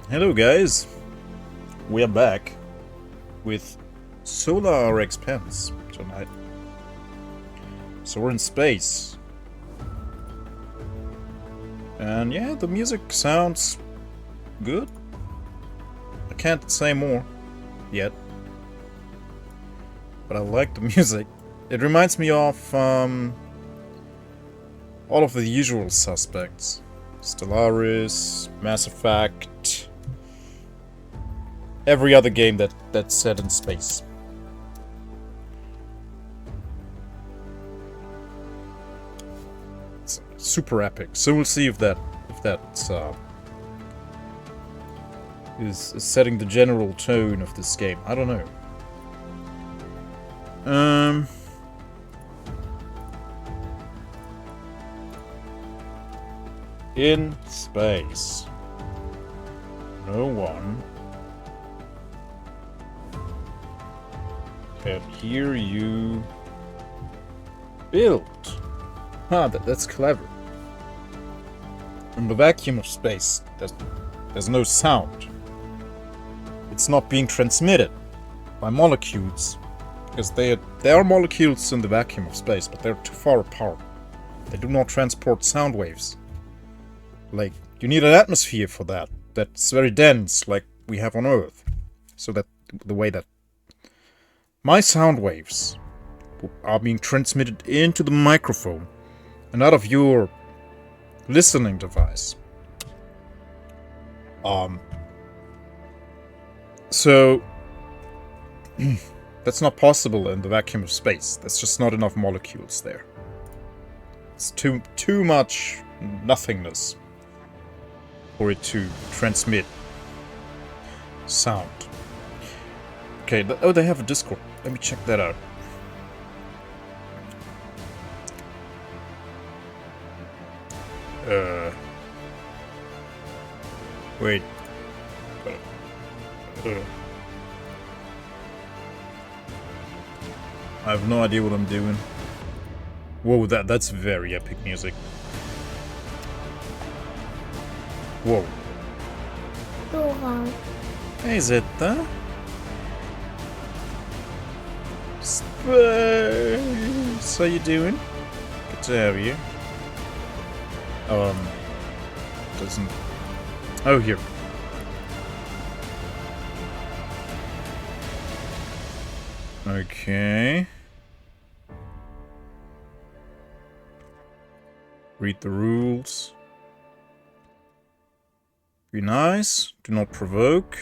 Hello guys, we are back with Solar Expanse tonight. So we're in space. And yeah, the music sounds good. I can't say more yet. But I like the music. It reminds me of all of the usual suspects. Stellaris, Mass Effect, every other game that's set in space. It's super epic. So we'll see if that is setting the general tone of this game. I don't know. In space. No one can hear you build. That's clever. In the vacuum of space, there's no sound. It's not being transmitted by molecules, because there are molecules in the vacuum of space, but they're too far apart. They do not transport sound waves. Like, you need an atmosphere for that. That's very dense, like we have on Earth. So that the way that my sound waves are being transmitted into the microphone and out of your listening device. So that's not possible in the vacuum of space. There's just not enough molecules there. It's too much nothingness for it to transmit sound. Okay, they have a Discord. Let me check that out. Wait. I have no idea what I'm doing. Whoa, that's very epic music. Whoa. Hey Zeta. Space. How you doing? Good to have you. Doesn't... Oh, here. Okay. Read the rules. Be nice. Do not provoke.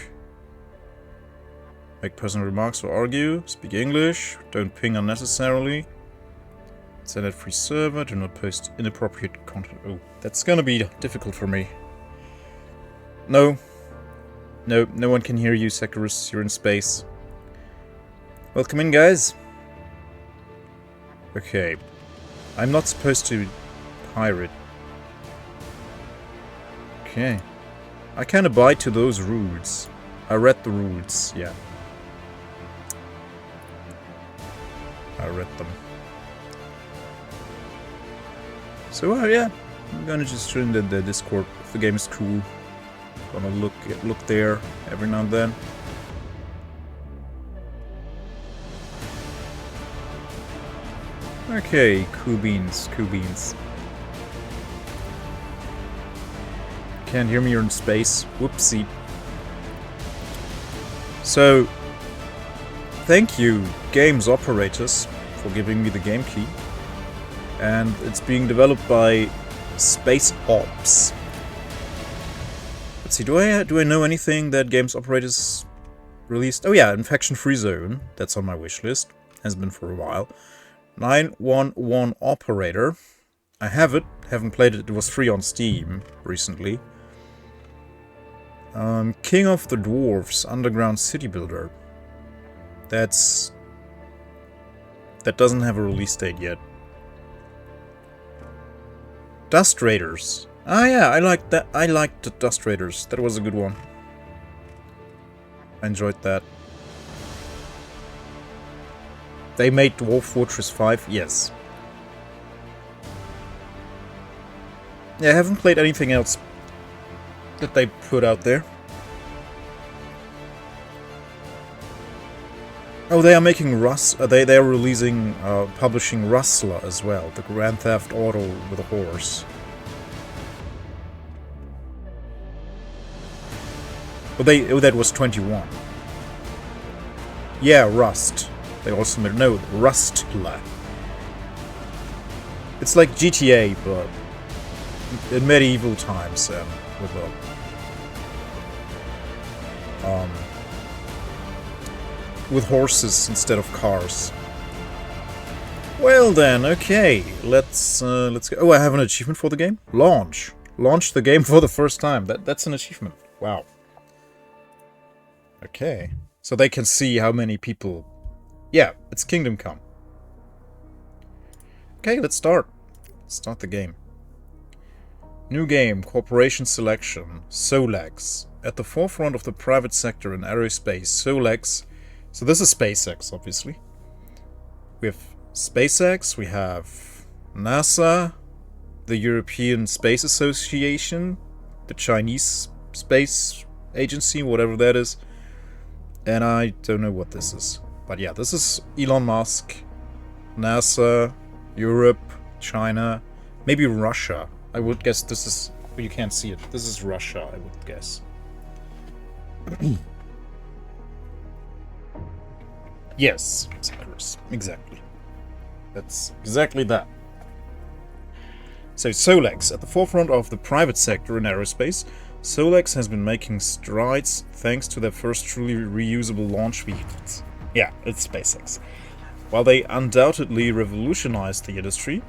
Make personal remarks or argue. Speak English. Don't ping unnecessarily. Send a free server. Do not post inappropriate content. Oh, that's gonna be difficult for me. No. No one can hear you, Secarus. You're in space. Welcome in, guys. Okay. I'm not supposed to pirate. Okay. I can abide to those rules. I read the rules, yeah. I read them. So, yeah. I'm gonna just join the Discord if the game is cool. Gonna look there every now and then. Okay, cool beans. Can't hear me, you're in space. Whoopsie. So, thank you, games operators, for giving me the game key. And it's being developed by Space Ops. Let's see, do I know anything that games operators released? Oh yeah, Infection Free Zone. That's on my wish list. Has been for a while. 911 Operator. I have it. Haven't played it. It was free on Steam recently. King of the Dwarfs Underground City Builder. That doesn't have a release date yet. Dust Raiders. Ah yeah, I liked that. I liked the Dust Raiders. That was a good one. I enjoyed that. They made Dwarf Fortress 5? Yes. Yeah, I haven't played anything else that they put out there. Oh, they are making they are releasing, publishing Rustler as well, the Grand Theft Auto with a horse. Oh, that was 21. Yeah, Rust. They also made Rustler. It's like GTA, but in medieval times, with with horses instead of cars. Well then, okay, let's go. Oh, I have an achievement for the game. Launch the game for the first time. That's an achievement. Wow. Okay, so they can see how many people. Yeah, it's Kingdom Come. Okay, let's start. Start the game. New game, corporation selection, Solex. At the forefront of the private sector in aerospace, Solex. So this is SpaceX, obviously. We have SpaceX, we have NASA, the European Space Association, the Chinese Space Agency, whatever that is. And I don't know what this is. But yeah, this is Elon Musk, NASA, Europe, China, maybe Russia. I would guess this is... You can't see it. This is Russia, I would guess. Yes, exactly. That's exactly that. So Solex, at the forefront of the private sector in aerospace, Solex has been making strides thanks to their first truly reusable launch vehicles. Yeah, it's SpaceX. While they undoubtedly revolutionized the industry,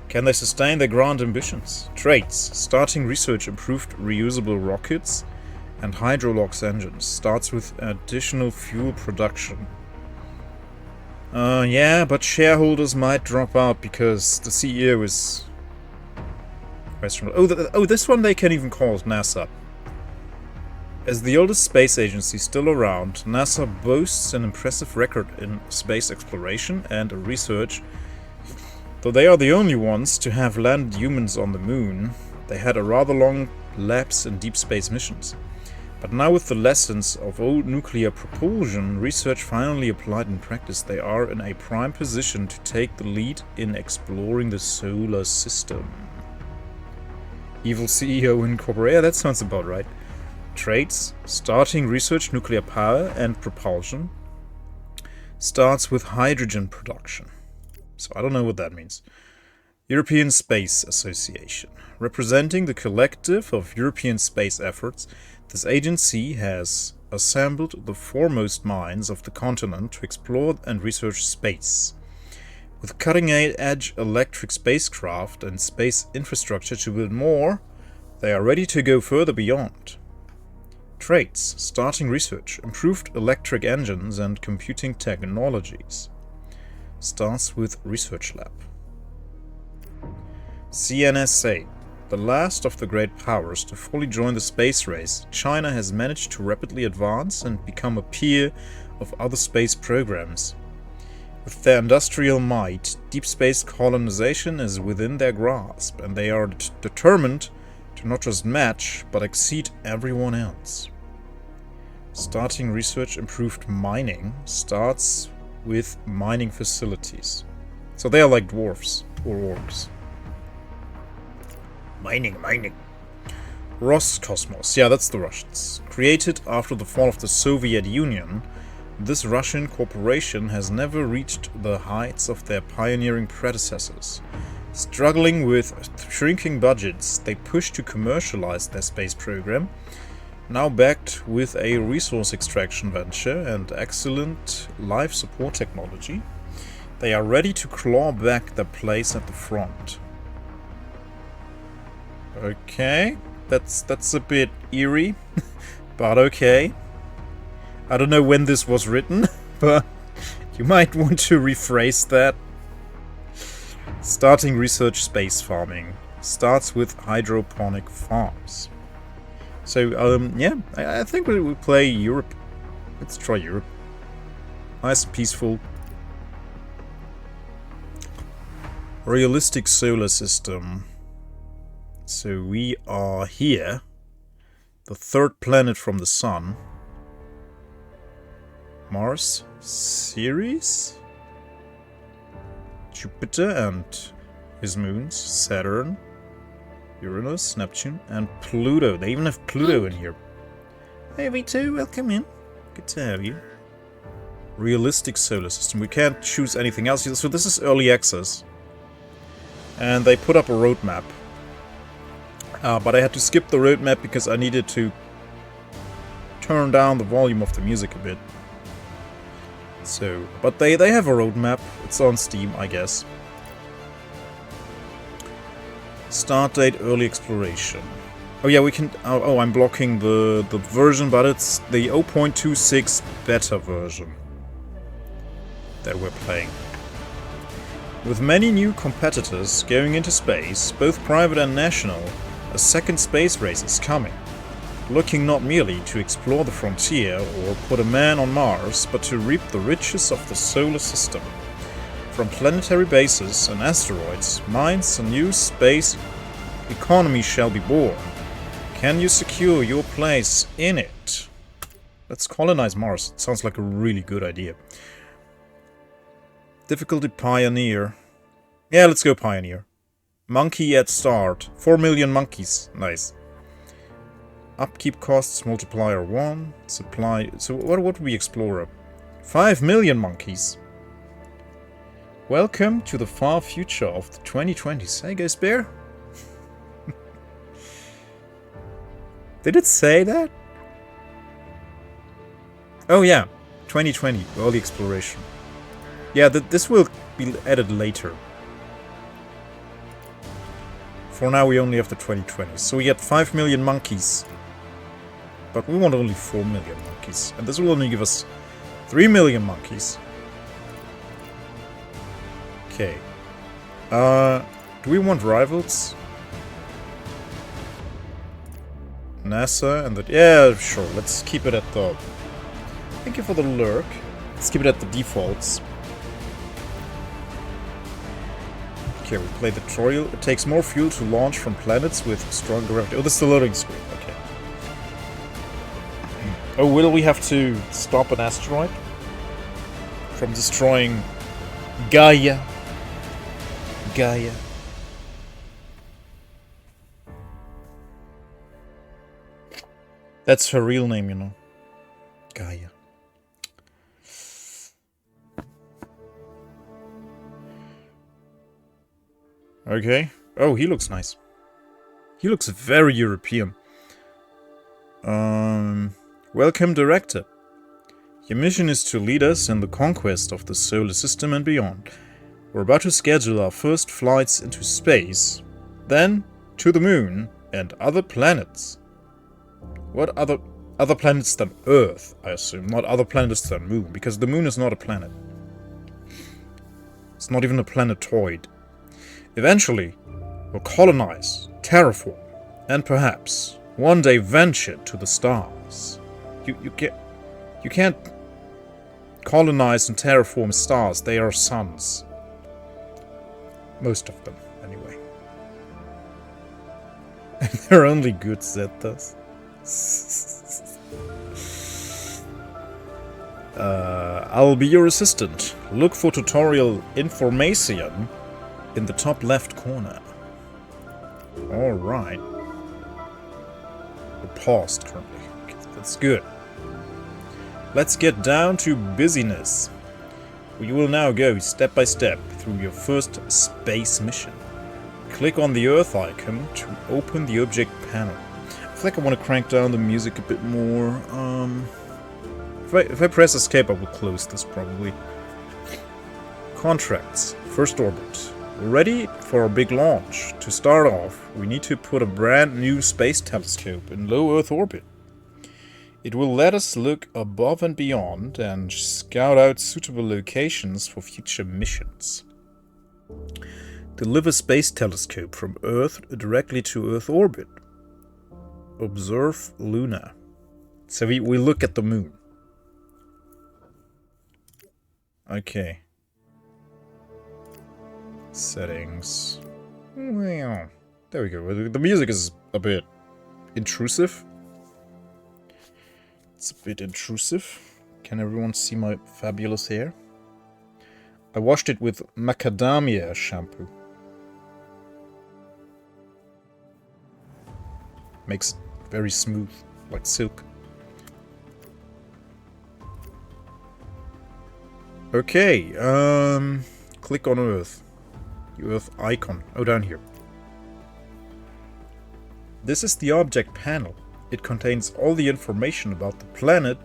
can they sustain their grand ambitions? Traits: starting research improved reusable rockets and Hydrolox engines. Starts with additional fuel production. Yeah, but shareholders might drop out because the CEO is questionable. Oh, this one they can even call NASA. As the oldest space agency still around, NASA boasts an impressive record in space exploration and research. Though they are the only ones to have landed humans on the moon, they had a rather long lapse in deep space missions. But now with the lessons of old nuclear propulsion research finally applied in practice, they are in a prime position to take the lead in exploring the solar system. Evil CEO Incorporated, yeah, that sounds about right. Traits: starting research nuclear power and propulsion. Starts with hydrogen production. So I don't know what that means. European Space Association. Representing the collective of European space efforts, this agency has assembled the foremost minds of the continent to explore and research space. With cutting-edge electric spacecraft and space infrastructure to build more, they are ready to go further beyond. Traits: starting research, improved electric engines and computing technologies. Starts with research lab. CNSA. The last of the great powers to fully join the space race, China has managed to rapidly advance and become a peer of other space programs. With their industrial might, deep space colonization is within their grasp, and they are determined to not just match, but exceed everyone else. Starting research improved mining. Starts with mining facilities. So they are like dwarfs or orcs. Mining. Roscosmos. Yeah, that's the Russians. Created after the fall of the Soviet Union, this Russian corporation has never reached the heights of their pioneering predecessors. Struggling with shrinking budgets, they push to commercialize their space program. Now backed with a resource extraction venture and excellent life support technology, they are ready to claw back their place at the front. Okay, that's a bit eerie, but okay. I don't know when this was written, but you might want to rephrase that. Starting research space farming. Starts with hydroponic farms. So, yeah, I think we'll play Europe. Let's try Europe. Nice and peaceful. Realistic solar system. So we are here. The third planet from the sun. Mars, Ceres, Jupiter and his moons, Saturn, Uranus, Neptune, and Pluto. They even have Pluto in here. Hey V2, welcome in. Good to have you. Realistic solar system. We can't choose anything else. So this is early access. And they put up a roadmap. But I had to skip the roadmap because I needed to turn down the volume of the music a bit. So, but they have a roadmap. It's on Steam, I guess. Start date, early exploration. Oh yeah, we can... Oh, I'm blocking the version, but it's the 0.26 beta version that we're playing. With many new competitors going into space, both private and national, a second space race is coming. Looking not merely to explore the frontier or put a man on Mars, but to reap the riches of the solar system. From planetary bases and asteroids, mines, a new space economy shall be born. Can you secure your place in it? Let's colonize Mars. It sounds like a really good idea. Difficulty Pioneer. Yeah, let's go Pioneer. Monkey at start. 4 million monkeys. Nice. Upkeep costs multiplier 1. Supply. So what would we explore? 5 million monkeys. Welcome to the far future of the 2020s. Hey, guys, Bear. Did it say that? Oh yeah, 2020, early exploration. Yeah, this will be added later. For now we only have the 2020s. So we get 5 million monkeys. But we want only 4 million monkeys. And this will only give us 3 million monkeys. Okay. Do we want rivals? NASA and the... Yeah, sure. Let's keep it at the... Thank you for the lurk. Let's keep it at the defaults. Okay, we play the tutorial. It takes more fuel to launch from planets with strong gravity. Oh, this is the loading screen. Okay. Oh, will we have to stop an asteroid from destroying Gaia? Gaia. That's her real name, you know. Gaia. Okay. Oh, he looks nice. He looks very European. Welcome, Director. Your mission is to lead us in the conquest of the solar system and beyond. We're about to schedule our first flights into space, then to the moon and other planets. What other planets than Earth, I assume, not other planets than Moon, because the Moon is not a planet. It's not even a planetoid. Eventually, we'll colonize, terraform, and perhaps one day venture to the stars. You can't colonize and terraform stars. They are suns. Most of them, anyway. And they're only good Zetas. I'll be your assistant. Look for tutorial information in the top left corner. Alright. We're paused currently. Okay, that's good. Let's get down to business. We will now go step by step through your first space mission. Click on the Earth icon to open the object panel. I feel like I want to crank down the music a bit more. If I press escape, I will close this probably. Contracts. First orbit. We're ready for our big launch. To start off, we need to put a brand new space telescope in low Earth orbit. It will let us look above and beyond and scout out suitable locations for future missions. Deliver space telescope from Earth directly to Earth orbit. Observe Luna. So we look at the moon. Okay. Settings. Well, there we go. The music is a bit intrusive. It's a bit intrusive. Can everyone see my fabulous hair? I washed it with macadamia shampoo. Makes it very smooth, like silk. Okay, click on Earth. The Earth icon. Oh, down here. This is the object panel. It contains all the information about the planet,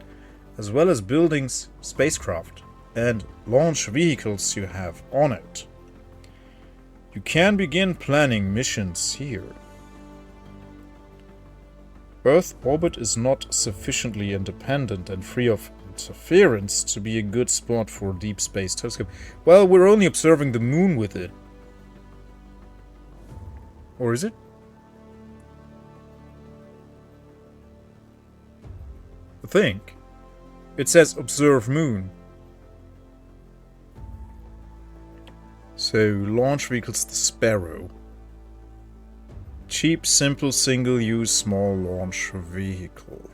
as well as buildings, spacecraft, and launch vehicles you have on it. You can begin planning missions here. Earth orbit is not sufficiently independent and free of interference to be a good spot for a deep space telescope. Well, we're only observing the moon with it. Or is it? I think. It says observe moon. So, launch vehicles, the Sparrow. Cheap, simple, single-use, small launch vehicle.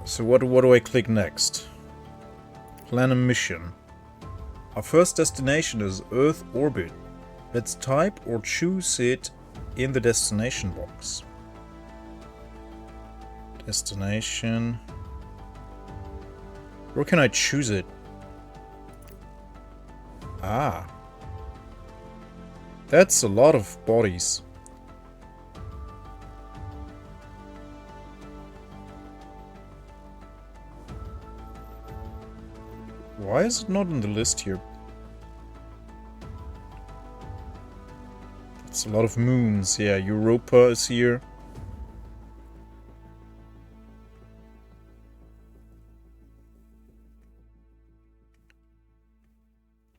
So what do I click next? Plan a mission. Our first destination is Earth orbit. Let's type or choose it in the destination box. Destination. Where can I choose it? Ah. That's a lot of bodies. Why is it not in the list here? That's a lot of moons. Yeah, Europa is here.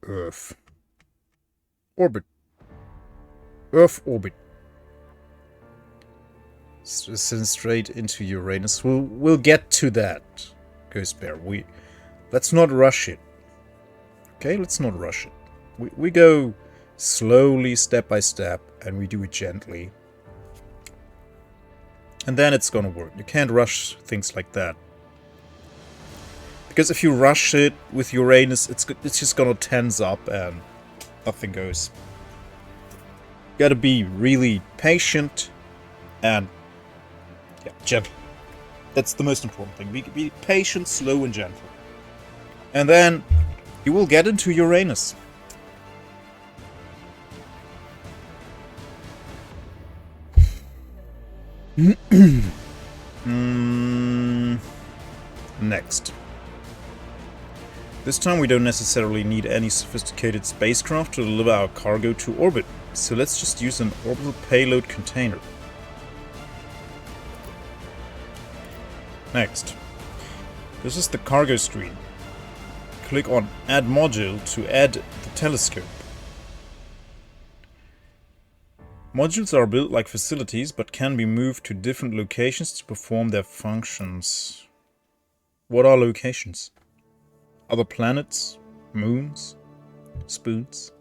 Earth. Orbit. Earth orbit. Send straight into Uranus. We'll get to that, Ghost Bear. Let's not rush it. Okay, let's not rush it. We go slowly, step by step, and we do it gently. And then it's gonna work. You can't rush things like that. Because if you rush it with Uranus, it's just gonna tense up and nothing goes. You gotta be really patient and gentle. That's the most important thing. Be patient, slow, and gentle. And then you will get into Uranus. Next. This time we don't necessarily need any sophisticated spacecraft to deliver our cargo to orbit, so let's just use an orbital payload container. Next. This is the cargo screen. Click on Add Module to add the telescope. Modules are built like facilities, but can be moved to different locations to perform their functions. What are locations? Other planets? Moons? Spoons?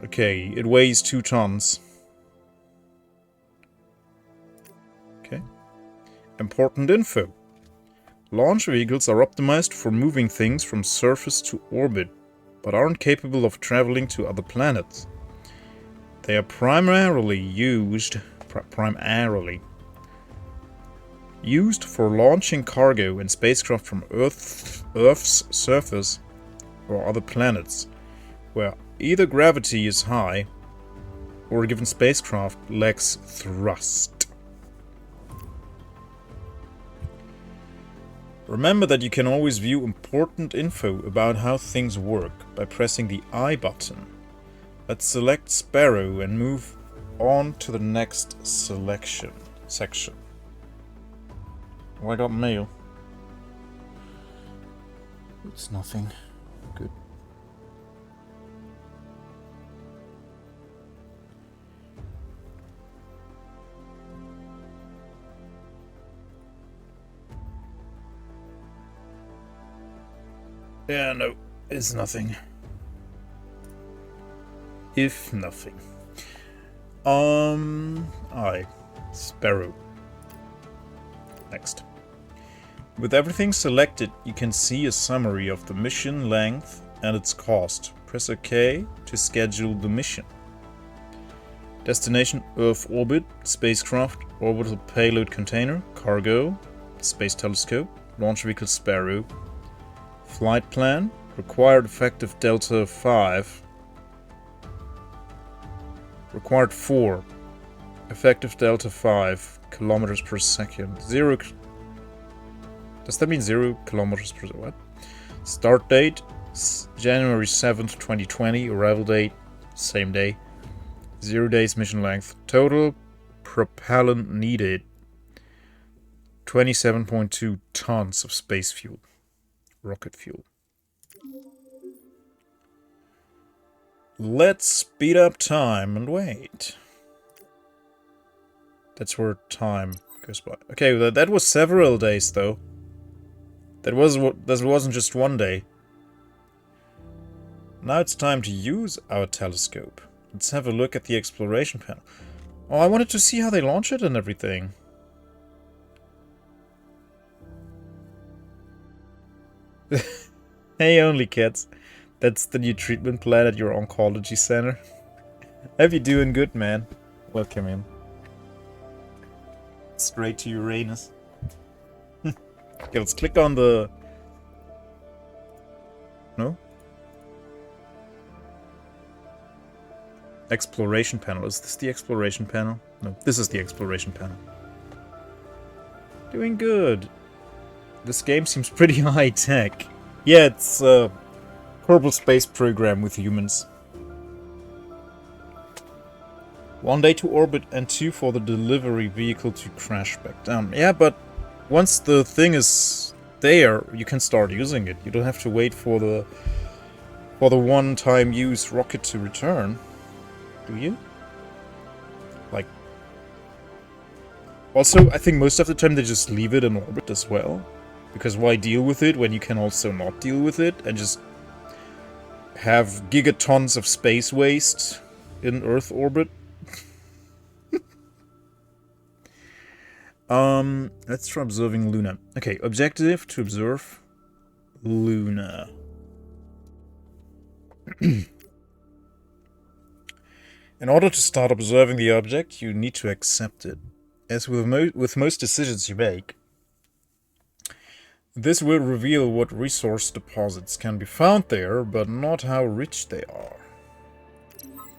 Okay, it weighs 2 tons. Okay. Important info. Launch vehicles are optimized for moving things from surface to orbit, but aren't capable of traveling to other planets. They are primarily used for launching cargo and spacecraft from Earth's surface or other planets, where either gravity is high or a given spacecraft lacks thrust. Remember that you can always view important info about how things work by pressing the I button. Let's select Sparrow and move on to the next section. Oh, I got mail. It's nothing. Good. Yeah, no, it's nothing. If nothing. Sparrow. Next. With everything selected, you can see a summary of the mission length and its cost. Press OK to schedule the mission. Destination: Earth orbit, spacecraft, orbital payload container, cargo, space telescope, launch vehicle Sparrow. Flight plan: required effective delta 5. Required 4. Effective delta 5 kilometers per second. 0. Does that mean 0 kilometers per second? What? Start date: January 7th, 2020. Arrival date: same day. 0 days mission length. Total propellant needed: 27.2 tons of space fuel. Rocket fuel. Let's speed up time and wait. That's where time goes by. Okay, that was several days though. That wasn't just one day. Now it's time to use our telescope. Let's have a look at the exploration panel. Oh, I wanted to see how they launch it and everything. Hey, only kids. That's the new treatment plan at your oncology center. Hope you're doing good, man. Welcome in. Straight to Uranus. Okay, let's click on the... No? Exploration panel. Is this the exploration panel? No, this is the exploration panel. Doing good. This game seems pretty high-tech. Yeah, it's a Kerbal Space Program with humans. 1 day to orbit and 2 for the delivery vehicle to crash back down. Yeah, but once the thing is there, you can start using it. You don't have to wait for the one-time use rocket to return. Do you? Like... Also, I think most of the time they just leave it in orbit as well. Because why deal with it when you can also not deal with it and just have gigatons of space waste in Earth orbit? Let's try observing Luna. Okay, objective to observe Luna. In order to start observing the object, you need to accept it. As with most decisions you make, this will reveal what resource deposits can be found there, but not how rich they are.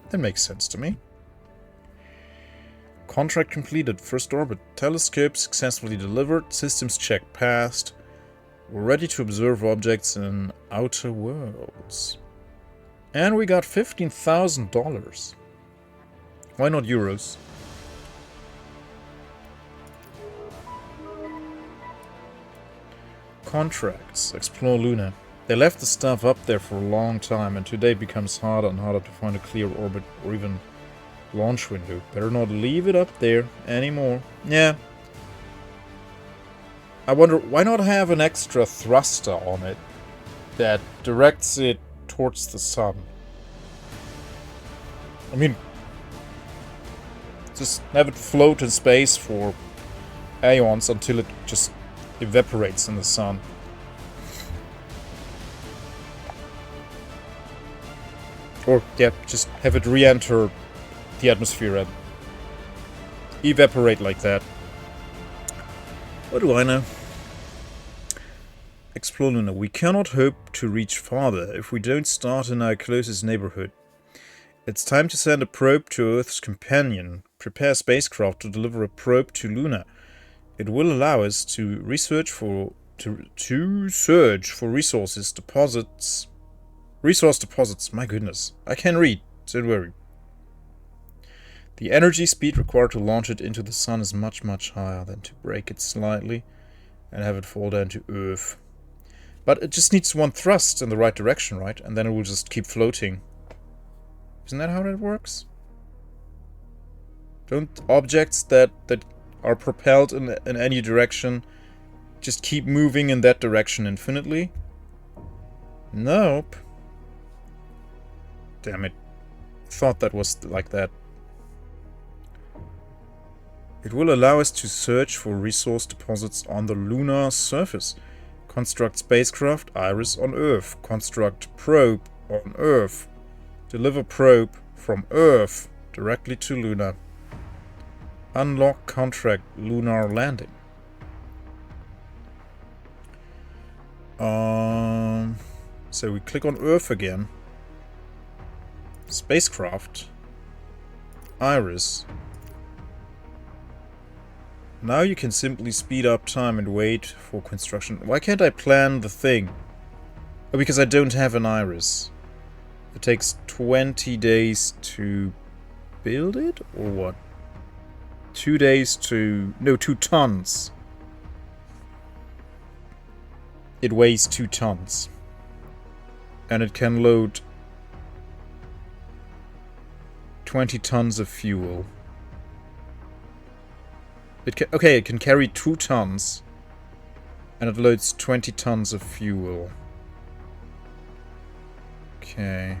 That makes sense to me. Contract completed. First orbit. Telescope successfully delivered. Systems check passed. We're ready to observe objects in outer worlds. And we got $15,000. Why not euros? Contracts. Explore Luna. They left the stuff up there for a long time, and today it becomes harder and harder to find a clear orbit or even launch window. Better not leave it up there anymore. Yeah. I wonder, why not have an extra thruster on it that directs it towards the sun? I mean, just have it float in space for aeons until it just evaporates in the sun. Or, yeah, just have it re-enter the atmosphere and evaporate like that. What do I know? Explore Luna. We cannot hope to reach farther if we don't start in our closest neighborhood. It's time to send a probe to Earth's companion. Prepare a spacecraft to deliver a probe to Luna. It will allow us to research for search for resource deposits. My goodness, I can read. Don't worry. The energy speed required to launch it into the sun is much, much higher than to break it slightly and have it fall down to Earth. But it just needs one thrust in the right direction, right? And then it will just keep floating. Isn't that how that works? Don't objects that are propelled in any direction just keep moving in that direction infinitely? Nope. Damn it. Thought that was like that. It will allow us to search for resource deposits on the lunar surface. Construct spacecraft Iris on Earth. Construct probe on Earth. Deliver probe from Earth directly to Luna. Unlock contract lunar landing. So we click on Earth again. Spacecraft. Iris. Now you can simply speed up time and wait for construction. Why can't I plan the thing? Oh, because I don't have an Iris. It takes 20 days to build it? Or what? 2 days to... No, 2 tons. It weighs 2 tons. And it can load 20 tons of fuel. Okay, it can carry 2 tons. And it loads 20 tons of fuel. Okay.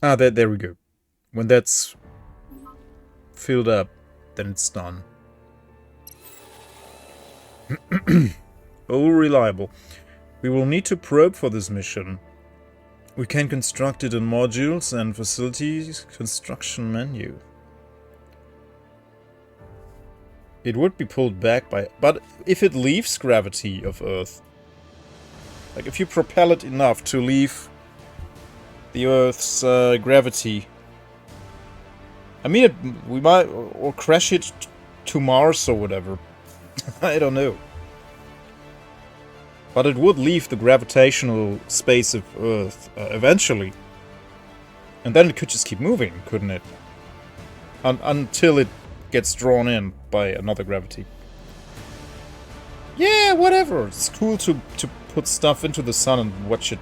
Ah, there we go. When that's filled up, then it's done. Oh, reliable. We will need to probe for this mission. We can construct it in modules and facilities construction menu. It would be pulled back by... But if it leaves gravity of Earth... Like, if you propel it enough to leave the Earth's gravity... I mean, we might... Or crash it to Mars or whatever. I don't know. But it would leave the gravitational space of Earth eventually. And then it could just keep moving, couldn't it? Until it gets drawn in by another gravity. Yeah, whatever. It's cool to put stuff into the sun and watch it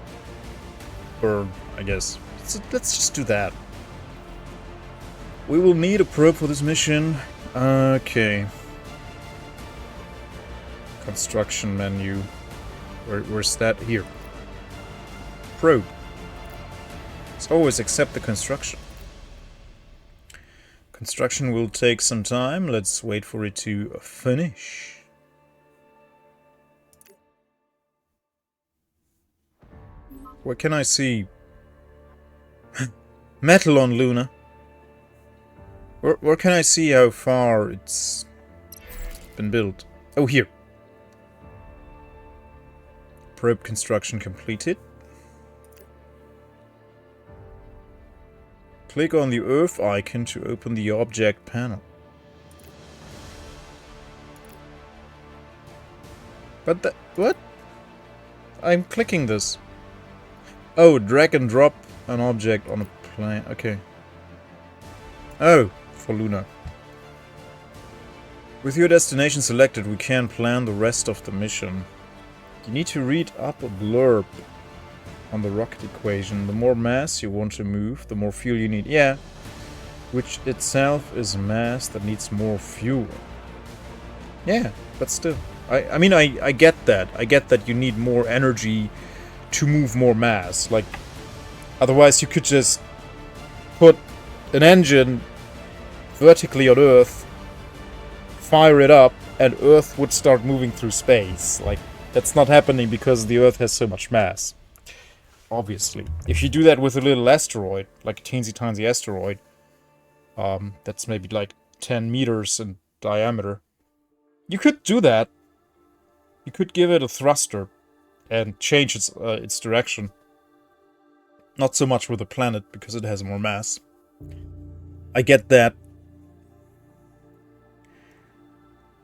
burn, I guess. So let's just do that. We will need a probe for this mission. Okay. Construction menu. Where's that? Here. Probe. Let's always accept the construction. Construction will take some time. Let's wait for it to finish. Where can I see? Metal on Luna. Where can I see how far it's been built? Oh, here. Probe construction completed. Click on the Earth icon to open the object panel. But that... What? I'm clicking this. Oh, drag and drop an object on a plane. Okay. Oh, for Luna. With your destination selected, we can plan the rest of the mission. You need to read up a blurb on the rocket equation. The more mass you want to move, the more fuel you need. Yeah, which itself is mass that needs more fuel. Yeah, but still. I mean, I get that. I get that you need more energy to move more mass. Like, otherwise you could just put an engine vertically on Earth, fire it up, and Earth would start moving through space. Like, that's not happening because the Earth has so much mass. Obviously. If you do that with a little asteroid, like a teensy-tiny asteroid, that's maybe like 10 meters in diameter, you could do that. You could give it a thruster and change its direction. Not so much with a planet, because it has more mass. I get that.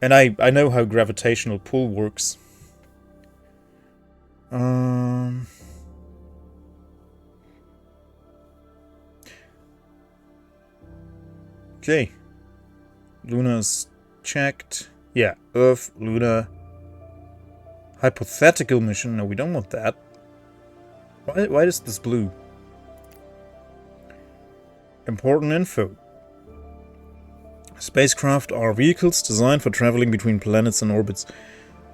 And I know how gravitational pull works. Okay. Luna's checked. Yeah, Earth, Luna. Hypothetical mission. No, we don't want that. Why is this blue? Important info. Spacecraft are vehicles designed for traveling between planets and orbits.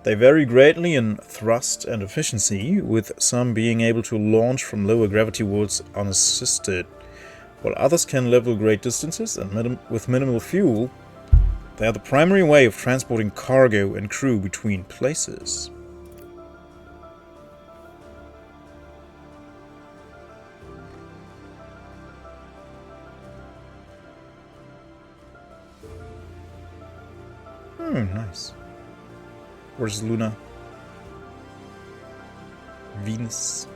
They vary greatly in thrust and efficiency, with some being able to launch from lower gravity worlds unassisted, while others can level great distances and with minimal fuel. They are the primary way of transporting cargo and crew between places. Nice. Where's Luna? Venus.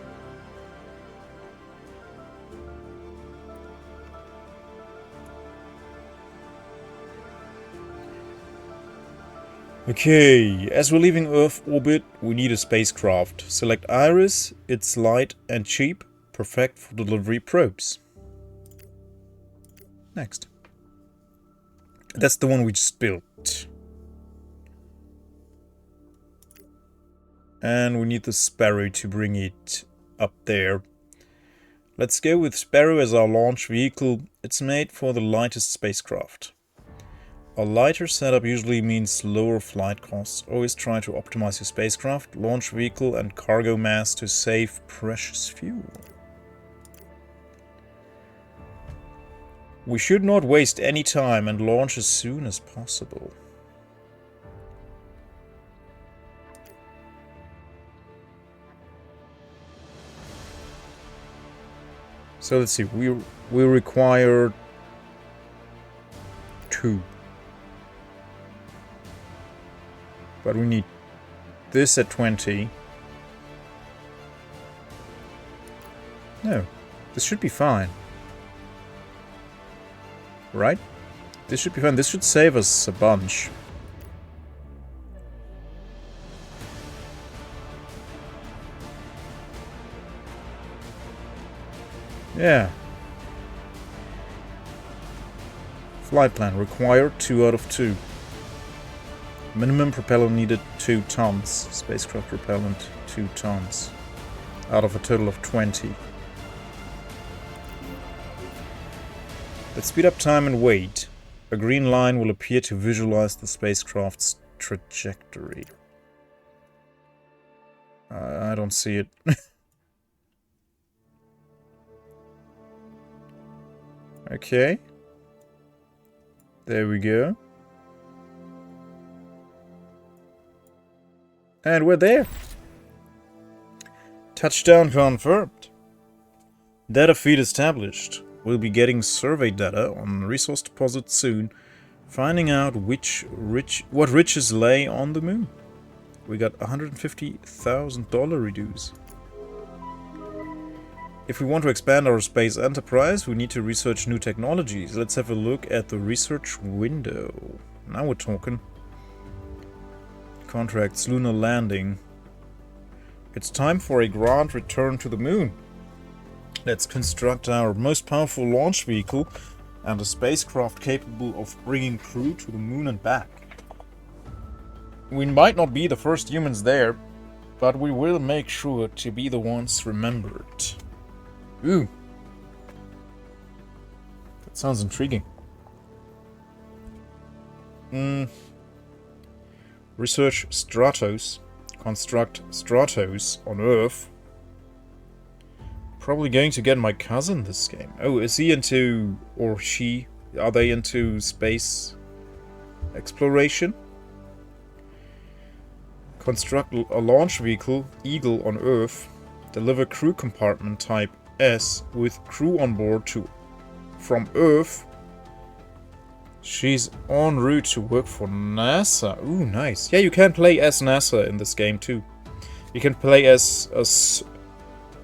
Okay, as we're leaving Earth orbit, we need a spacecraft. Select Iris, it's light and cheap, perfect for delivery probes. Next. That's the one we just built. And we need the Sparrow to bring it up there. Let's go with Sparrow as our launch vehicle. It's made for the lightest spacecraft. A lighter setup usually means lower flight costs. Always try to optimize your spacecraft, launch vehicle and cargo mass to save precious fuel. We should not waste any time and launch as soon as possible. So let's see, we require 2. But we need this at 20. No, this should be fine. Right? This should be fine. This should save us a bunch. Yeah. Flight plan required 2 out of 2. Minimum propellant needed 2 tons. Spacecraft propellant 2 tons. Out of a total of 20. Let's speed up time and wait. A green line will appear to visualize the spacecraft's trajectory. I don't see it. Okay. There we go. And we're there. Touchdown confirmed. Data feed established. We'll be getting survey data on resource deposits soon, finding out what riches lay on the moon. We got $150,000 reduce. If we want to expand our space enterprise, we need to research new technologies. Let's have a look at the research window. Now we're talking. Contracts, lunar landing. It's time for a grand return to the moon. Let's construct our most powerful launch vehicle and a spacecraft capable of bringing crew to the moon and back. We might not be the first humans there, but we will make sure to be the ones remembered. Ooh. That sounds intriguing. Research Stratos. Construct Stratos on Earth. Probably going to get my cousin this game. Oh, is he into, or she, are they into space exploration? Construct a launch vehicle, Eagle, on Earth. Deliver crew compartment type S with crew on board from Earth. She's en route to work for NASA. Ooh, nice. Yeah, you can play as NASA in this game too. You can play as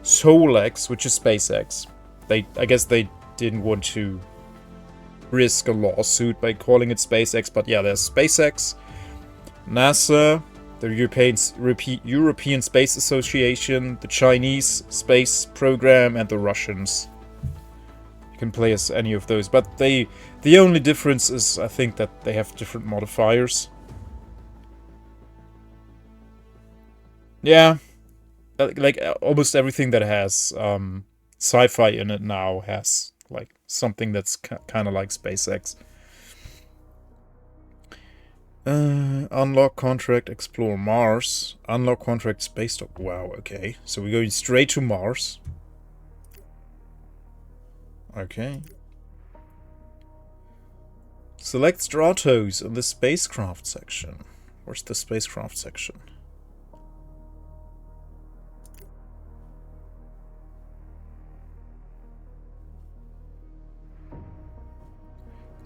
SolX, which is SpaceX. I guess they didn't want to risk a lawsuit by calling it SpaceX, but yeah, there's SpaceX, NASA, the European Space Association, the Chinese Space Program, and the Russians. You can play as any of those, but the only difference is, I think, that they have different modifiers. Yeah, like almost everything that has sci-fi in it now has like something that's kind of like SpaceX. Unlock contract, explore Mars. Unlock contract, space dock. Wow, okay. So we're going straight to Mars. Okay. Select Stratos in the spacecraft section. Where's the spacecraft section?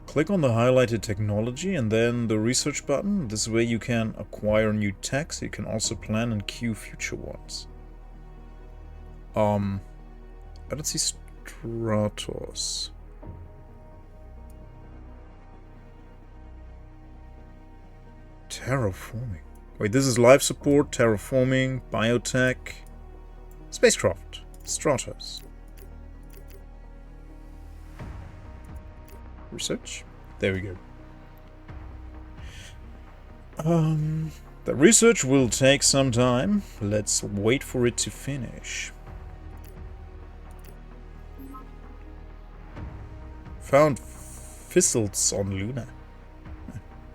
Click on the highlighted technology and then the research button. This way you can acquire new techs. You can also plan and queue future ones. I don't see Stratos. Terraforming. Wait, this is life support, terraforming, biotech, spacecraft, Stratos. Research. There we go. The research will take some time. Let's wait for it to finish. Found fizzles on Luna.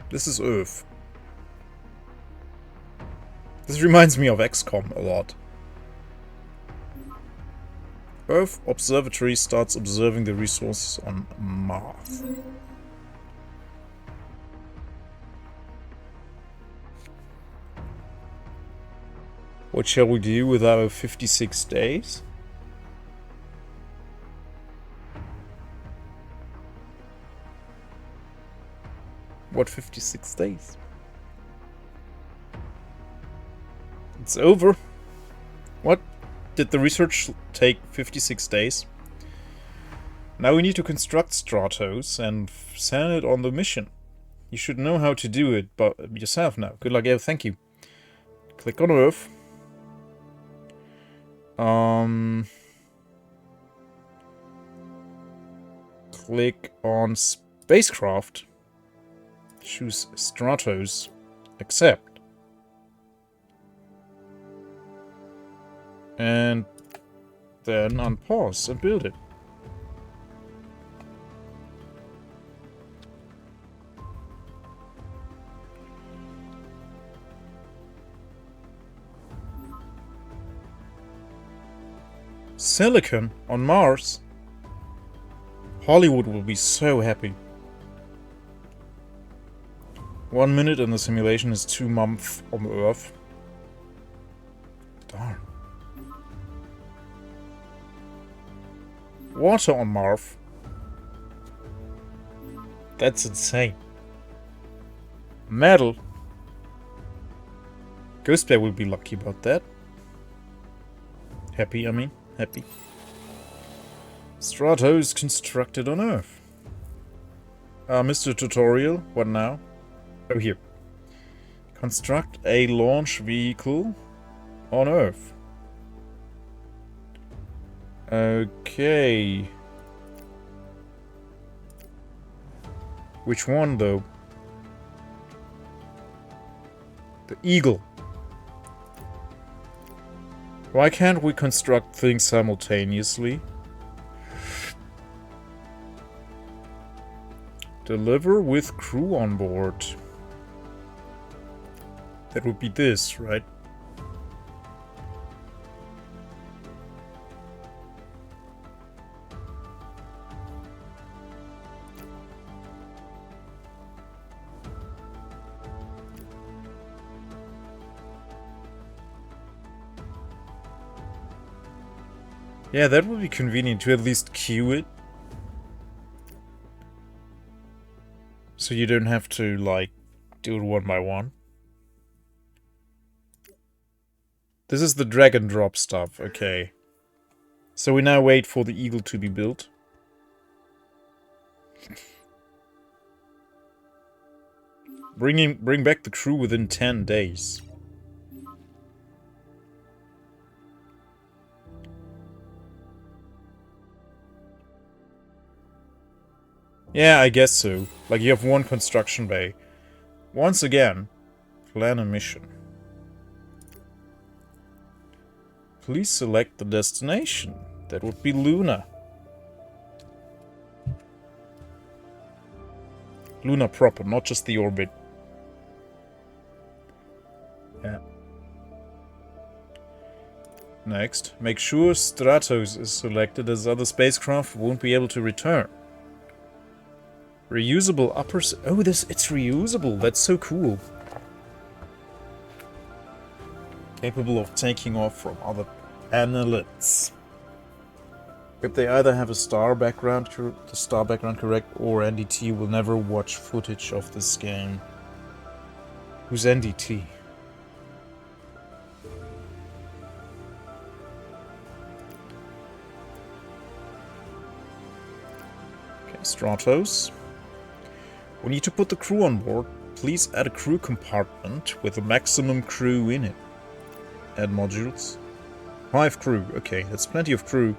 This is Earth. This reminds me of XCOM a lot. Earth Observatory starts observing the resources on Mars. What shall we do with our 56 days? What 56 days? It's over. What? Did the research take 56 days? Now we need to construct Stratos and send it on the mission. You should know how to do it but yourself now. Good luck. Yeah, thank you. Click on Earth. Click on Spacecraft. Choose Stratos. Accept. And then unpause and build it. Silicon on Mars? Hollywood will be so happy. 1 minute in the simulation is 2 months on Earth. Darn. Water on Mars? That's insane. Metal? Ghost Bear will be lucky about that. Happy, I mean. Happy. Stratos constructed on Earth. Mr. Tutorial, what now? Oh, here. Construct a launch vehicle on Earth. Okay. Which one, though? The Eagle. Why can't we construct things simultaneously? Deliver with crew on board. That would be this, right? Yeah, that would be convenient to at least queue it. So you don't have to, like, do it one by one. This is the drag and drop stuff, okay. So we now wait for the Eagle to be built. Bring back the crew within 10 days. Yeah, I guess so. Like, you have one construction bay. Once again, plan a mission. Please select the destination. That would be Luna. Luna proper, not just the orbit. Next, make sure Stratos is selected as other spacecraft won't be able to return. Reusable uppers. Oh, it's reusable. That's so cool. Capable of taking off from other planets. If they either have a star background, the star background correct, or NDT will never watch footage of this game. Who's NDT? Okay, Stratos. We need to put the crew on board. Please add a crew compartment with a maximum crew in it. Add modules. 5 crew. Okay, that's plenty of crew.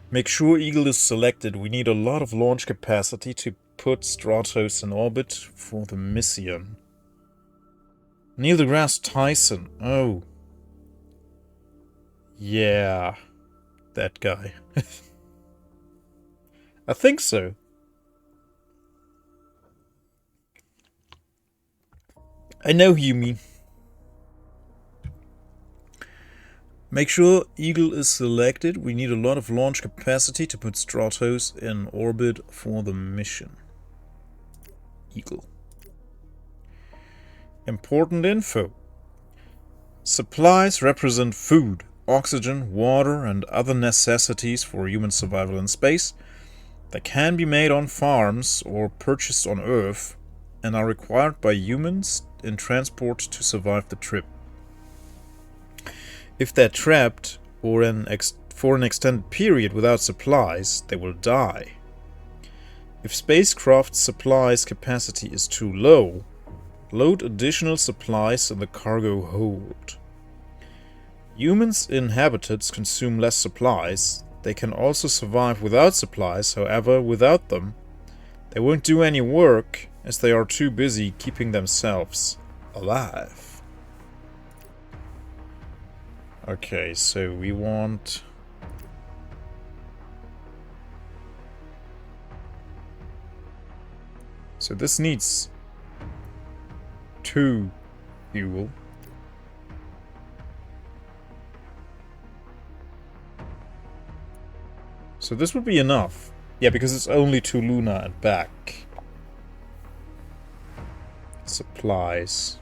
Make sure Eagle is selected. We need a lot of launch capacity to put Stratos in orbit for the mission. Neil deGrasse Tyson. Oh. Yeah. That guy. I think so. I know who you mean. Make sure Eagle is selected. We need a lot of launch capacity to put Stratos in orbit for the mission. Eagle. Important info. Supplies represent food, oxygen, water, and other necessities for human survival in space that can be made on farms or purchased on Earth and are required by humans in transport to survive the trip. If they're trapped or for an extended period without supplies, they will die. If spacecraft supplies capacity is too low, load additional supplies in the cargo hold. Humans in habitats consume less supplies. They can also survive without supplies, however, without them, they won't do any work as they are too busy keeping themselves alive. Okay, so we want... So this needs 2 fuel. So this would be enough. Yeah, because it's only to Luna and back. Supplies.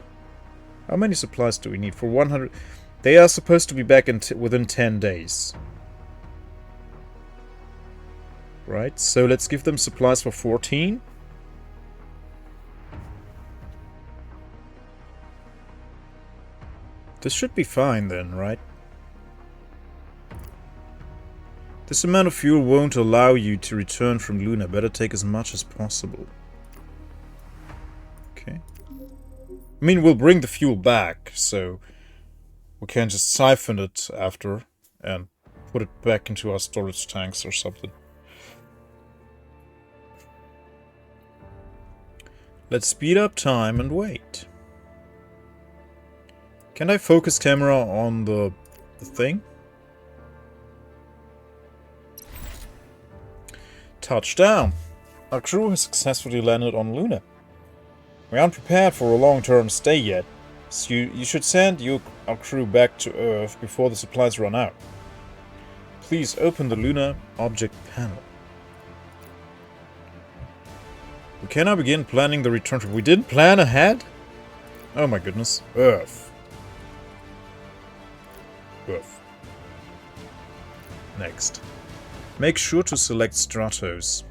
How many supplies do we need? For 100... They are supposed to be back within 10 days. Right, so let's give them supplies for 14. This should be fine then, right? This amount of fuel won't allow you to return from Luna. Better take as much as possible. Okay. I mean, we'll bring the fuel back, so we can just siphon it after and put it back into our storage tanks or something. Let's speed up time and wait. Can I focus camera on the thing? Touchdown! Our crew has successfully landed on Luna. We aren't prepared for a long-term stay yet, so you should send our crew back to Earth before the supplies run out. Please open the Luna object panel. We can now begin planning the return trip. We didn't plan ahead? Oh my goodness. Earth. Earth. Next. Make sure to select Stratos.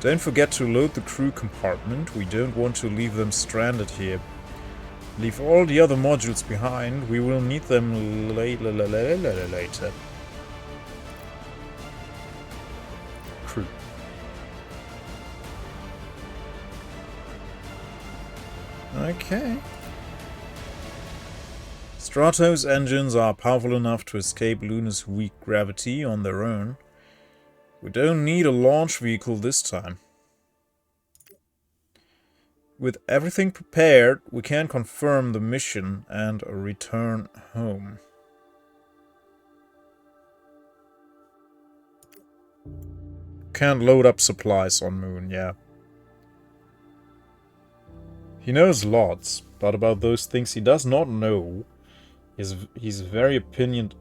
Don't forget to load the crew compartment. We don't want to leave them stranded here. Leave all the other modules behind. We will need them later. Crew. Okay. Stratos engines are powerful enough to escape Luna's weak gravity on their own. We don't need a launch vehicle this time. With everything prepared, we can confirm the mission and return home. Can't load up supplies on Moon, yeah. He knows lots. but about those things he does not know, he's very opinions.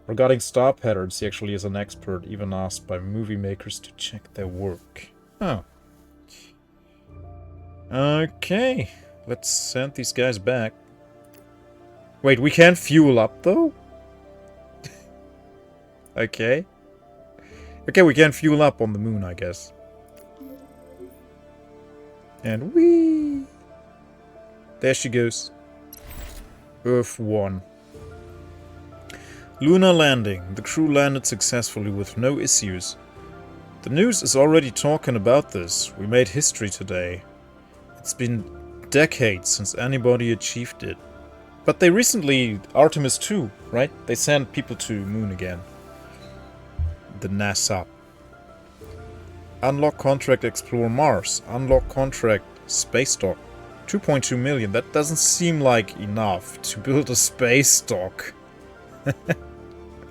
Regarding star patterns, he actually is an expert, even asked by movie makers to check their work. Oh. Okay, let's send these guys back. Wait, we can't fuel up, though? Okay. Okay, we can fuel up on the moon, I guess. And whee! There she goes. Earth 1. Lunar landing. The crew landed successfully with no issues. The news is already talking about this. We made history today. It's been decades since anybody achieved it. But they recently... Artemis 2, right? They sent people to moon again. The NASA. Unlock contract Explore Mars. Unlock contract Space Dock. 2.2 million. That doesn't seem like enough to build a space dock.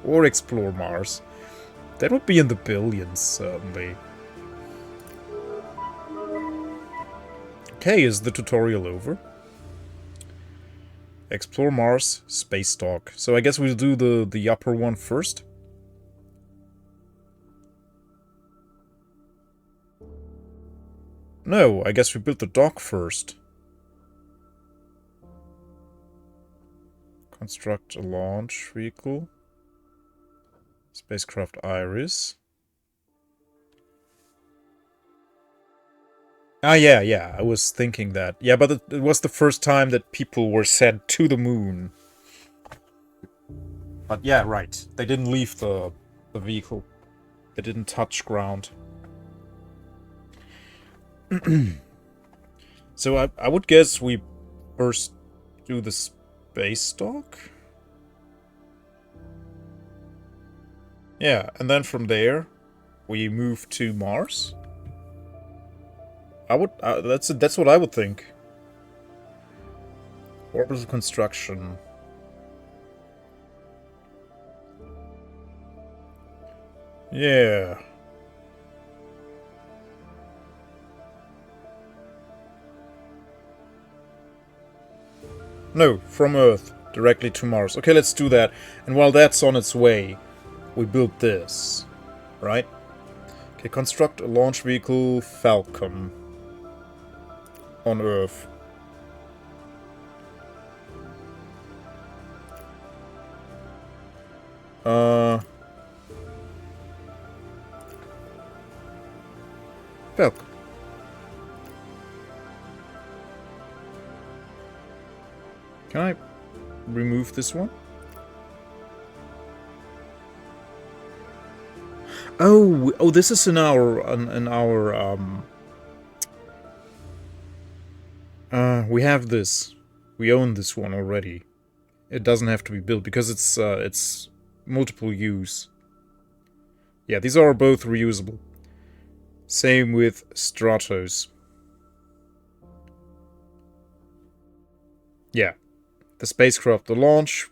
Or explore Mars. That would be in the billions, certainly. Okay, is the tutorial over? Explore Mars, space dock. So I guess we'll do the upper one first. No, I guess we built the dock first. Construct a launch vehicle. Spacecraft Iris. Ah, yeah, I was thinking that. Yeah, but it was the first time that people were sent to the moon. But yeah, right. They didn't leave the vehicle. They didn't touch ground. So I would guess we first do the space dock? Yeah, and then from there, we move to Mars. I would. That's what I would think. Orbital construction. Yeah. No, from Earth directly to Mars. Okay, let's do that. And while that's on its way, we build this, right? Okay, construct a launch vehicle Falcon on Earth. Falcon. Can I remove this one? Oh, this is in our we have this. We own this one already. It doesn't have to be built because it's multiple use. Yeah, these are both reusable. Same with Stratos. Yeah. The spacecraft, the launch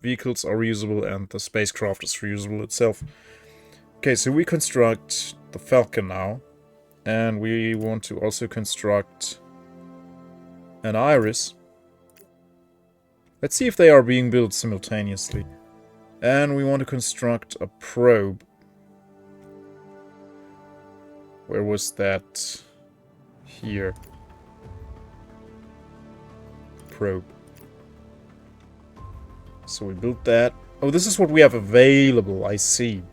vehicles are reusable and the spacecraft is reusable itself. Okay, so we construct the Falcon now. And we want to also construct an Iris. Let's see if they are being built simultaneously. And we want to construct a probe. Where was that? Here. Probe. So we built that. Oh, this is what we have available, I see.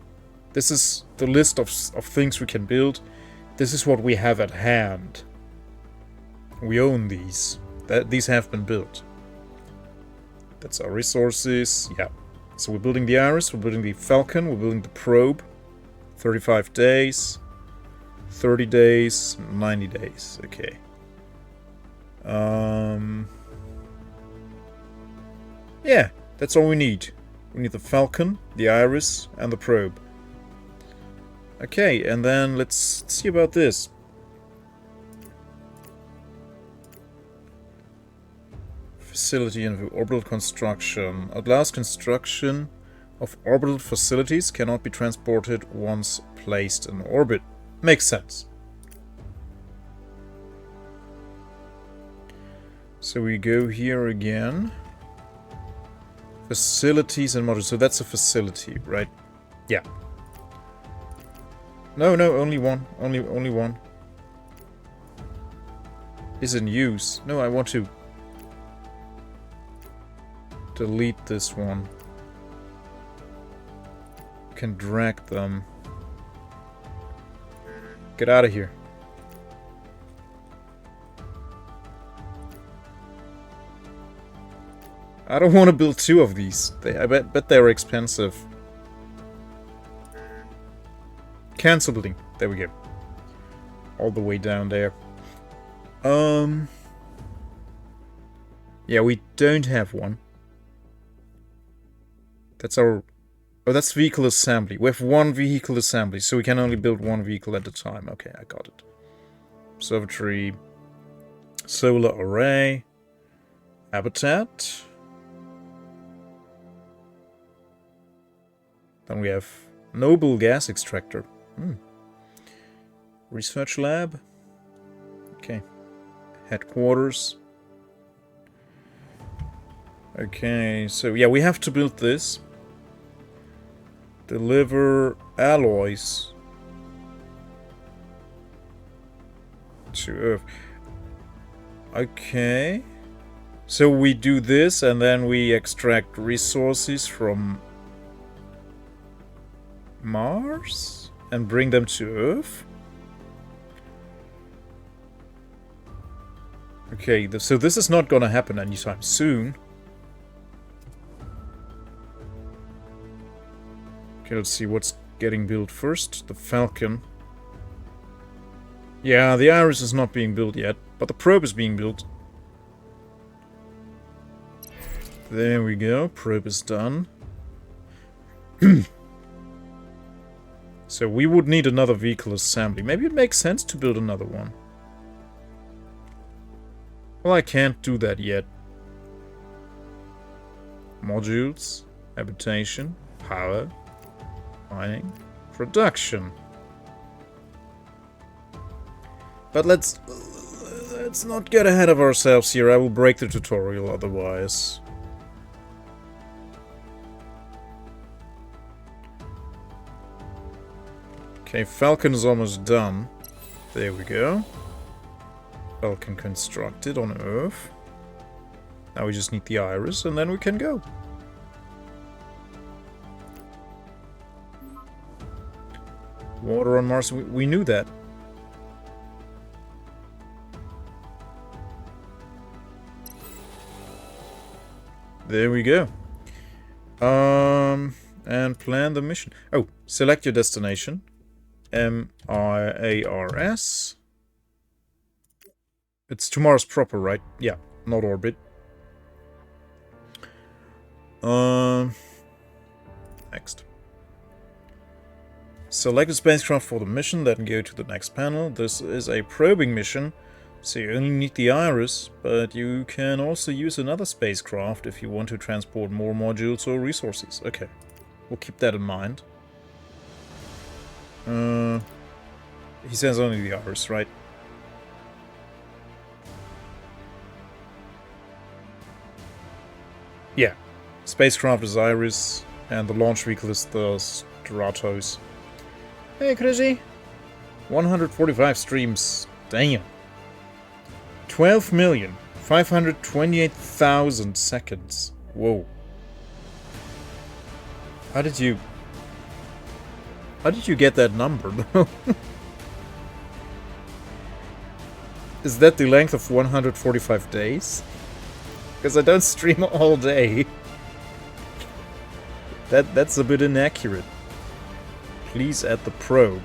This is the list of things we can build. This is what we have at hand. We own these. These have been built. That's our resources. Yeah. So we're building the Iris, we're building the Falcon, we're building the probe. 35 days. 30 days, 90 days. Okay. Yeah, that's all we need. We need the Falcon, the Iris, and the probe. Okay, and then let's see about this. Facility and orbital construction. Allows construction of orbital facilities cannot be transported once placed in orbit. Makes sense. So we go here again. Facilities and modules. So that's a facility, right? Yeah. No, only one. Only one. Is in use. No, I want to delete this one. Can drag them. Get out of here. I don't want to build 2 of these. I bet they're expensive. Cancel building. There we go. All the way down there. Yeah, we don't have one. That's our... Oh, that's vehicle assembly. We have 1 vehicle assembly, so we can only build 1 vehicle at a time. Okay, I got it. Observatory. Solar array. Habitat. Then we have noble gas extractor. Research lab. Okay. Headquarters. Okay, so yeah, we have to build this. Deliver alloys to Earth. Okay. So we do this and then we extract resources from Mars and bring them to Earth. Okay, so this is not gonna happen anytime soon. Okay, let's see what's getting built first. The Falcon. Yeah, the Iris is not being built yet, but the probe is being built. There we go, probe is done. So we would need another vehicle assembly. Maybe it makes sense to build another one. Well, I can't do that yet. Modules, habitation, power, mining, production. But let's not get ahead of ourselves here. I will break the tutorial otherwise. Okay, Falcon is almost done. There we go. Falcon constructed on Earth. Now we just need the Iris and then we can go. Water on Mars, we knew that. There we go. And plan the mission. Oh, select your destination. MIARS. It's to Mars proper, right? Yeah, not orbit. Next. Select a spacecraft for the mission, then go to the next panel. This is a probing mission, so you only need the Iris, but you can also use another spacecraft if you want to transport more modules or resources. Okay, we'll keep that in mind. He says only the Iris, right? Yeah, spacecraft is Iris, and the launch vehicle is the Stratos. Hey, Chrissy. 145 streams. Damn. 12,528,000 seconds. Whoa. How did you get that number, though? Is that the length of 145 days? Because I don't stream all day. That's a bit inaccurate. Please add the probe.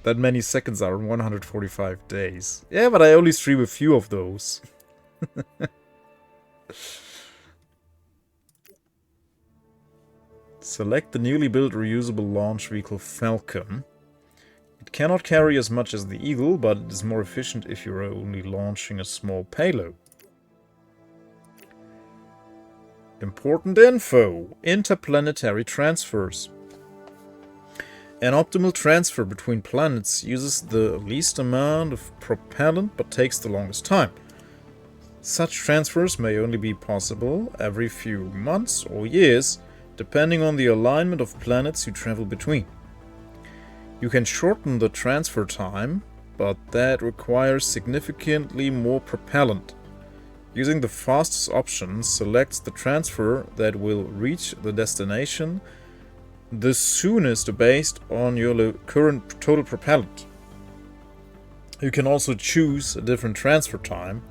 That many seconds are in 145 days. Yeah, but I only stream a few of those. Select the newly built reusable launch vehicle Falcon. It cannot carry as much as the Eagle, but it is more efficient if you're only launching a small payload. Important info. Interplanetary transfers. An optimal transfer between planets uses the least amount of propellant but takes the longest time. Such transfers may only be possible every few months or years, depending on the alignment of planets you travel between. You can shorten the transfer time, but that requires significantly more propellant. Using the fastest option selects the transfer that will reach the destination the soonest based on your current total propellant. You can also choose a different transfer time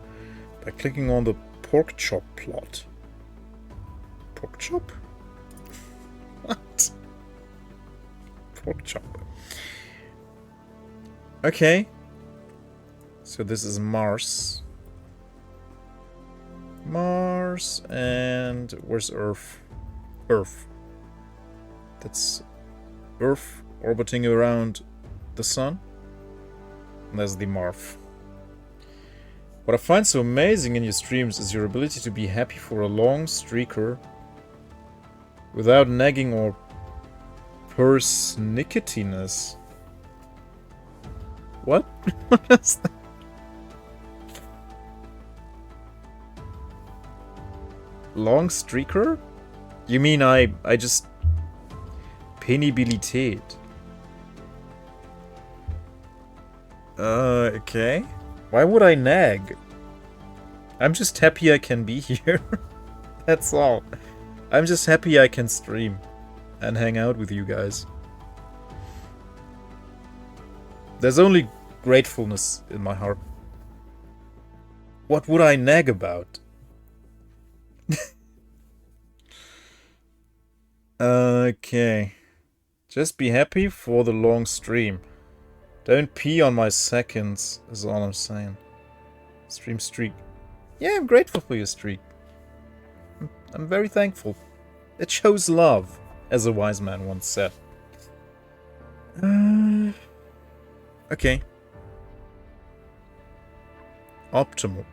by clicking on the pork chop plot. Pork chop? What? Pork chop. Okay. So this is Mars. Mars, and where's Earth? Earth. That's Earth orbiting around the Sun. And there's the Marv. What I find so amazing in your streams is your ability to be happy for a long streaker without nagging or pernicketiness. What? What is that? Long streaker? You mean I just... Penibilität. Okay. Why would I nag? I'm just happy I can be here. That's all. I'm just happy I can stream and hang out with you guys. There's only gratefulness in my heart. What would I nag about? Okay. Just be happy for the long stream. Don't pee on my seconds, is all I'm saying. Stream streak. Yeah, I'm grateful for your streak. I'm very thankful. It shows love, as a wise man once said. Okay. Optimal.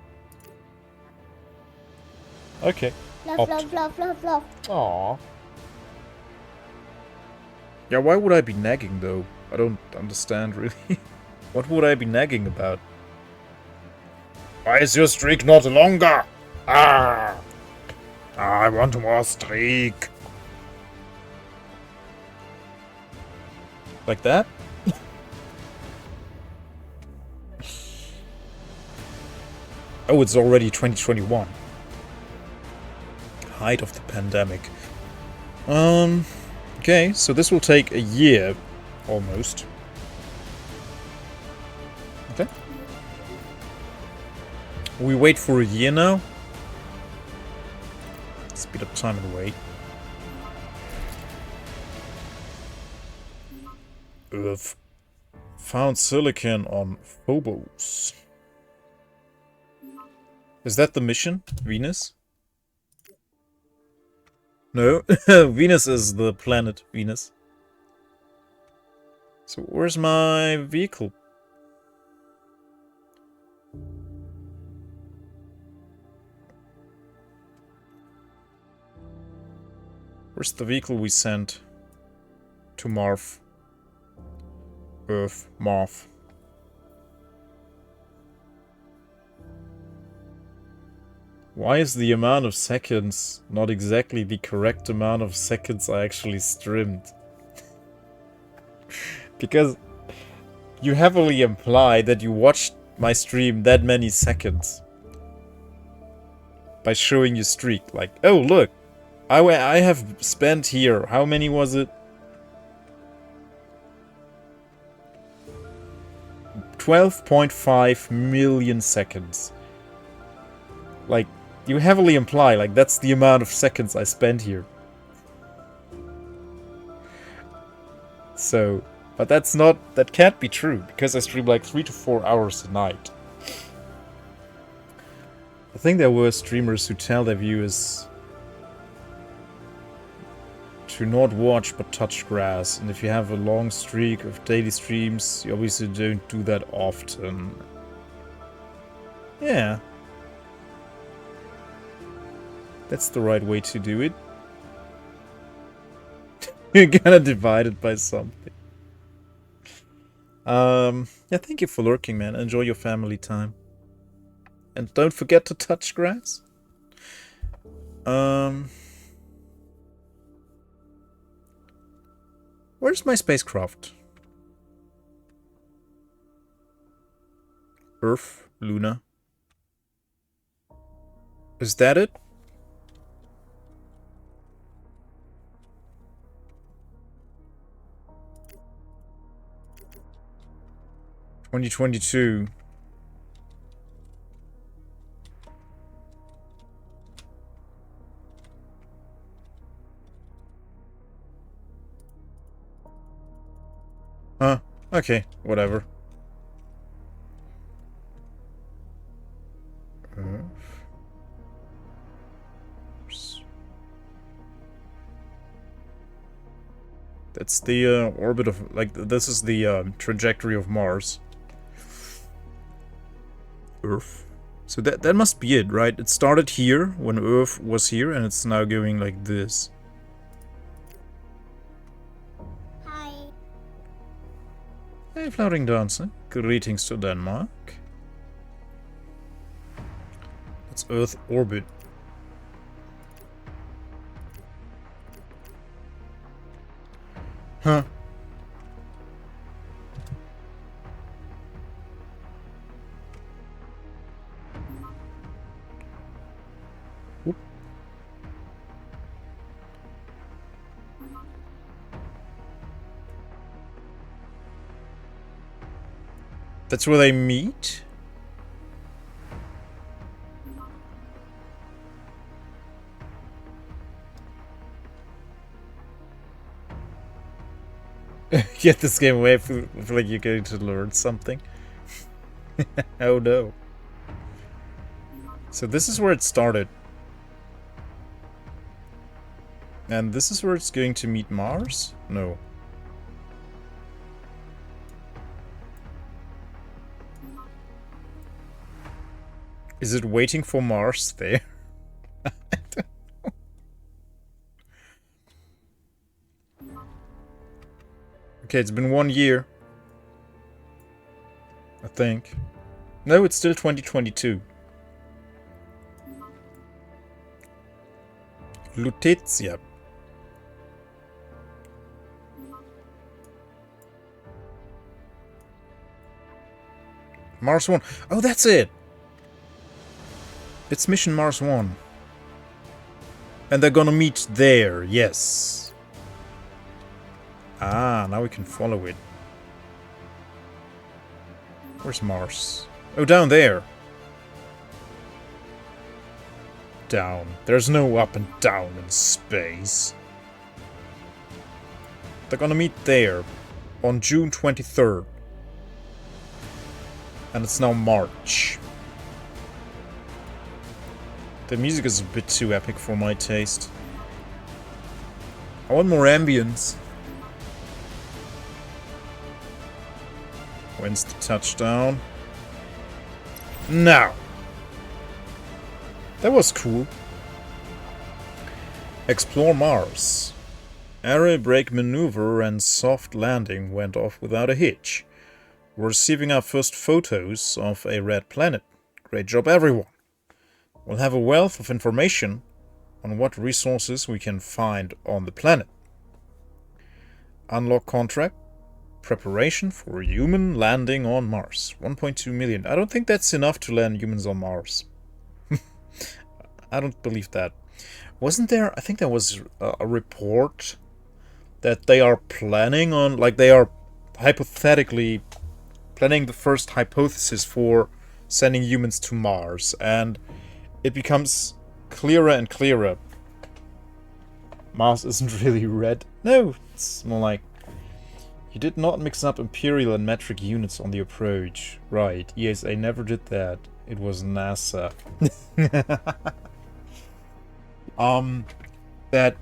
Okay. Love. Aww. Yeah, why would I be nagging though? I don't understand really. What would I be nagging about? Why is your streak not longer? Ah! I want more streak. Like that? Oh, it's already 2021. Height of the pandemic. Okay, so this will take a year, almost. Okay. We wait for a year now. Speed up time and wait. Earth found silicon on Phobos. Is that the mission? Venus? No, Venus is the planet Venus. So where's my vehicle? Where's the vehicle we sent to Marv? Earth, Marv. Why is the amount of seconds not exactly the correct amount of seconds I actually streamed? Because you heavily imply that you watched my stream that many seconds. By showing your streak. Like, oh look, I have spent here, how many was it? 12.5 million seconds. Like, you heavily imply, like, that's the amount of seconds I spent here. So, but that's not, that can't be true, because I stream like 3 to 4 hours a night. I think there were streamers who tell their viewers to not watch but touch grass, and if you have a long streak of daily streams, you obviously don't do that often. Yeah. That's the right way to do it. You're gonna divide it by something. Yeah, thank you for lurking, man. Enjoy your family time. And don't forget to touch grass. Where's my spacecraft? Earth, Luna. Is that it? (2022). Huh. Okay, whatever. That's the orbit of, like, this is the trajectory of Mars. Earth. So that must be it, right? It started here when Earth was here, and it's now going like this. Hi. Hey, Floating Dancer. Greetings to Denmark. It's Earth orbit. Huh. Oop. That's where they meet? Get this game away. I feel like you're going to learn something. Oh no. So this is where it started. And this is where it's going to meet Mars? No. Is it waiting for Mars there? I don't know. Okay, it's been 1 year. I think. No, it's still 2022. Lutetia. Mars 1. Oh, that's it! It's Mission Mars 1. And they're gonna meet there, yes. Ah, now we can follow it. Where's Mars? Oh, down there. Down. There's no up and down in space. They're gonna meet there on June 23rd. And it's now March. The music is a bit too epic for my taste. I want more ambience. When's the touchdown? Now! That was cool. Explore Mars. Array brake maneuver and soft landing went off without a hitch. We're receiving our first photos of a red planet. Great job, everyone. We'll have a wealth of information on what resources we can find on the planet. Unlock contract. Preparation for human landing on Mars. 1.2 million. I don't think that's enough to land humans on Mars. I don't believe that. Wasn't there... I think there was a report that they are planning on... Like, they are hypothetically planning the first hypothesis for sending humans to Mars. And it becomes clearer and clearer. Mars isn't really red. No, it's more like... You did not mix up imperial and metric units on the approach. Right, ESA never did that. It was NASA. That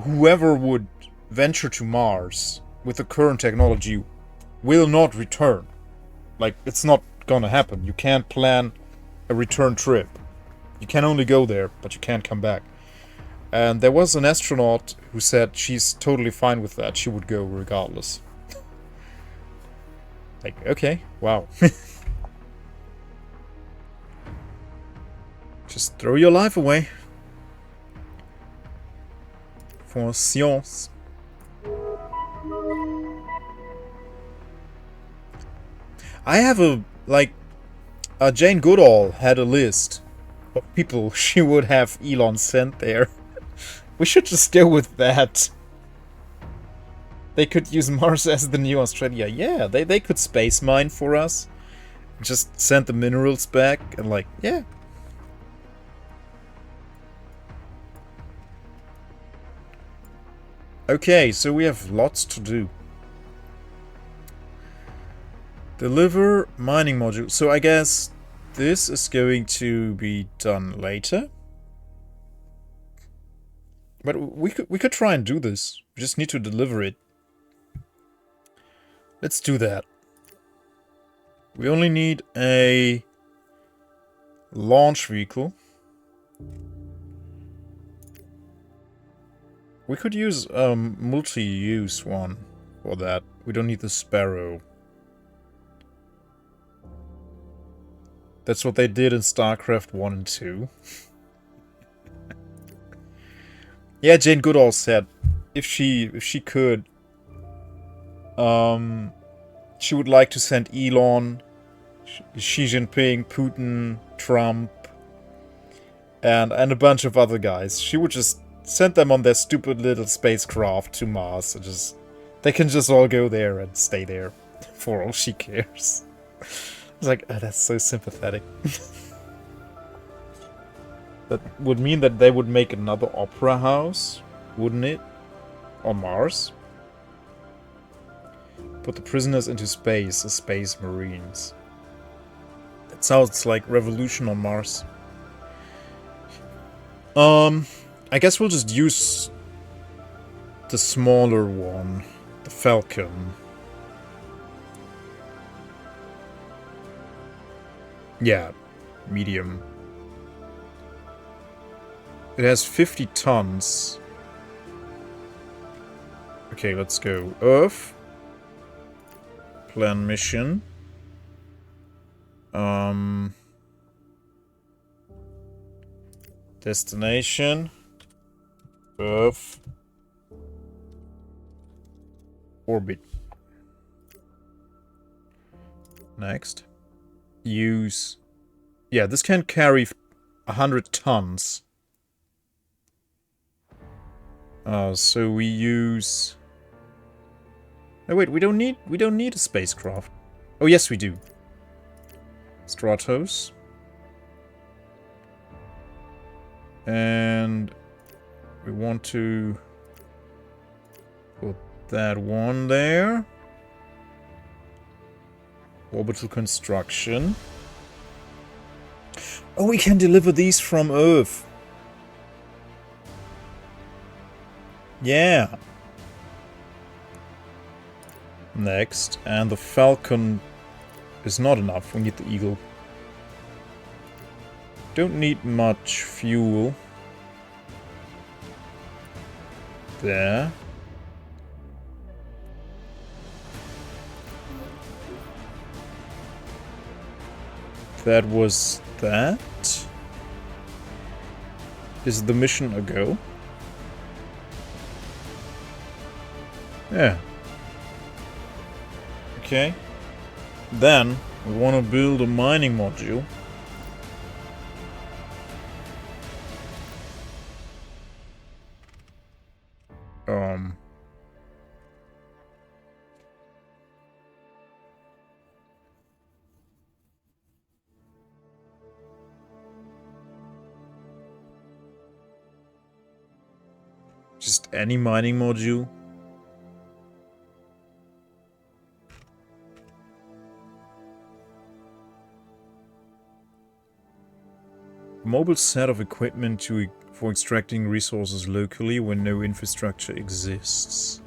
whoever would venture to Mars with the current technology will not return. Like, it's not gonna happen. You can't plan a return trip. You can only go there, but you can't come back. And there was an astronaut who said she's totally fine with that. She would go regardless. Like, okay, wow. Just throw your life away. For science. I have a, like, Jane Goodall had a list of people she would have Elon sent there. We should just go with that. They could use Mars as the new Australia. Yeah, they could space mine for us. Just send the minerals back and like, yeah. Okay, so we have lots to do. Deliver mining module. So I guess this is going to be done later. But we could try and do this. We just need to deliver it. Let's do that. We only need a launch vehicle. We could use a multi-use one for that. We don't need the Sparrow. That's what they did in StarCraft 1 and 2. Yeah, Jane Goodall said if she could, she would like to send Elon, Xi Jinping, Putin, Trump, and a bunch of other guys. She would just send them on their stupid little spacecraft to Mars. And they can just all go there and stay there for all she cares. It's like, oh, that's so sympathetic. That would mean that they would make another opera house, wouldn't it? On Mars? Put the prisoners into space as space marines. That sounds like revolution on Mars. I guess we'll just use the smaller one, the Falcon. Yeah, medium. It has 50 tons. Okay, let's go. Earth. Plan mission. Destination. Earth. Orbit. Next. Use. Yeah, this can carry 100 tons. So we use. Oh wait, we don't need a spacecraft. Oh yes, we do. Stratos. And we want to put that one there. Orbital construction. Oh, we can deliver these from Earth. Yeah. Next, and the Falcon is not enough. We need the Eagle. Don't need much fuel. There. That was that. Is the mission a go? Yeah. Okay. Then we want to build a mining module. Just any mining module. Mobile set of equipment for extracting resources locally when no infrastructure exists.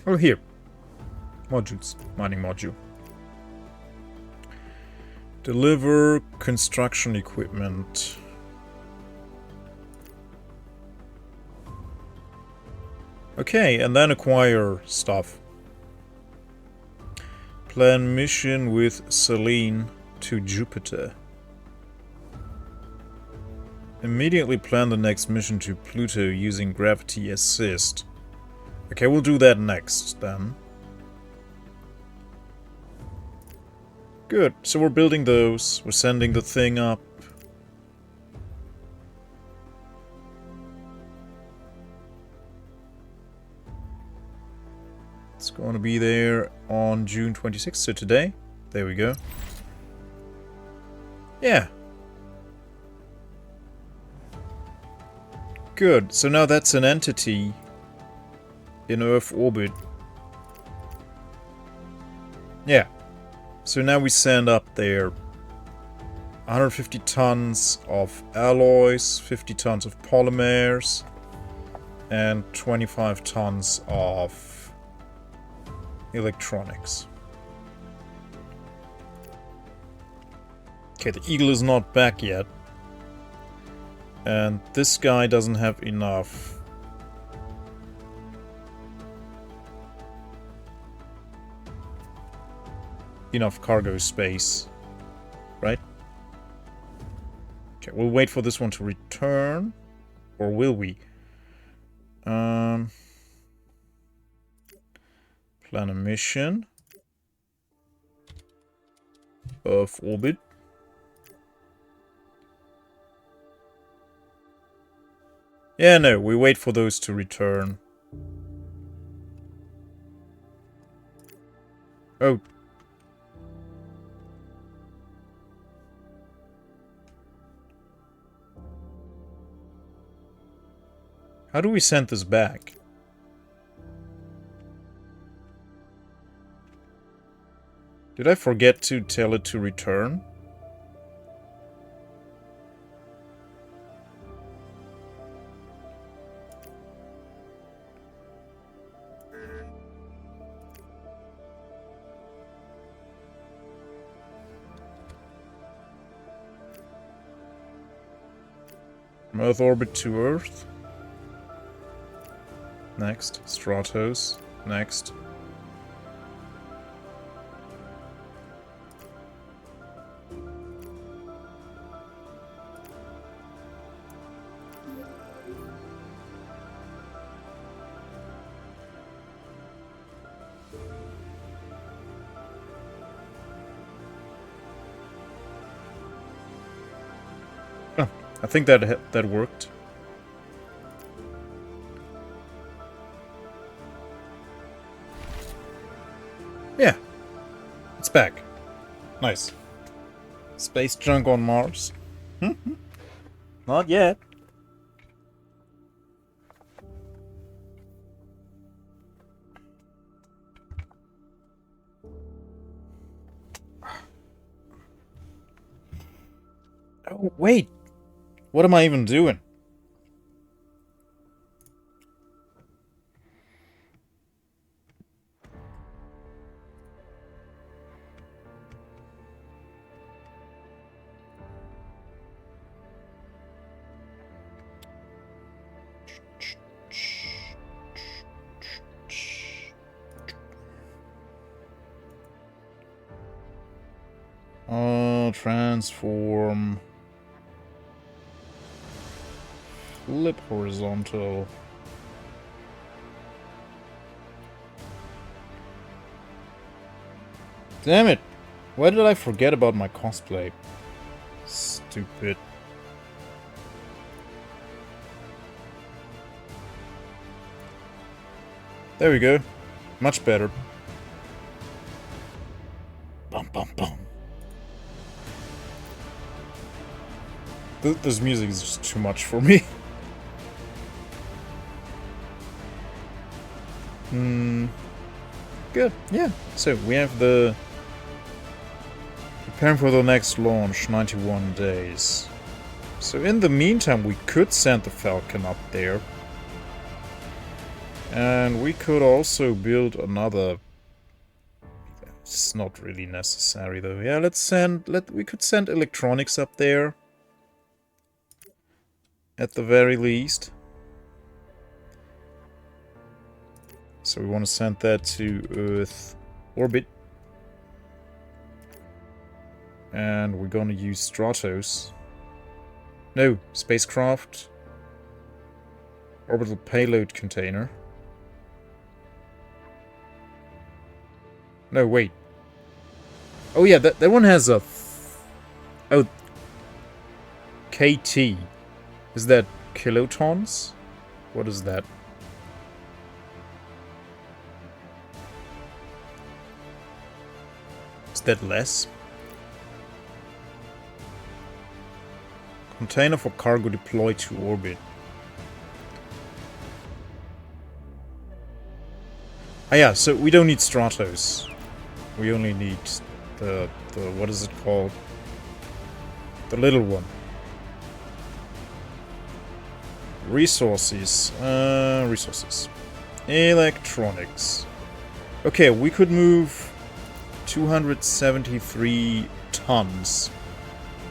Oh, here. Modules. Mining module. Deliver construction equipment. Okay, and then acquire stuff. Plan mission with Selene to Jupiter. Immediately plan the next mission to Pluto using gravity assist. Okay, we'll do that next then. Good, so we're building those. We're sending the thing up. It's going to be there on June 26th, so today. There we go. Yeah. Good, so now that's an entity in Earth orbit. Yeah. So now we send up there 150 tons of alloys, 50 tons of polymers, and 25 tons of electronics. Okay, the Eagle is not back yet. And this guy doesn't have enough. Enough cargo space, right? Okay, we'll wait for this one to return. Or will we? Plan a mission. Earth orbit. Yeah, no, we wait for those to return. Oh. How do we send this back? Did I forget to tell it to return? From Earth orbit to Earth. Next. Stratos. Next. Oh, I think that worked. Yeah, it's back. Nice. Space junk on Mars? Not yet. Oh, wait. What am I even doing? Transform. Flip horizontal. Damn it! Why did I forget about my cosplay? Stupid. There we go. Much better. Bum bum bum. This music is just too much for me. Good, yeah. So we have the preparing for the next launch, 91 days. So in the meantime, we could send the Falcon up there. And we could also build another. It's not really necessary though. Yeah, we could send electronics up there. At the very least. So we want to send that to Earth orbit. And we're gonna use Stratos. No, spacecraft. Orbital payload container. No, wait. Oh yeah, that one has a... Oh. KT. Is that kilotons? What is that? Is that less? Container for cargo deployed to orbit. Ah yeah, so we don't need Stratos. We only need the what is it called? The little one. Resources. Resources. Electronics. Okay, we could move 273 tons.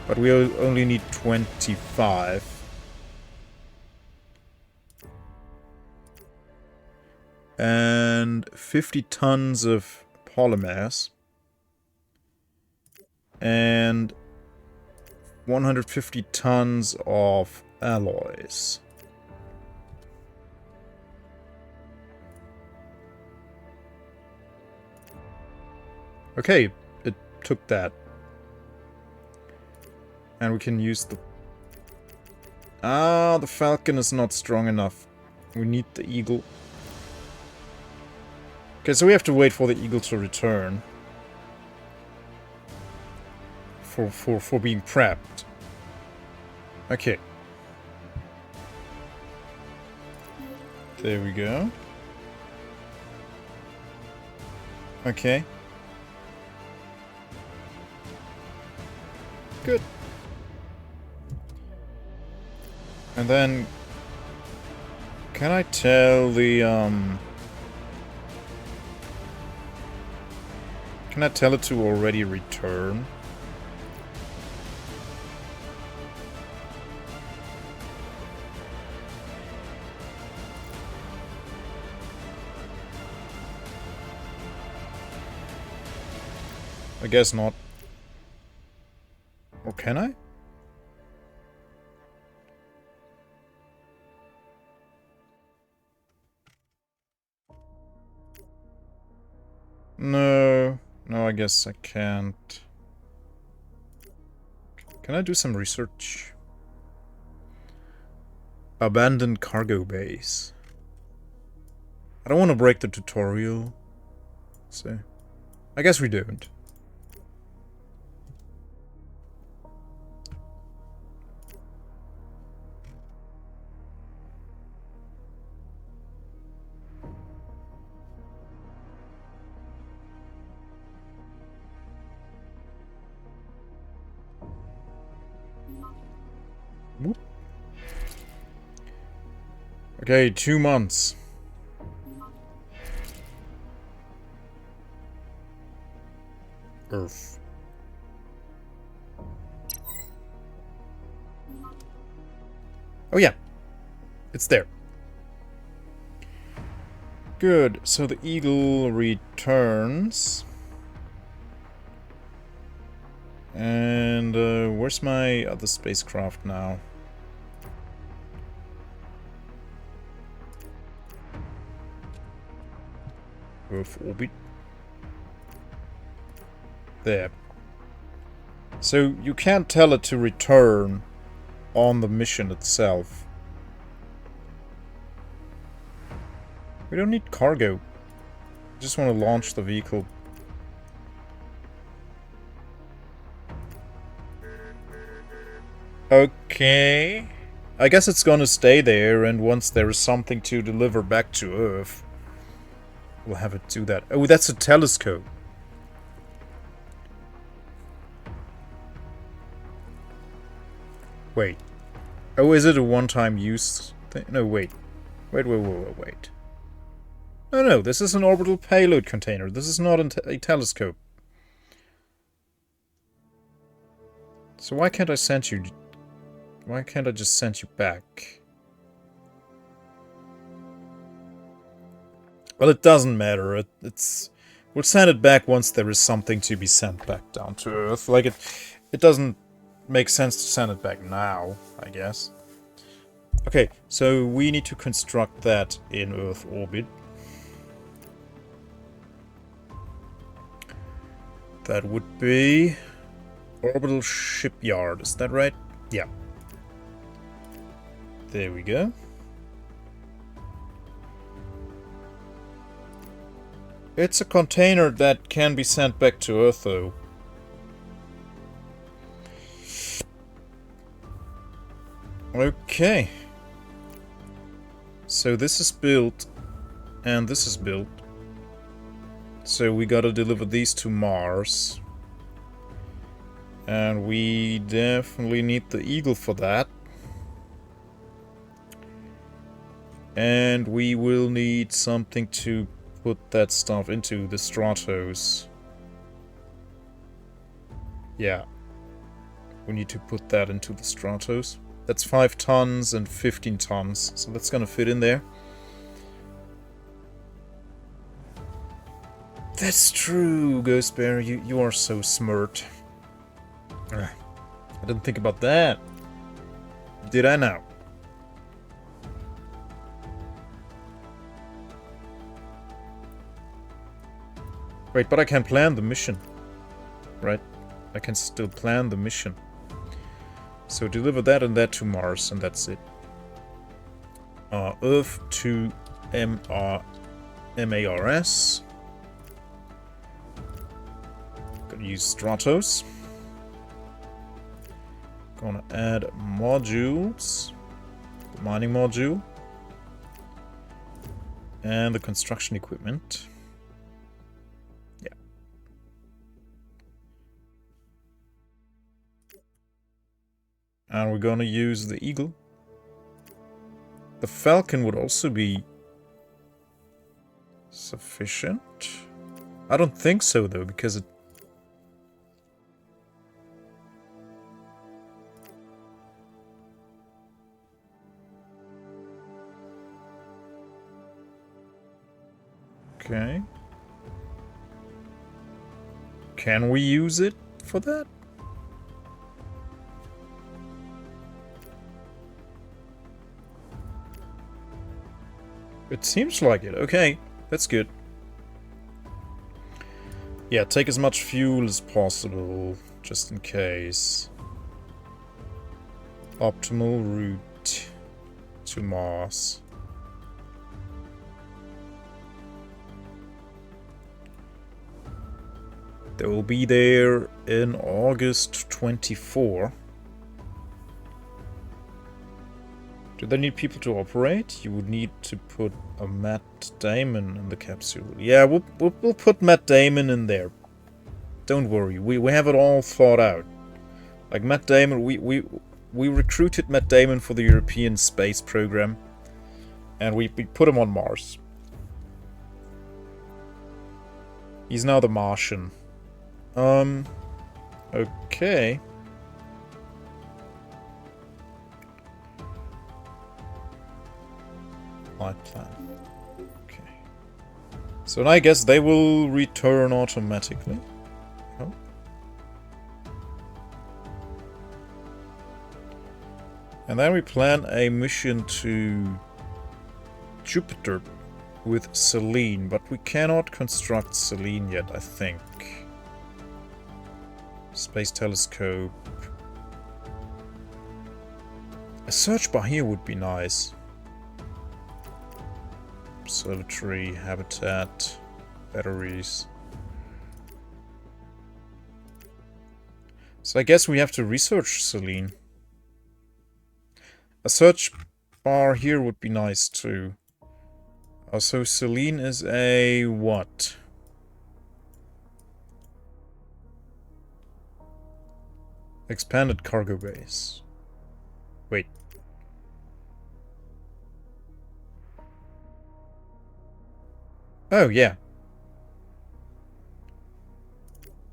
But we only need 25. And 50 tons of polymers. And 150 tons of alloys. Okay, it took that. And we can use the... Ah, the Falcon is not strong enough. We need the Eagle. Okay, so we have to wait for the Eagle to return. For being prepped. Okay. There we go. Okay. Good. And then... Can I tell the, Can I tell it to already return? I guess not. Or can I? No. No, I guess I can't. Can I do some research? Abandoned cargo base. I don't want to break the tutorial. So, I guess we don't. Whoop. Okay, 2 months. Earth. Oh yeah. It's there. Good. So the Eagle returns. And where's my other spacecraft now? Earth orbit. There. So you can't tell it to return on the mission itself. We don't need cargo. I just want to launch the vehicle. Okay. I guess it's gonna stay there, and once there is something to deliver back to Earth, we'll have it do that. Oh, that's a telescope. Wait. Oh, is it a one-time use thing? No, wait. Wait. No, this is an orbital payload container. This is not a telescope. So why can't I send you... Why can't I just send you back? Well, it doesn't matter. We'll send it back once there is something to be sent back down to Earth. Like, it doesn't make sense to send it back now, I guess. Okay, so we need to construct that in Earth orbit. That would be orbital shipyard, is that right? Yeah. There we go. It's a container that can be sent back to Earth, though. Okay. So this is built, and this is built. So we gotta deliver these to Mars. And we definitely need the Eagle for that. And we will need something to put that stuff into, the Stratos. Yeah. We need to put that into the Stratos. That's 5 tons and 15 tons, so that's gonna fit in there. That's true, Ghost Bear. You are so smart. I didn't think about that. Did I now? Wait, but I can plan the mission. Right? I can still plan the mission. So deliver that and that to Mars, and that's it. Earth to MARS. Gonna use Stratos. Gonna add modules. The mining module. And the construction equipment. Yeah. And we're gonna use the Eagle. The Falcon would also be sufficient. I don't think so, though, because it... Okay. Can we use it for that? It seems like it. Okay, that's good. Yeah, take as much fuel as possible, just in case. Optimal route to Mars. They will be there in August 24. Do they need people to operate? You would need to put a Matt Damon in the capsule. Yeah, we'll put Matt Damon in there. Don't worry, we have it all thought out. Like Matt Damon, we recruited Matt Damon for the European space program, and we put him on Mars. He's now the Martian. Okay. Flight plan. Okay. So I guess they will return automatically. Oh. And then we plan a mission to Jupiter with Selene, but we cannot construct Selene yet, I think. Space telescope. A search bar here would be nice. Observatory, habitat, batteries. So I guess we have to research Selene. A search bar here would be nice too. So Selene is a what? Expanded cargo base. Wait. Oh, yeah.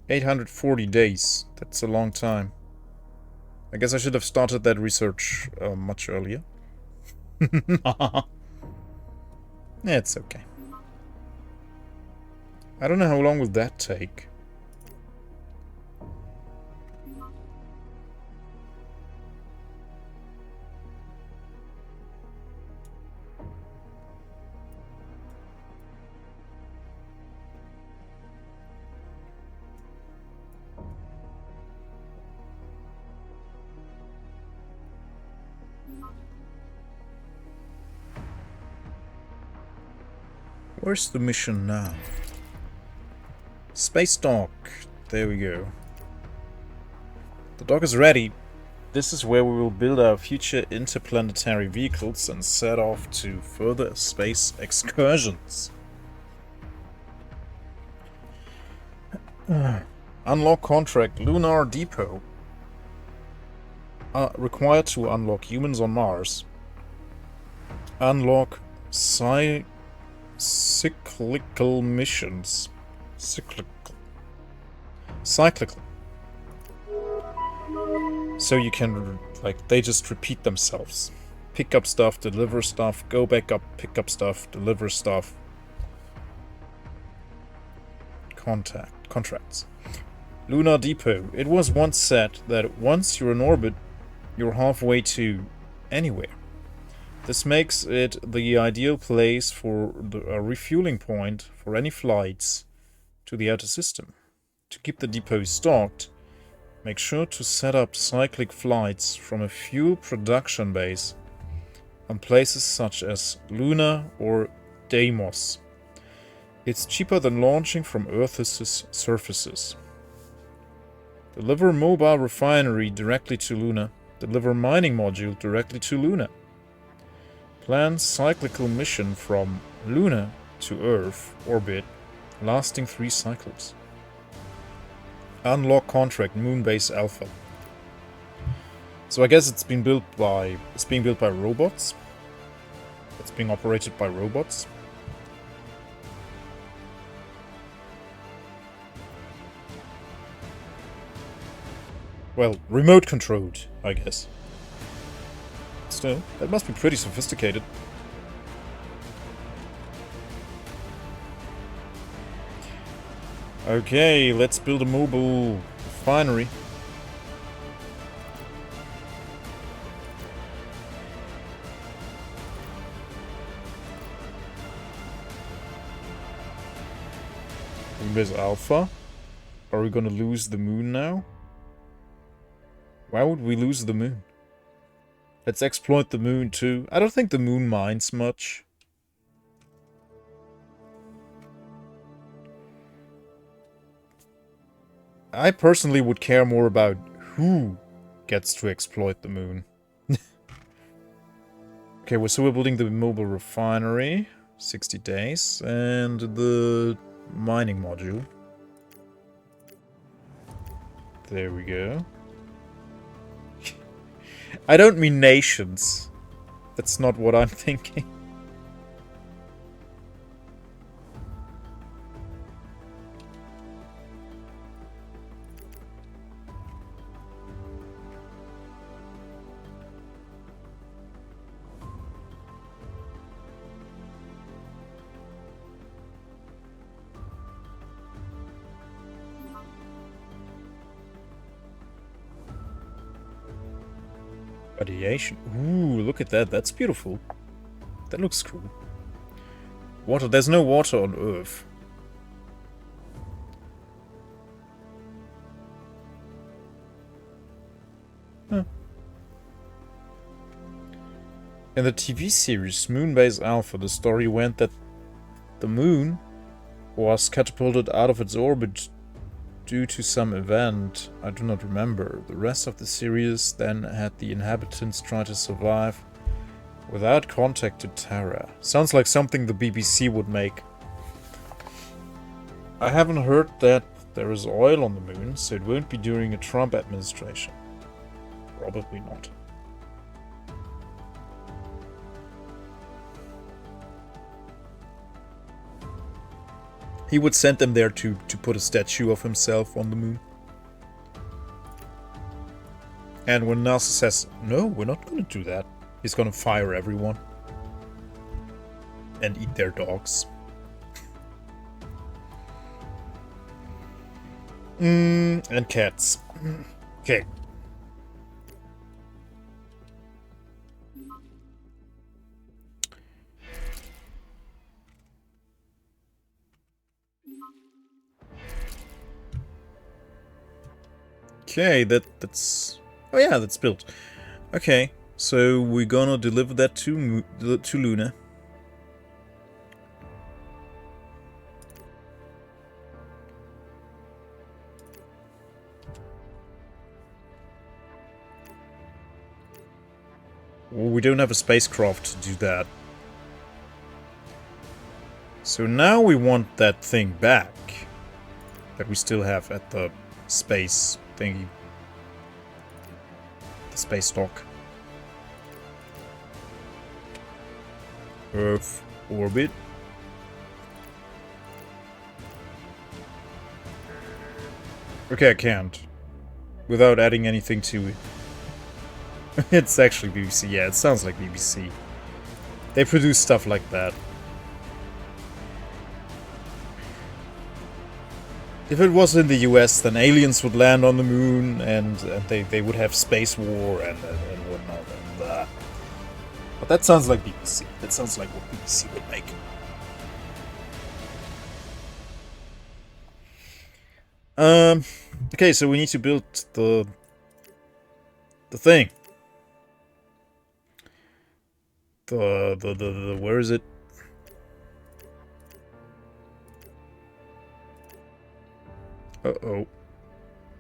840 days. That's a long time. I guess I should have started that research much earlier. It's okay. I don't know how long will that take. Where's the mission now? Space dock. There we go. The dock is ready. This is where we will build our future interplanetary vehicles and set off to further space excursions. Unlock contract. Lunar Depot. Required to unlock humans on Mars. Unlock cyclical missions. Cyclical. So you can, like, they just repeat themselves. Pick up stuff, deliver stuff, go back up, pick up stuff, deliver stuff. Contracts. Lunar Depot. It was once said that once you're in orbit, you're halfway to anywhere. This makes it the ideal place for a refueling point for any flights to the outer system. To keep the depot stocked, make sure to set up cyclic flights from a fuel production base on places such as Luna or Deimos. It's cheaper than launching from Earth's surfaces. Deliver mobile refinery directly to Luna. Deliver mining module directly to Luna. Plan cyclical mission from Luna to Earth orbit, lasting 3 cycles. Unlock contract Moonbase Alpha. So I guess it's being built by robots. It's being operated by robots. Well, remote controlled, I guess. Still, that must be pretty sophisticated. Okay, let's build a mobile refinery. Moonbase Alpha. Are we gonna lose the moon now? Why would we lose the moon? Let's exploit the moon too. I don't think the moon minds much. I personally would care more about who gets to exploit the moon. Okay, so we're building the mobile refinery. 60 days. And the mining module. There we go. I don't mean nations. That's not what I'm thinking. Radiation. Ooh, look at that. That's beautiful. That looks cool. Water. There's no water on Earth. Huh. In the TV series Moonbase Alpha, the story went that the moon was catapulted out of its orbit due to some event I do not remember. The rest of the series then had the inhabitants try to survive without contact to Terra. Sounds like something the BBC would make. I haven't heard that there is oil on the moon, so it won't be during a Trump administration. Probably not. He would send them there to put a statue of himself on the moon. And when NASA says, no, we're not going to do that, he's going to fire everyone. And eat their dogs. And cats. Okay. Okay, that's... Oh yeah, that's built. Okay, so we're gonna deliver that to Luna. Well, we don't have a spacecraft to do that. So now we want that thing back. That we still have at the space thingy. The space dock. Earth orbit. Okay, I can't. Without adding anything to it. It's actually BBC. Yeah, it sounds like BBC. They produce stuff like that. If it was in the US, then aliens would land on the moon, and they would have space war and whatnot. And, but that sounds like BBC. That sounds like what BBC would make. Okay, so we need to build the thing. The where is it? Uh-oh.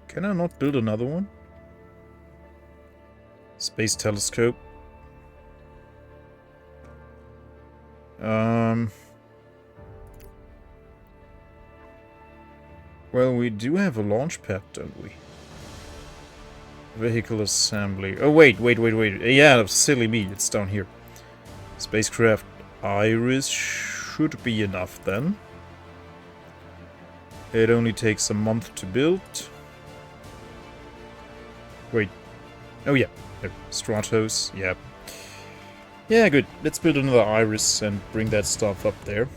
Can I not build another one? Space telescope. Well, we do have a launch pad, don't we? Vehicle assembly. Oh, wait. Yeah, silly me. It's down here. Spacecraft Iris should be enough then. It only takes a month to build. Wait. Oh, yeah. Stratos. Yeah. Yeah, good. Let's build another Iris and bring that stuff up there.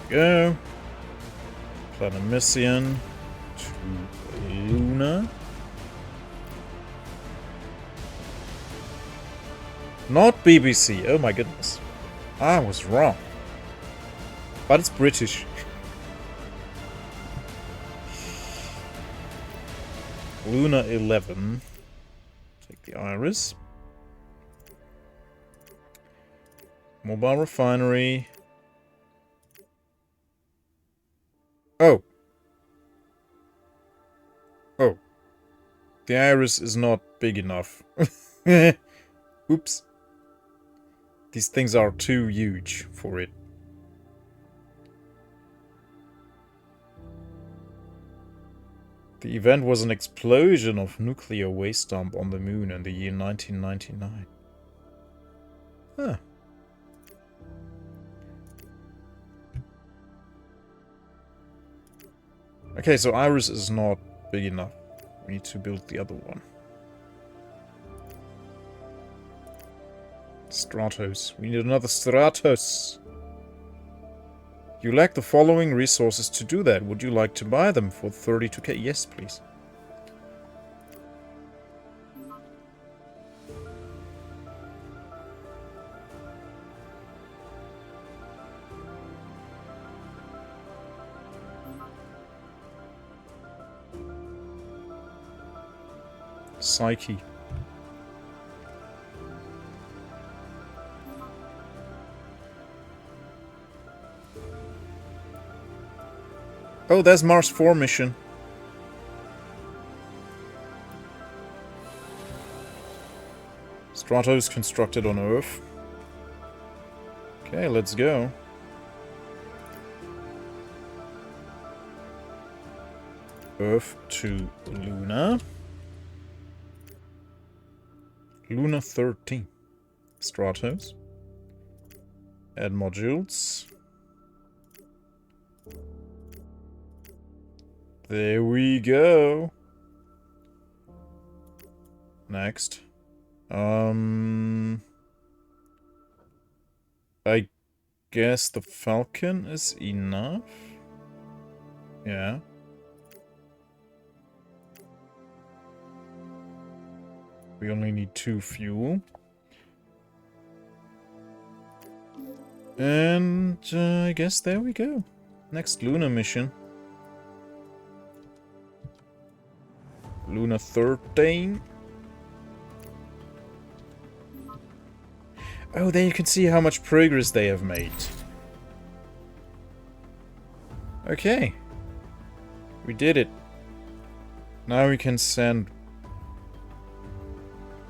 There we go. Planemission to Luna. Not BBC. Oh my goodness. I was wrong. But it's British. Luna 11. Take the Iris. Mobile refinery. Oh. Oh. The Iris is not big enough. Oops. These things are too huge for it. The event was an explosion of nuclear waste dump on the moon in the year 1999. Huh. Okay, so Iris is not big enough. We need to build the other one. Stratos. We need another Stratos. You lack the following resources to do that. Would you like to buy them for 32k? Yes, please. Psyche. Oh, there's Mars 4 mission. Stratos constructed on Earth. Okay, let's go. Earth to Luna. Luna 13. Stratos. Add modules. There we go. Next. I guess the Falcon is enough. Yeah. We only need 2 fuel. And I guess there we go. Next lunar mission. Luna 13. Oh, there you can see how much progress they have made. Okay. We did it. Now we can send...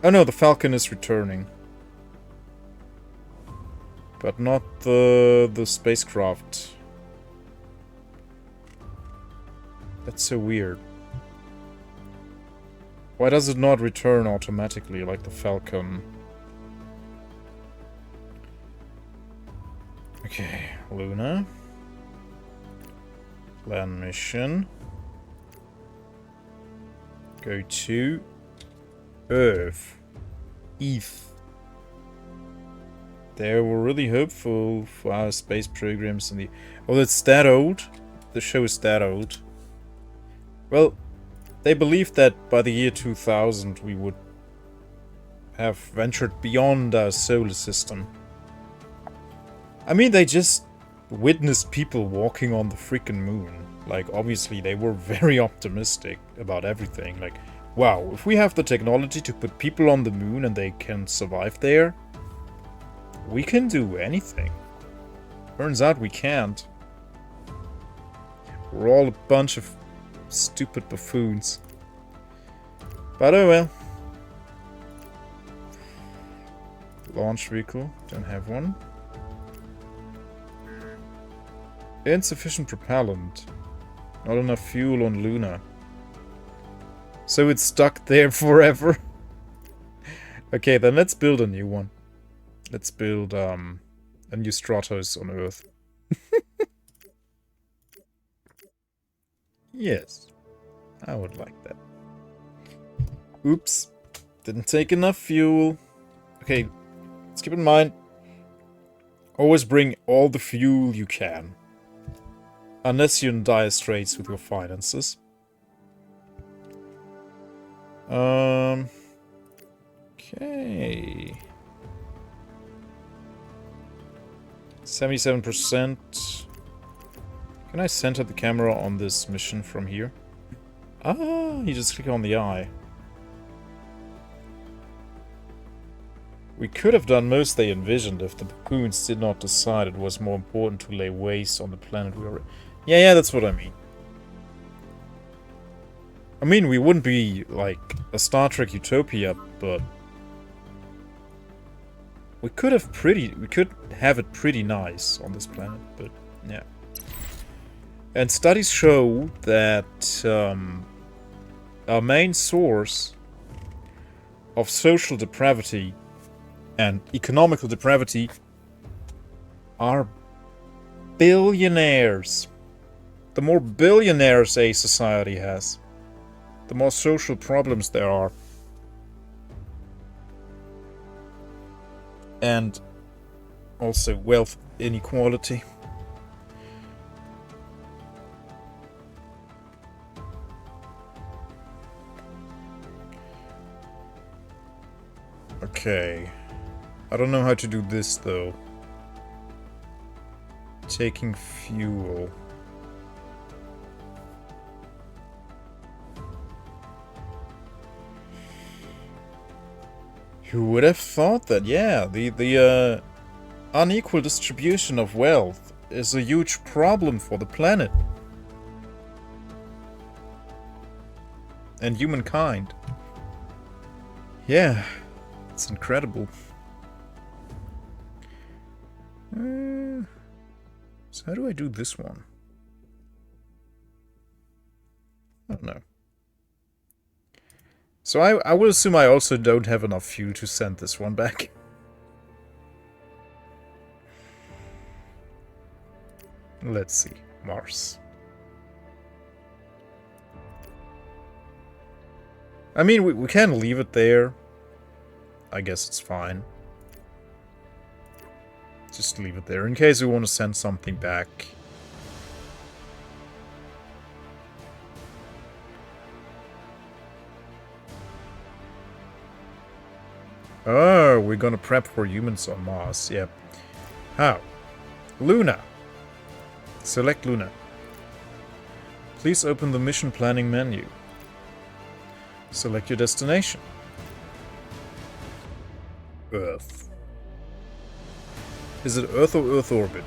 Oh no, the Falcon is returning. But not the spacecraft. That's so weird. Why does it not return automatically like the Falcon? Okay, Luna. Land mission. Go to Earth. Eve. They were really hopeful for our space programs in the... Oh, it's that old? The show is that old. Well, they believed that by the year 2000 we would have ventured beyond our solar system. I mean, they just witnessed people walking on the freaking moon. Like, obviously, they were very optimistic about everything. Like, wow, if we have the technology to put people on the moon and they can survive there, we can do anything. Turns out we can't. We're all a bunch of stupid buffoons. But oh well. Launch vehicle, don't have one. Insufficient propellant. Not enough fuel on Luna. So it's stuck there forever. Okay, then let's build a new one. Let's build a new Stratos on Earth. Yes, I would like that. Oops, didn't take enough fuel. Okay, let's keep in mind, always bring all the fuel you can. Unless you're in dire straits with your finances. Okay. 77%. Can I center the camera on this mission from here? Ah, you just click on the eye. We could have done most they envisioned if the Baboons did not decide it was more important to lay waste on the planet we were in. Yeah, that's what I mean. I mean, we wouldn't be like a Star Trek Utopia, but we could have it pretty nice on this planet, but yeah. And studies show that our main source of social depravity and economical depravity are billionaires. The more billionaires a society has, the more social problems there are. And also wealth inequality. Okay. I don't know how to do this though. Taking fuel. Who would have thought that? Yeah, the unequal distribution of wealth is a huge problem for the planet. And humankind. Yeah, it's incredible. So how do I do this one? I don't know. So I will assume I also don't have enough fuel to send this one back. Let's see. Mars. I mean, we can leave it there. I guess it's fine. Just leave it there in case we want to send something back. Oh, we're gonna prep for humans on Mars. Yep. How? Luna. Select Luna. Please open the mission planning menu. Select your destination. Earth. Is it Earth or Earth orbit?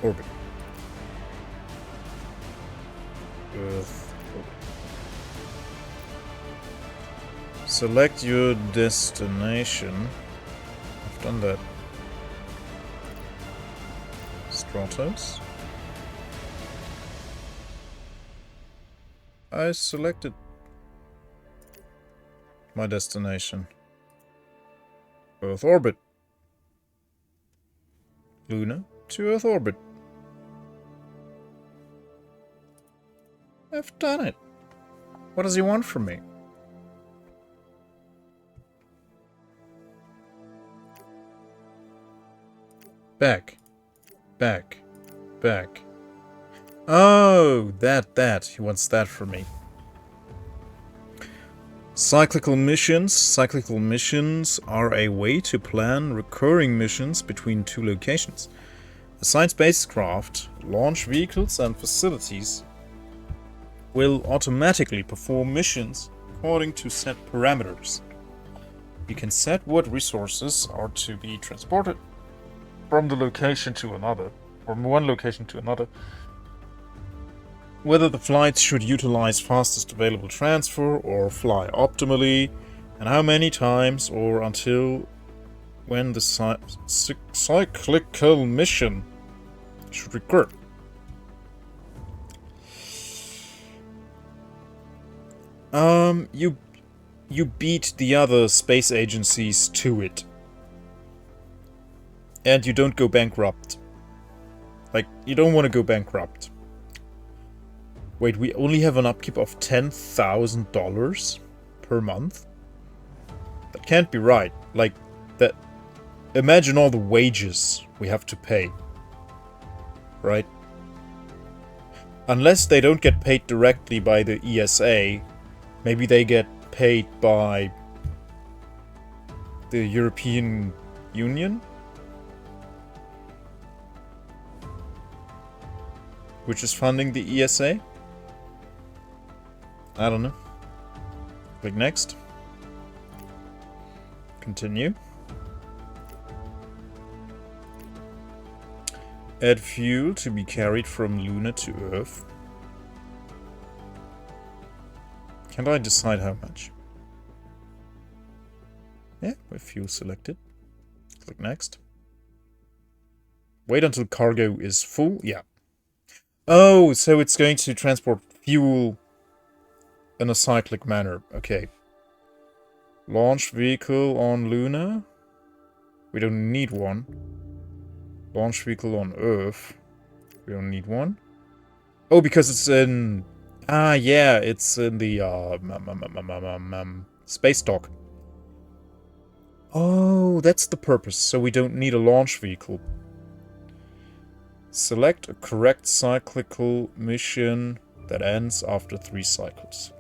Orbit. Earth orbit. Select your destination. I've done that. Stratos. I selected my destination. Earth orbit. Luna to Earth orbit. I've done it. What does he want from me? Back. Back. Back. Oh, that. He wants that from me. Cyclical missions. Cyclical missions are a way to plan recurring missions between two locations. Assign spacecraft, launch vehicles and facilities will automatically perform missions according to set parameters. You can set what resources are to be transported from the location to another, from one location to another, whether the flights should utilize fastest available transfer or fly optimally, and how many times or until when the cyclical mission should recur. You beat the other space agencies to it. And you don't go bankrupt. Like, you don't want to go bankrupt. Wait, we only have an upkeep of $10,000 per month? That can't be right. Like, that... Imagine all the wages we have to pay. Right? Unless they don't get paid directly by the ESA, maybe they get paid by the European Union? Which is funding the ESA? I don't know. Click next. Continue. Add fuel to be carried from Luna to Earth. Can I decide how much? Yeah, with fuel selected. Click next. Wait until cargo is full. Yeah. Oh, so it's going to transport fuel in a cyclic manner. Okay. Launch vehicle on Luna. We don't need one. Launch vehicle on Earth. We don't need one. Oh, because it's in... Ah, yeah, it's in the space dock. Oh, that's the purpose. So we don't need a launch vehicle. Select a correct cyclical mission that ends after 3 cycles.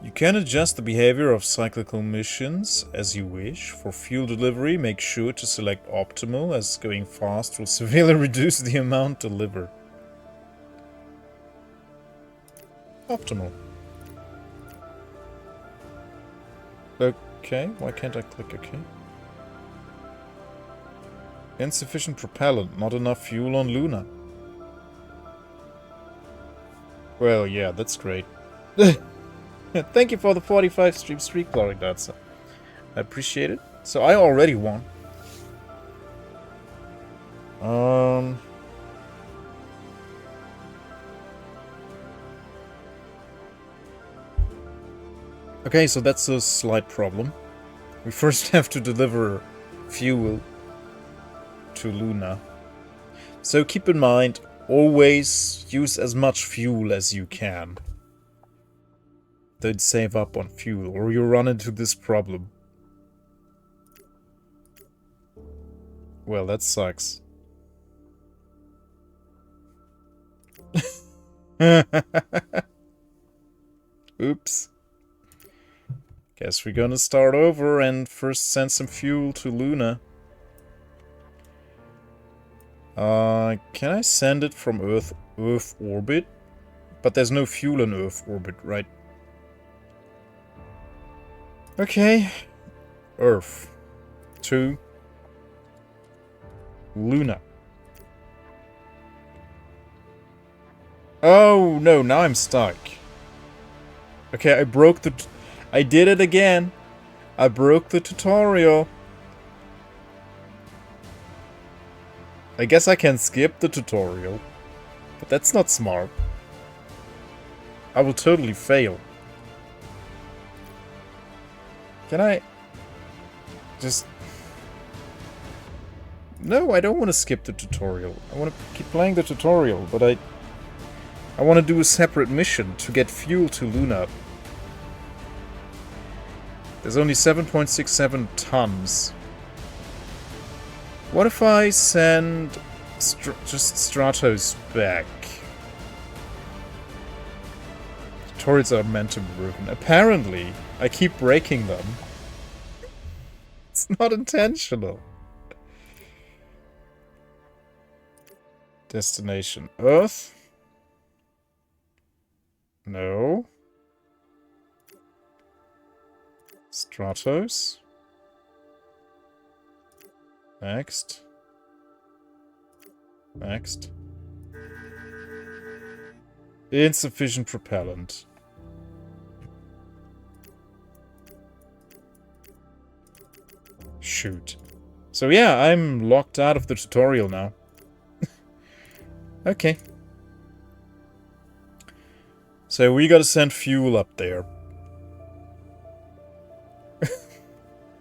You can adjust the behavior of cyclical missions as you wish. For fuel delivery, make sure to select optimal, as going fast will severely reduce the amount delivered. Optimal. Okay, why can't I click OK? Insufficient propellant, not enough fuel on Luna. Well, yeah, that's great. Thank you for the 45 stream streak, Glory Dotson. I appreciate it. So I already won. Okay, so that's a slight problem. We first have to deliver fuel to Luna. So keep in mind, always use as much fuel as you can. don't save up on fuel, or you run into this problem. Well, that sucks. Oops. Guess we're gonna start over and first send some fuel to Luna. Can I send it from Earth orbit? But there's no fuel in Earth orbit, right? Okay. Earth. To Luna. Oh, no, now I'm stuck. Okay, I did it again. I broke the tutorial. I guess I can skip the tutorial. But that's not smart. I will totally fail. Can I just... No, I don't want to skip the tutorial. I want to keep playing the tutorial, but I want to do a separate mission to get fuel to Luna. There's only 7.67 tons. What if I send just Stratos back? Tutorials are meant to be broken. Apparently, I keep breaking them. It's not intentional. Destination Earth? No. Stratos. Next. Next. Insufficient propellant. Shoot. So yeah, I'm locked out of the tutorial now. Okay. So we gotta send fuel up there.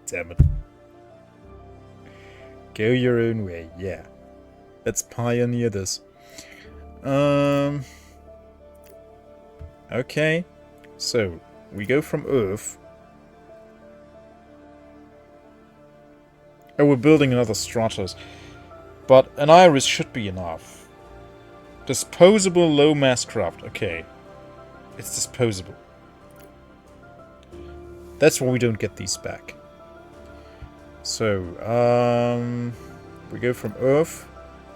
Damn it. Go your own way, yeah. Let's pioneer this. Okay. So, we go from Earth. Oh, we're building another Stratos. But an Iris should be enough. Disposable low-mass craft. Okay. It's disposable. That's why we don't get these back. So, we go from Earth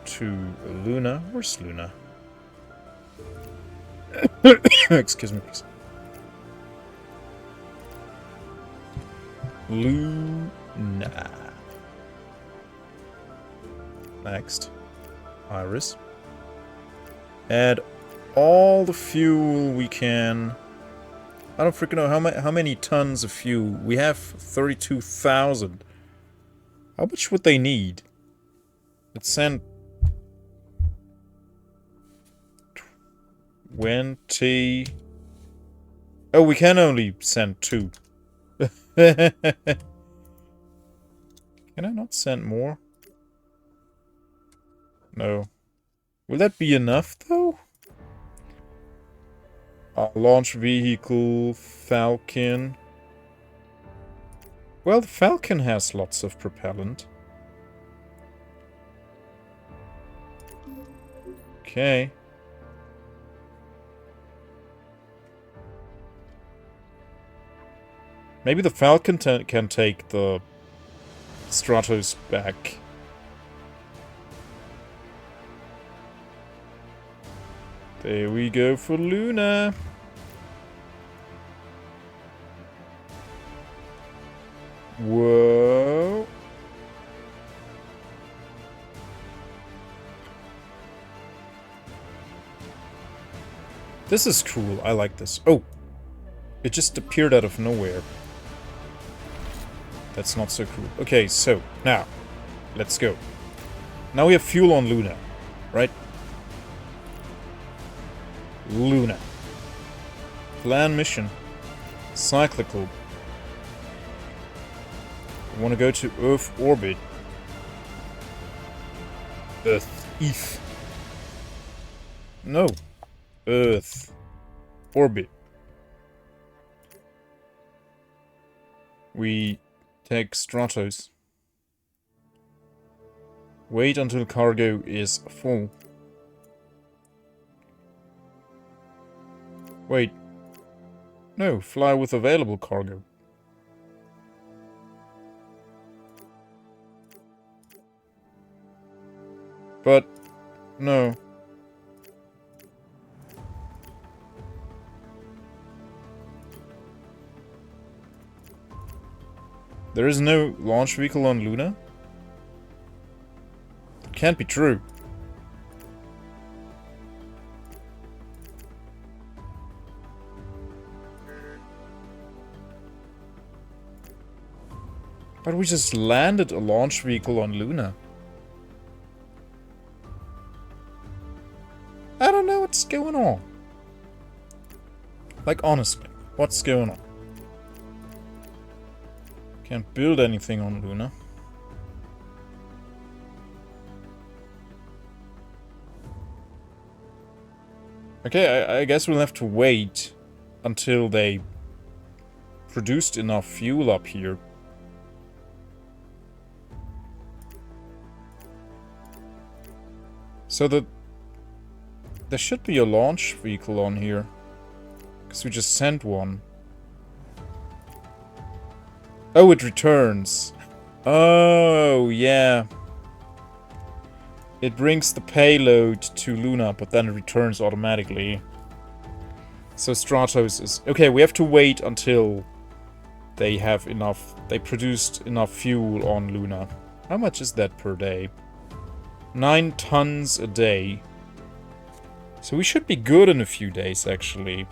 to Luna. Where's Luna? Excuse me, please. Luna. Next. Iris. Add all the fuel we can. I don't freaking know how many tons of fuel. We have 32,000. How much would they need? Let's send 20. Oh, we can only send 2. Can I not send more? No. Will that be enough, though? Launch vehicle, Falcon. Well, the Falcon has lots of propellant. Okay. Maybe the Falcon can take the Stratos back. There we go for Luna. Whoa. This is cool. I like this. Oh. It just appeared out of nowhere. That's not so cool. Okay, so, now. Let's go. Now we have fuel on Luna. Right? Luna. Plan mission. Cyclical. We want to go to Earth orbit. Earth. No. Earth. Orbit. we take Stratos. Wait until cargo is full. Wait. No, fly with available cargo. But, no. There is no launch vehicle on Luna? It can't be true. But we just landed a launch vehicle on Luna. I don't know what's going on. Like, honestly, what's going on? Can't build anything on Luna. Okay, I guess we'll have to wait until they produced enough fuel up here. So there should be a launch vehicle on here. Because we just sent one. Oh, it returns. Oh, yeah. It brings the payload to Luna, but then it returns automatically. So Stratos is... Okay, we have to wait until they have enough... They produced enough fuel on Luna. How much is that per day? 9 tons a day. So we should be good in a few days, actually.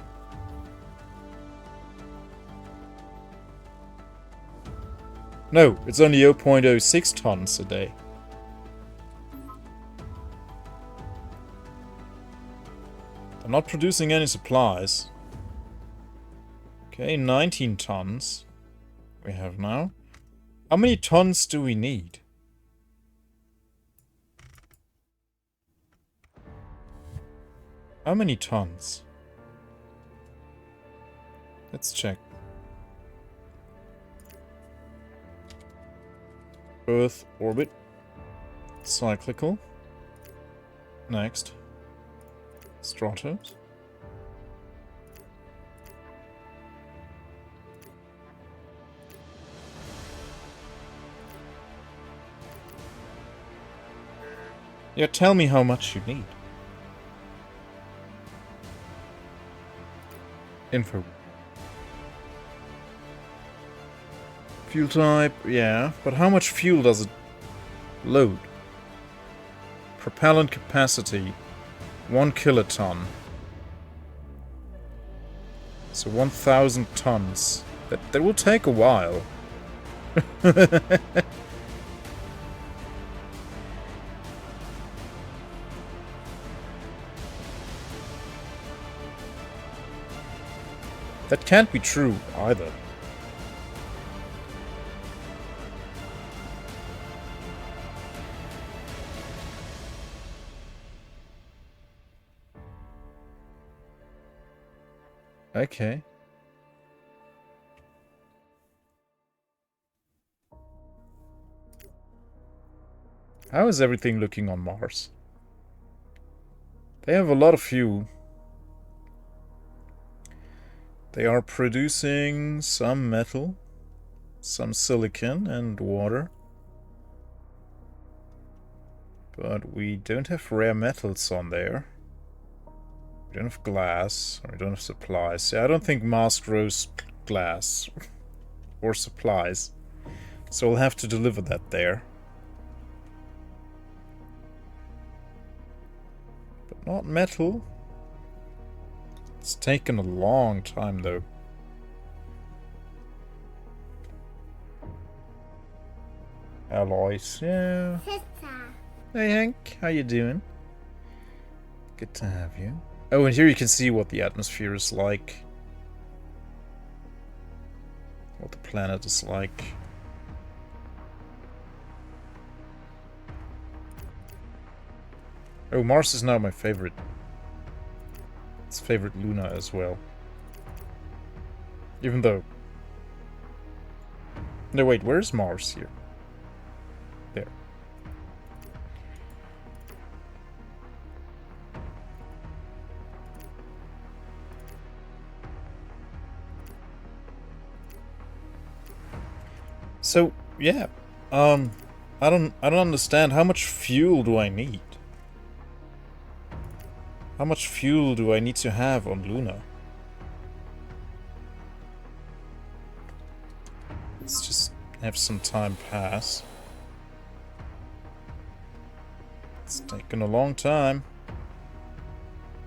No, it's only 0.06 tons a day. They're not producing any supplies. Okay, 19 tons we have now. How many tons do we need? How many tons? Let's check. Earth orbit. Cyclical. Next. Stratos. Yeah, tell me how much you need. Info. Fuel type, yeah, but how much fuel does it load? Propellant capacity, 1 kiloton. So 1,000 tons. That will take a while. That can't be true, either. Okay. How is everything looking on Mars? They have a lot of fuel. They are producing some metal, some silicon and water. But we don't have rare metals on there. We don't have glass, or we don't have supplies. Yeah, I don't think Mars grows glass or supplies. So we'll have to deliver that there. But not metal. It's taken a long time, though. Alloys, yeah. Hey, Hank, how you doing? Good to have you. Oh, and here you can see what the atmosphere is like. What the planet is like. Oh, Mars is now my favorite. It's favorite Luna as well. Even though No, wait, where's Mars here? There. So, yeah. I don't understand. How much fuel do I need? How much fuel do I need to have on Luna? Let's just have some time pass. It's taken a long time.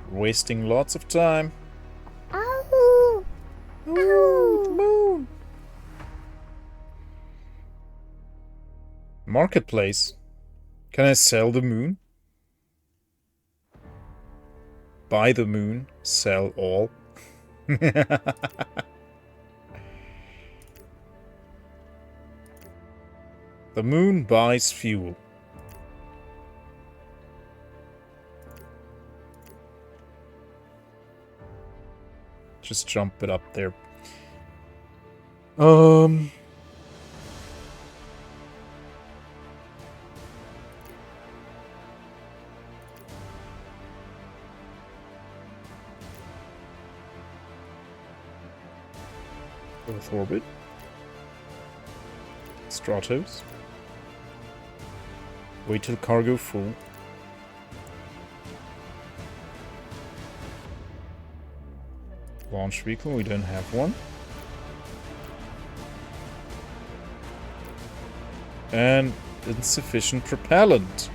Wasting lots of time. Ow! Ooh, the moon! Marketplace. Can I sell the moon? Buy the moon, sell all. The moon buys fuel. Just jump it up there. Earth orbit. Stratos. Wait till cargo full. Launch vehicle, we don't have one. And insufficient propellant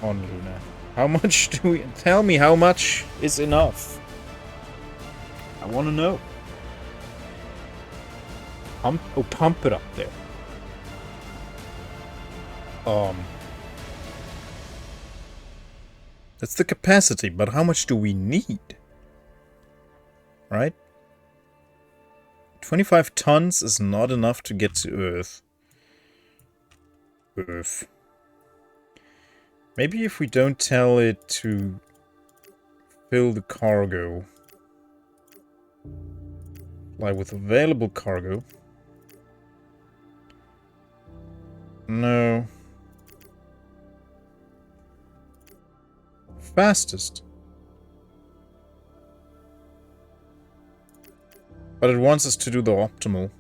on Luna. How much do we... Tell me how much is enough. I want to know. Pump it up there. That's the capacity, but how much do we need? Right? 25 tons is not enough to get to Earth. Maybe if we don't tell it to fill the cargo. Like with available cargo. No. Fastest. But it wants us to do the optimal.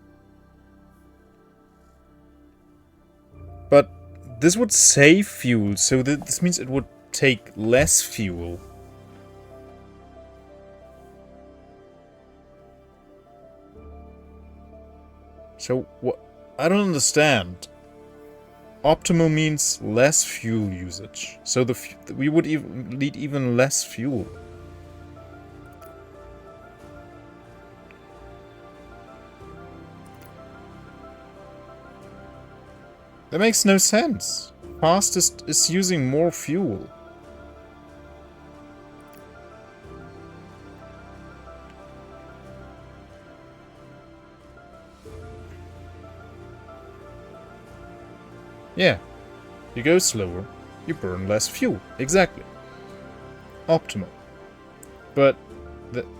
But this would save fuel, so this means it would take less fuel. So, what? I don't understand. Optimal means less fuel usage. So we would need even less fuel. That makes no sense. Fastest is using more fuel. Yeah. You go slower, you burn less fuel. Exactly. Optimal. But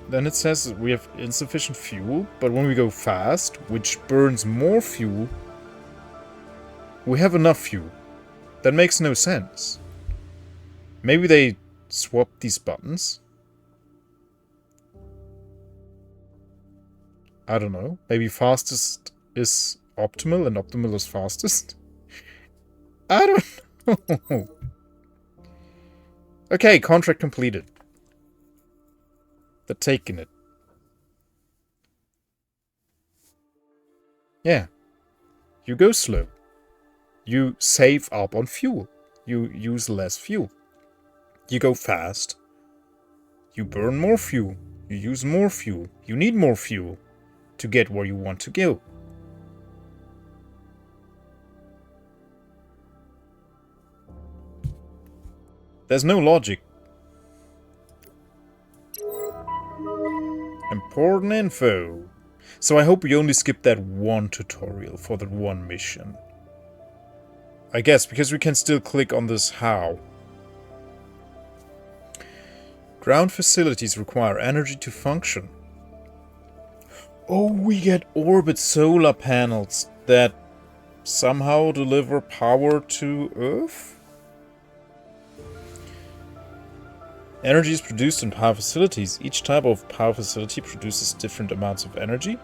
then it says we have insufficient fuel, but when we go fast, which burns more fuel, we have enough fuel. That makes no sense. Maybe they swapped these buttons? I don't know. Maybe fastest is optimal and optimal is fastest? I don't know. Okay, contract completed. They're taking it. Yeah. You go slow. You save up on fuel. You use less fuel. You go fast. You burn more fuel. You use more fuel. You need more fuel to get where you want to go. There's no logic. Important info. So I hope we only skipped that one tutorial for that one mission. I guess, because we can still click on this how. Ground facilities require energy to function. Oh, we get orbit solar panels that somehow deliver power to Earth? Energy is produced in power facilities. Each type of power facility produces different amounts of energy.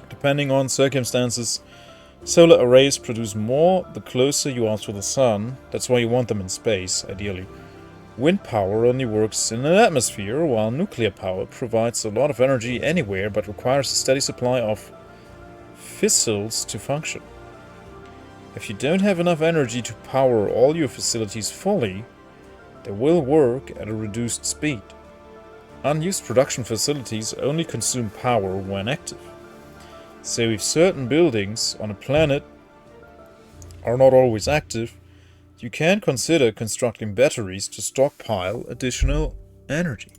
Depending on circumstances, solar arrays produce more the closer you are to the sun. That's why you want them in space, ideally. Wind power only works in an atmosphere, while nuclear power provides a lot of energy anywhere but requires a steady supply of fissils to function. If you don't have enough energy to power all your facilities fully, they will work at a reduced speed. Unused production facilities only consume power when active. So if certain buildings on a planet are not always active, you can consider constructing batteries to stockpile additional energy.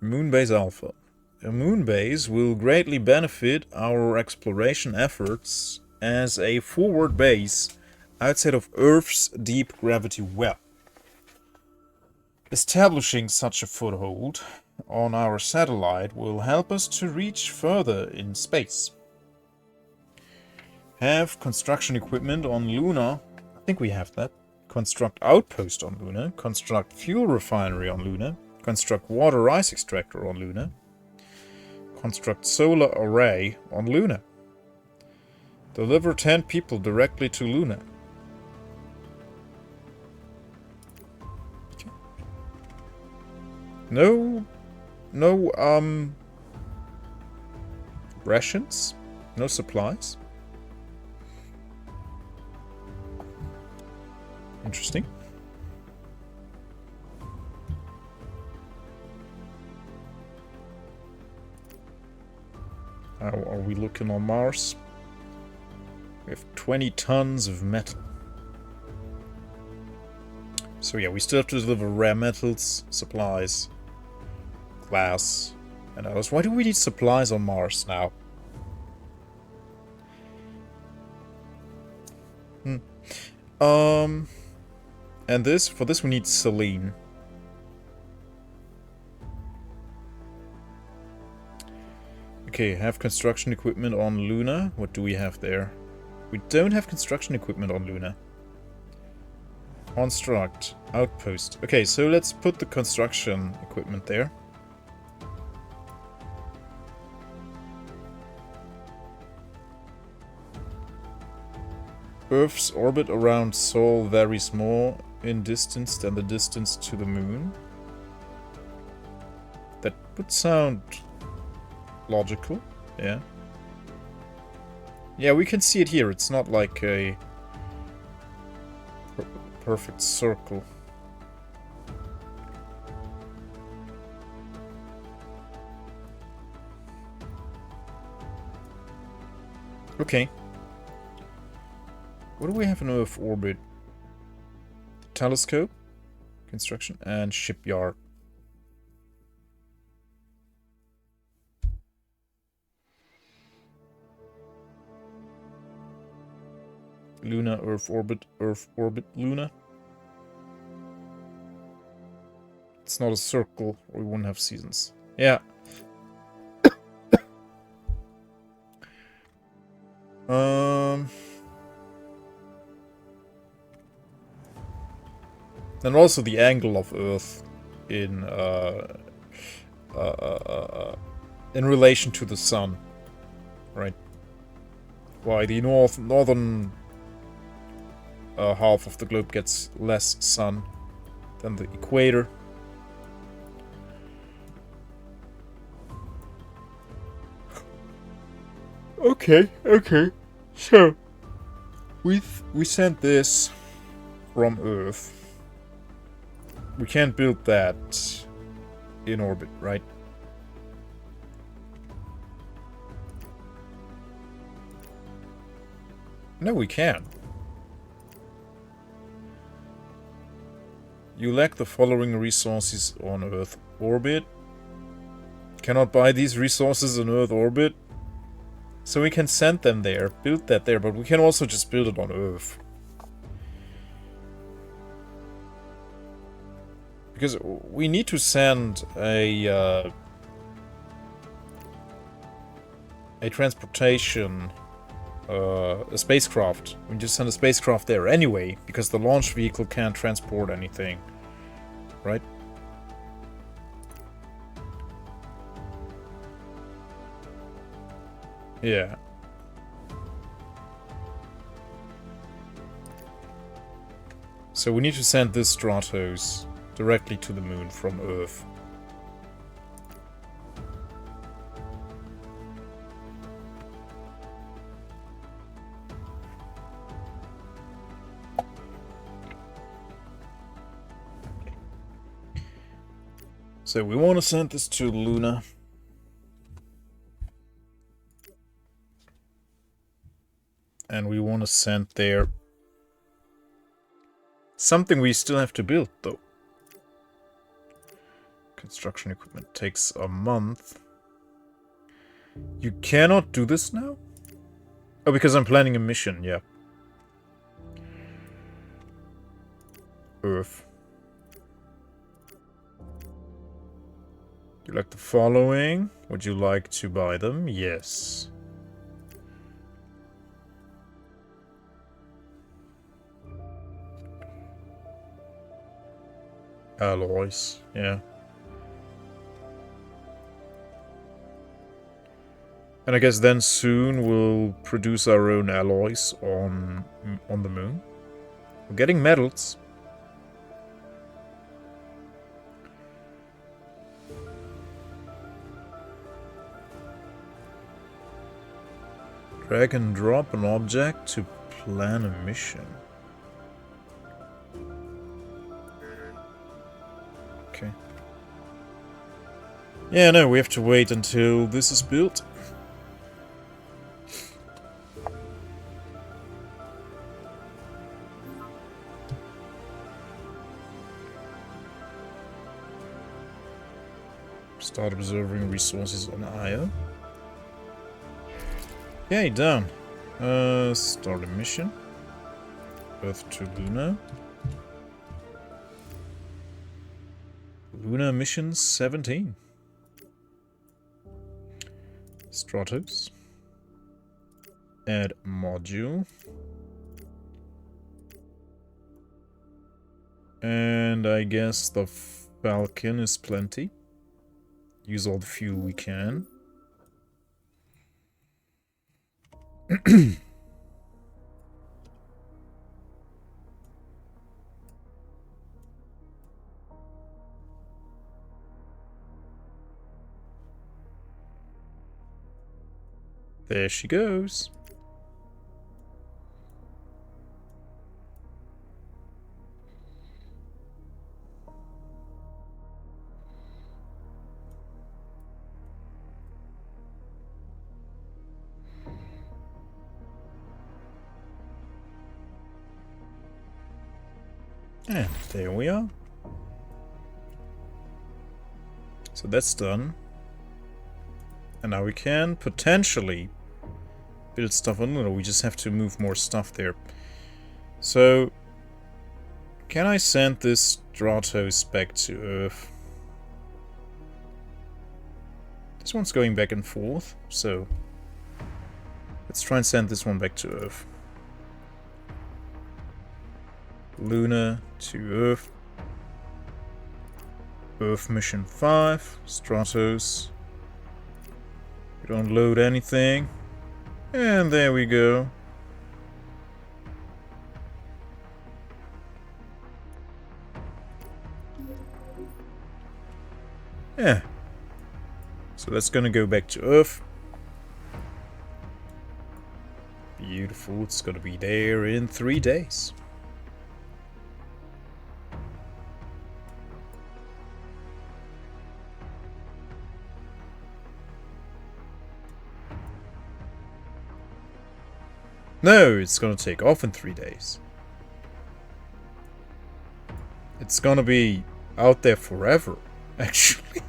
Moonbase Alpha. A moonbase will greatly benefit our exploration efforts as a forward base outside of Earth's deep gravity well. Establishing such a foothold on our satellite will help us to reach further in space. Have construction equipment on Luna. I think we have that. Construct outpost on Luna. Construct fuel refinery on Luna. Construct water ice extractor on Luna. Construct solar array on Luna. Deliver 10 people directly to Luna. Okay. No, rations? No supplies? Interesting. How are we looking on Mars? We have 20 tons of metal. So yeah, we still have to deliver rare metals, supplies, glass, and others. Why do we need supplies on Mars now? And for this we need selene. Okay, have construction equipment on Luna. What do we have there? We don't have construction equipment on Luna. Construct, outpost. Okay, so let's put the construction equipment there. Earth's orbit around Sol varies more in distance than the distance to the moon. That would sound logical, yeah. Yeah, we can see it here. It's not like a perfect circle. Okay. What do we have in Earth orbit? Telescope, construction, and shipyard. Luna, Earth orbit, Luna. It's not a circle, or we wouldn't have seasons. Yeah. And also the angle of Earth in relation to the sun, right? Why the northern half of the globe gets less sun than the equator. Okay. So we sent this from Earth. We can't build that in orbit, right? No, we can. You lack the following resources on Earth orbit. Cannot buy these resources on Earth orbit. So we can send them there, build that there, but we can also just build it on Earth. Because we need to send a a transportation, a spacecraft. We just send a spacecraft there anyway, because the launch vehicle can't transport anything, right? Yeah. So we need to send this Stratos directly to the moon from Earth. So we want to send this to Luna. And we want to send there something we still have to build, though. Construction equipment takes a month. You cannot do this now? Oh, because I'm planning a mission, yeah. Earth. You like the following? Would you like to buy them? Yes. Alloys, yeah. And I guess then soon we'll produce our own alloys on the moon. We're getting metals. Drag and drop an object to plan a mission. Okay. Yeah, no, we have to wait until this is built. Start observing resources on Io. Okay, done. Start a mission. Earth to Luna. Luna mission 17. Stratos. Add module. And I guess the Falcon is plenty. Use all the fuel we can. There she goes. And there we are. So that's done. And now we can potentially build stuff on Luna. We just have to move more stuff there. So, can I send this Stratos back to Earth? This one's going back and forth, so let's try and send this one back to Earth. Luna to Earth. Earth mission 5. Stratos. We don't load anything. And there we go. Yeah. So that's gonna go back to Earth. Beautiful. It's gonna be there in 3 days. No, it's gonna take off in 3 days. It's gonna be out there forever, actually.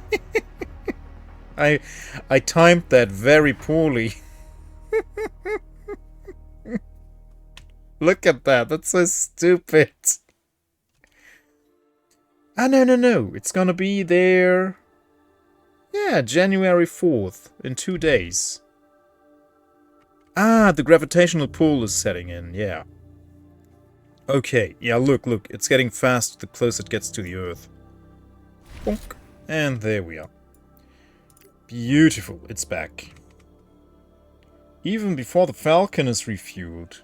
I timed that very poorly. Look at that, that's so stupid. Ah, no, it's gonna be there... Yeah, January 4th, in 2 days. Ah, the gravitational pull is setting in, yeah. Okay, yeah, look, it's getting faster the closer it gets to the Earth. Bonk. And there we are. Beautiful, it's back. Even before the Falcon is refueled.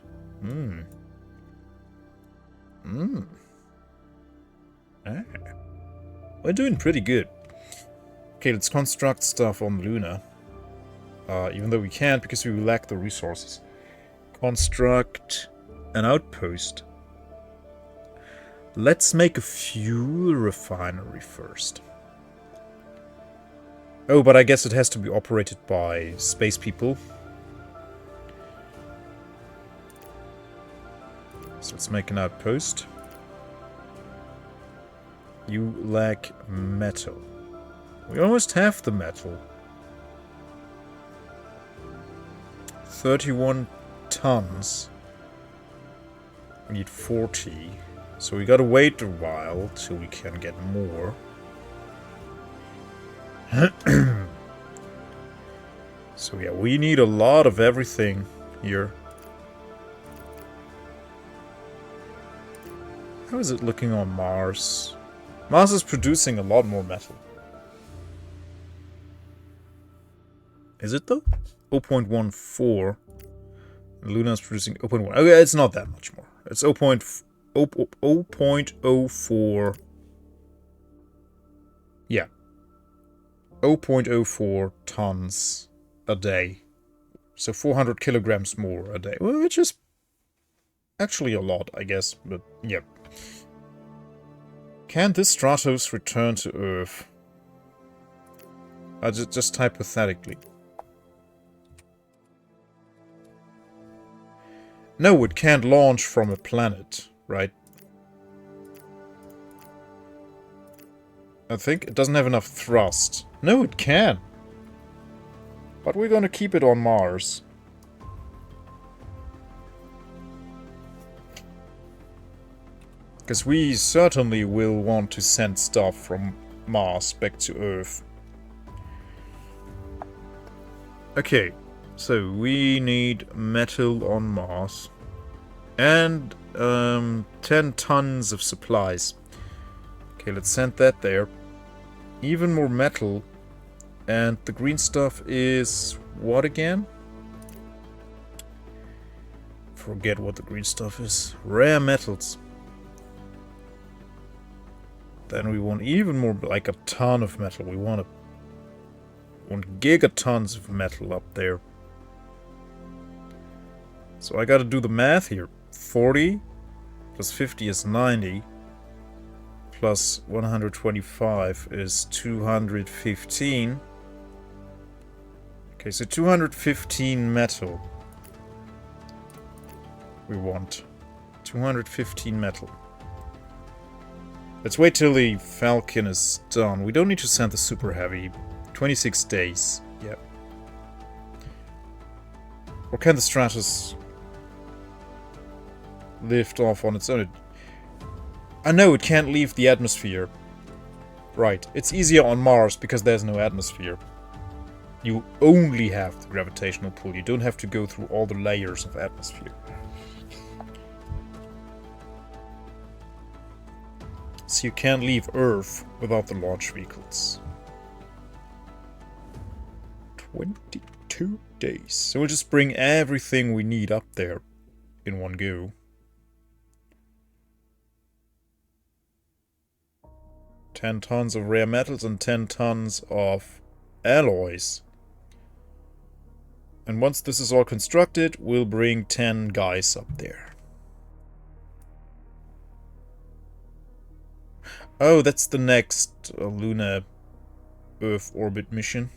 Ah. We're doing pretty good. Okay, let's construct stuff on Luna. Even though we can't because we lack the resources. Construct an outpost. Let's make a fuel refinery first. Oh, but I guess it has to be operated by space people. So let's make an outpost. You lack metal. We almost have the metal. 31 tons. We need 40. So we gotta wait a while till we can get more. So yeah, we need a lot of everything here. How is it looking on Mars? Mars is producing a lot more metal. Is it though? 0.14. Luna is producing 0.1. Okay, it's not that much more. It's 0.04. Yeah. 0.04 tons a day. So 400 kilograms more a day. Well, which is actually a lot, I guess. But yeah. Can this Stratos return to Earth? Just hypothetically. No, it can't launch from a planet, right? I think it doesn't have enough thrust. No, it can. But we're gonna keep it on Mars. Because we certainly will want to send stuff from Mars back to Earth. Okay, so we need metal on Mars. And 10 tons of supplies. Okay, let's send that there. Even more metal. And the green stuff is what again? Forget what the green stuff is. Rare metals. Then we want even more, like a ton of metal. We want 1 gigatons of metal up there. So I gotta do the math here. 40 plus 50 is 90. Plus 125 is 215. Okay, so 215 metal. We want 215 metal. Let's wait till the Falcon is done. We don't need to send the Super Heavy. 26 days. Yeah. Or can the Stratos lift off on its own? I know it can't leave the atmosphere. Right. It's easier on Mars because there's no atmosphere. You only have the gravitational pull. You don't have to go through all the layers of atmosphere. So you can't leave Earth without the launch vehicles. 22 days. So we'll just bring everything we need up there in one go. $10 tons of rare metals and 10 tons of alloys. And once this is all constructed, we'll bring 10 guys up there. Oh, that's the next Luna Earth orbit mission.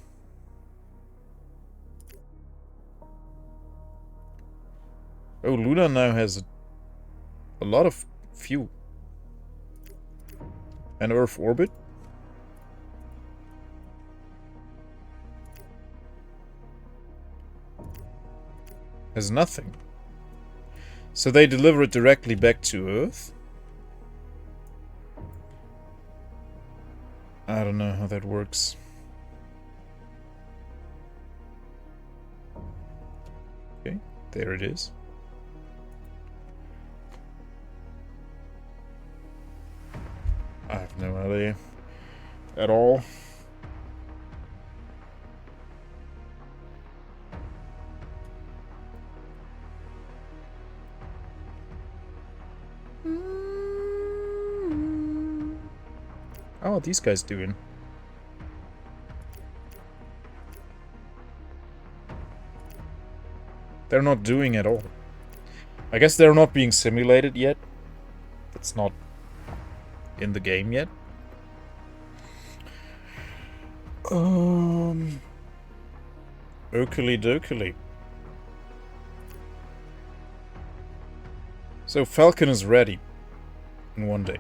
Oh, Luna now has a lot of fuel. And Earth orbit? Has nothing. So they deliver it directly back to Earth? I don't know how that works. Okay, there it is. I have no idea at all. How are these guys doing? They're not doing at all. I guess they're not being simulated yet. That's not in the game yet. Okily dokily. So Falcon is ready in 1 day.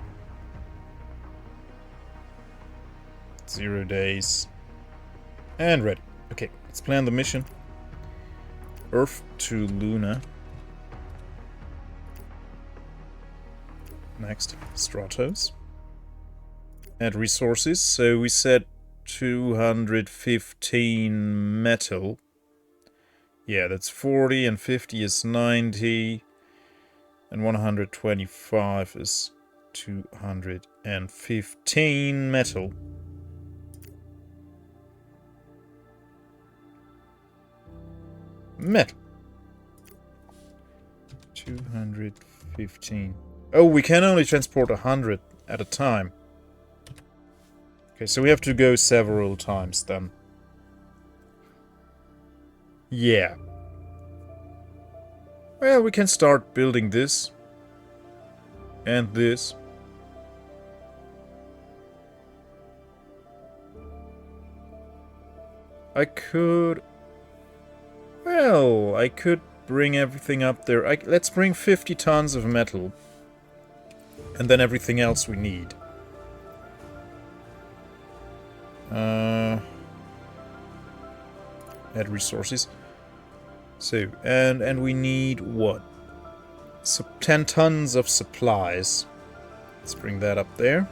0 days. And ready. Okay, let's plan the mission. Earth to Luna. Next, Stratos. Add resources. So we said 215 metal. Yeah, that's 40, and 50 is 90. And 125 is 215 metal. Metal. 215. Oh, we can only transport 100 at a time. Okay, so we have to go several times then. Yeah. Well, we can start building this. And this. I could... Well, I could bring everything up there. Let's bring 50 tons of metal. And then everything else we need. Add resources. So, and we need what? So 10 tons of supplies. Let's bring that up there.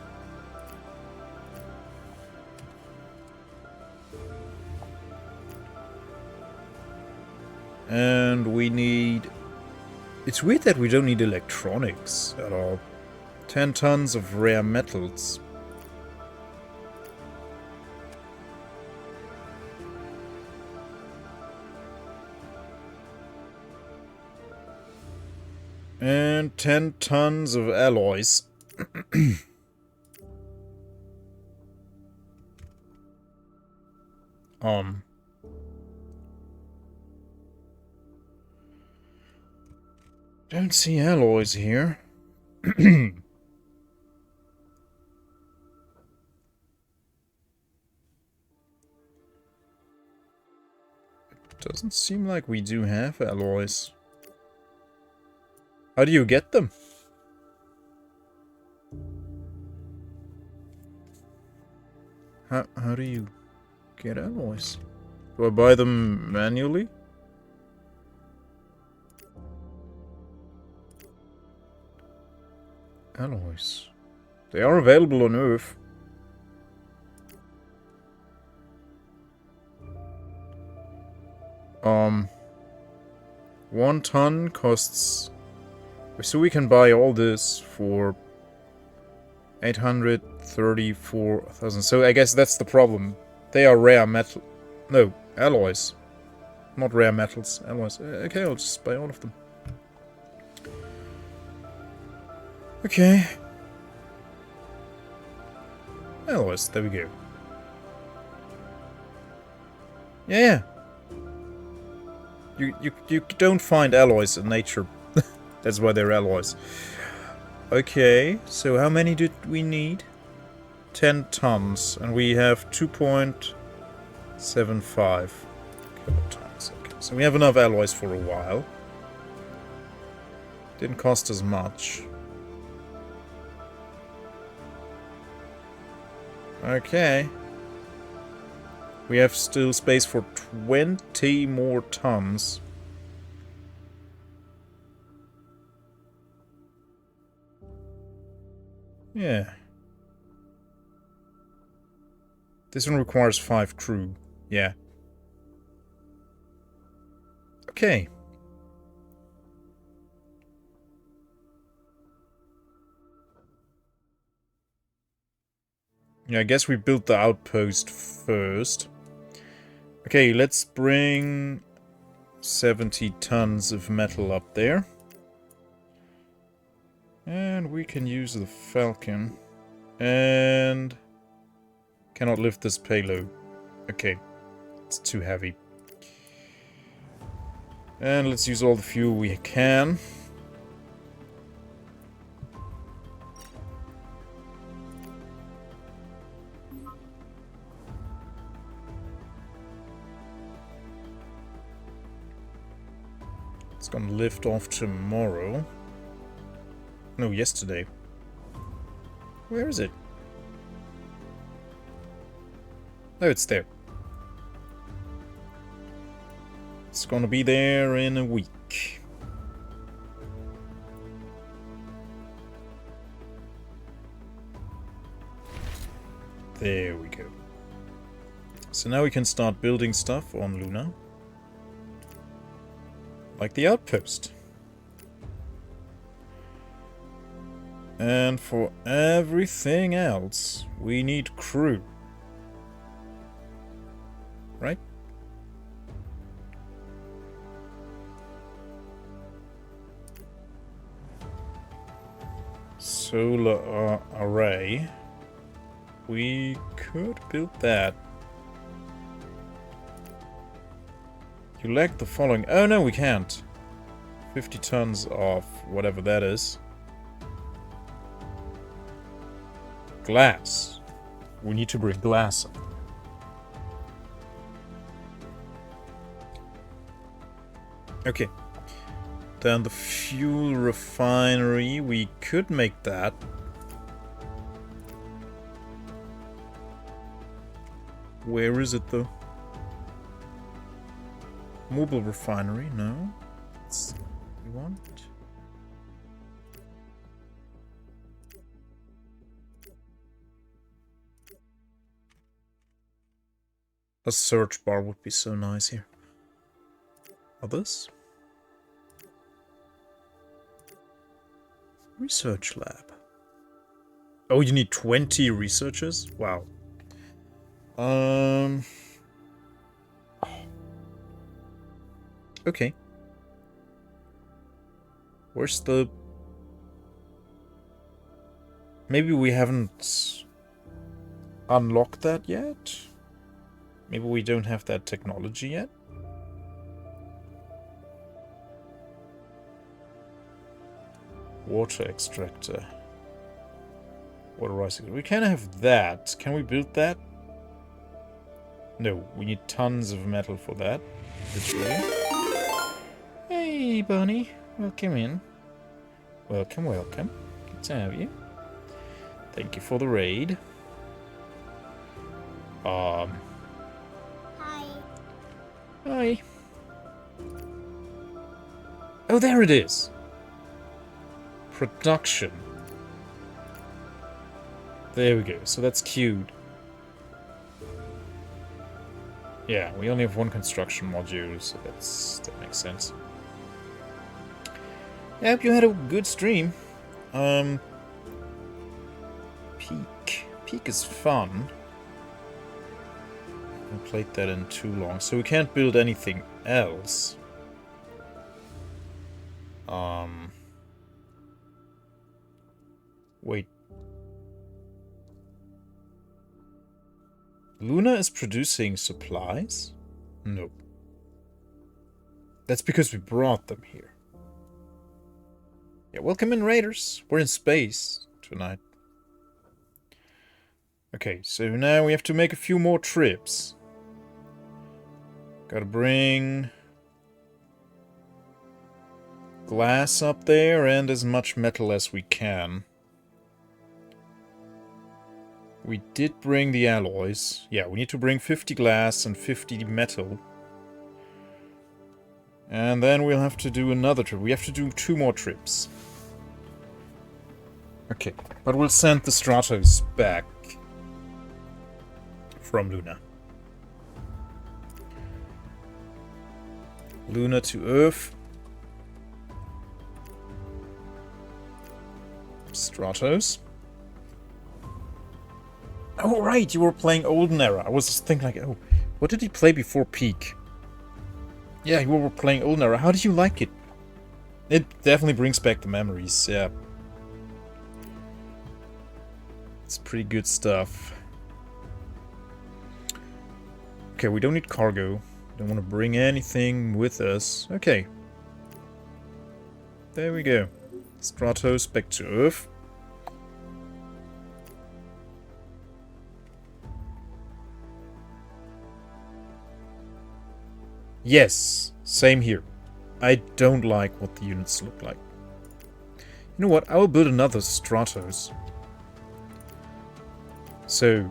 And we need... It's weird that we don't need electronics at all. 10 tons of rare metals. And 10 tons of alloys. Don't see alloys here. Doesn't seem like we do have alloys. How do you get them? How do you get alloys? Do I buy them manually? Alloys. They are available on Earth. One ton costs... So we can buy all this for 834,000. So I guess that's the problem. They are rare metal... No, alloys. Not rare metals, alloys. Okay, I'll just buy all of them. Okay. Alloys, there we go. Yeah. You don't find alloys in nature. That's why they're alloys. Okay, so how many did we need? 10 tons, and we have 2.75 kilotons. Okay, so we have enough alloys for a while. Didn't cost us much. Okay. We have still space for 20 more tons. Yeah. This one requires 5 crew. Yeah. Okay. Yeah, I guess we built the outpost first. Okay, let's bring 70 tons of metal up there. And we can use the Falcon. And cannot lift this payload. Okay, it's too heavy. And let's use all the fuel we can. It's gonna lift off tomorrow. No, yesterday. Where is it? Oh, it's there. It's gonna be there in a week. There we go. So now we can start building stuff on Luna. Like the outpost. And for everything else, we need crew. Right? Solar array. We could build that. You lack the following. Oh no, we can't. 50 tons of whatever that is. Glass. We need to bring glass up. Okay. Then the fuel refinery, we could make that. Where is it though? Mobile refinery, no. That's what we want. A search bar would be so nice here. Others? Research lab. Oh, you need 20 researchers? Wow. Okay. Where's the... Maybe we haven't unlocked that yet? Maybe we don't have that technology yet? Water extractor. Water rising. We can have that. Can we build that? No, we need tons of metal for that. Literally. Hey, Bunny. Welcome in. Welcome, welcome. Good to have you. Thank you for the raid. Hi. Hi. Oh, there it is. Production. There we go. So that's queued. Yeah, we only have one construction module, so that makes sense. I hope you had a good stream. Peak. Peak is fun. I played that in too long, so we can't build anything else. Wait. Luna is producing supplies? No. That's because we brought them here. Yeah, welcome in, Raiders. We're in space tonight. Okay, so now we have to make a few more trips. Gotta bring glass up there and as much metal as we can. We did bring the alloys. Yeah, we need to bring 50 glass and 50 metal. And then we'll have to do another trip. We have to do 2 more trips. Okay, but we'll send the Stratos back from Luna. Luna to Earth. Stratos. Oh, right, you were playing Olden Era. I was just thinking like, oh, what did he play before Peak? Yeah, you were playing Olden Era. How did you like it? It definitely brings back the memories, yeah. It's pretty good stuff. Okay, we don't need cargo. Don't want to bring anything with us. Okay. There we go. Stratos back to Earth. Yes, same here. I don't like what the units look like. You know what? I will build another Stratos. So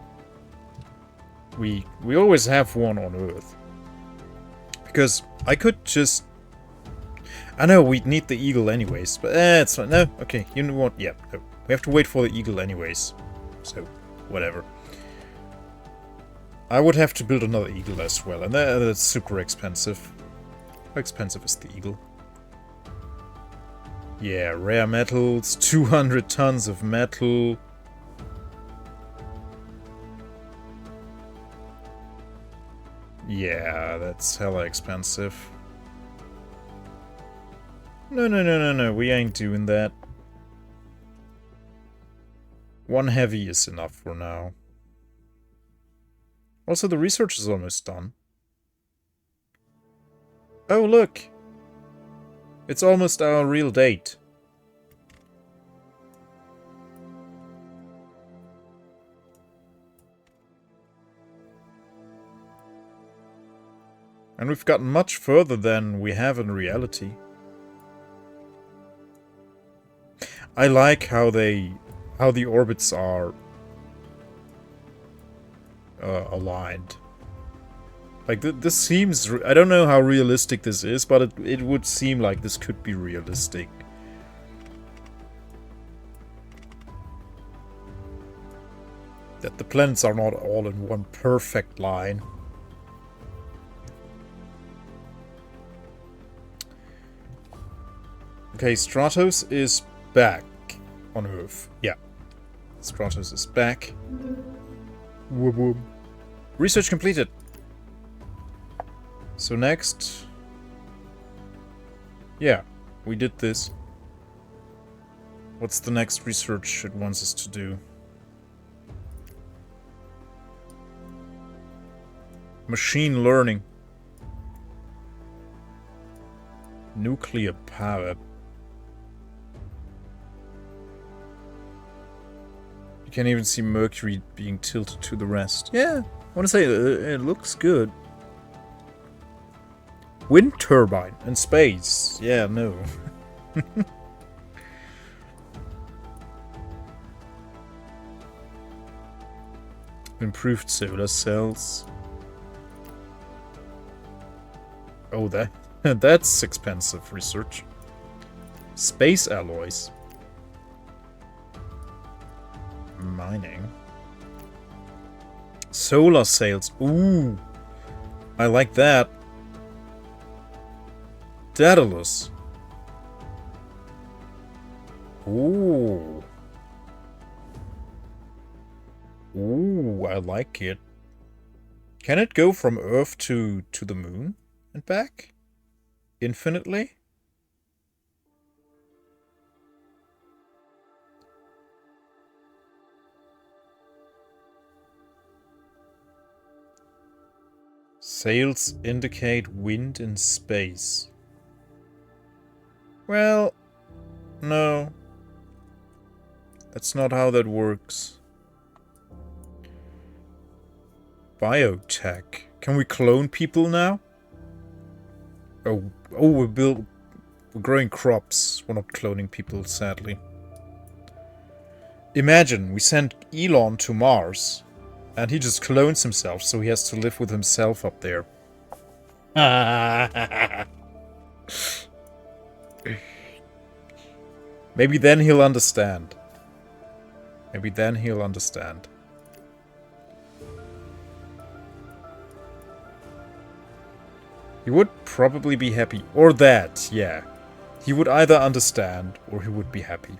we always have one on Earth. Because I could just... I know we'd need the Eagle anyways, but it's fine. No, okay, you know what? Yeah, no. We have to wait for the Eagle anyways. So, whatever. I would have to build another Eagle as well, and that's super expensive. How expensive is the Eagle? Yeah, rare metals, 200 tons of metal. Yeah, that's hella expensive. No, we ain't doing that. One heavy is enough for now. Also, the research is almost done. Oh, look! It's almost our real date. And we've gotten much further than we have in reality. I like how the orbits are aligned. Like this seems, I don't know how realistic this is, but it would seem like this could be realistic. That the planets are not all in one perfect line. Okay, Stratos is back on Earth. Yeah. Stratos is back. Whoop whoop. Research completed. So next... Yeah, we did this. What's the next research it wants us to do? Machine learning. Nuclear power. You can even see Mercury being tilted to the rest. Yeah, I want to say it looks good. Wind turbine in space. Yeah, no. Improved solar cells. Oh, that's expensive research. Space alloys. Mining. Solar sails. Ooh. I like that. Daedalus. Ooh. Ooh, I like it. Can it go from Earth to the moon and back? Infinitely? Sails indicate wind in space. Well, no. That's not how that works. Biotech. Can we clone people now? Oh, we're growing crops. We're not cloning people, sadly. Imagine we send Elon to Mars, and he just clones himself, so he has to live with himself up there. Maybe then he'll understand. Maybe then he'll understand. He would probably be happy. Or that, yeah. He would either understand, or he would be happy.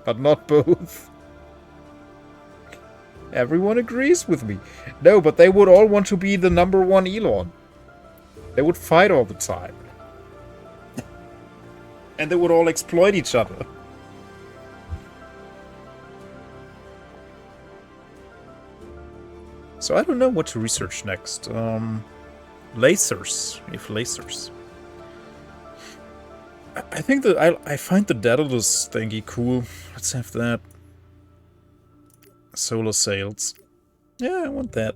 But not both. Everyone agrees with me. No, but they would all want to be the #1 Elon. They would fight all the time. And they would all exploit each other. So I don't know what to research next. Lasers. If lasers. I think that I find the Daedalus thingy cool. Let's have that. Solar sails. Yeah, I want that.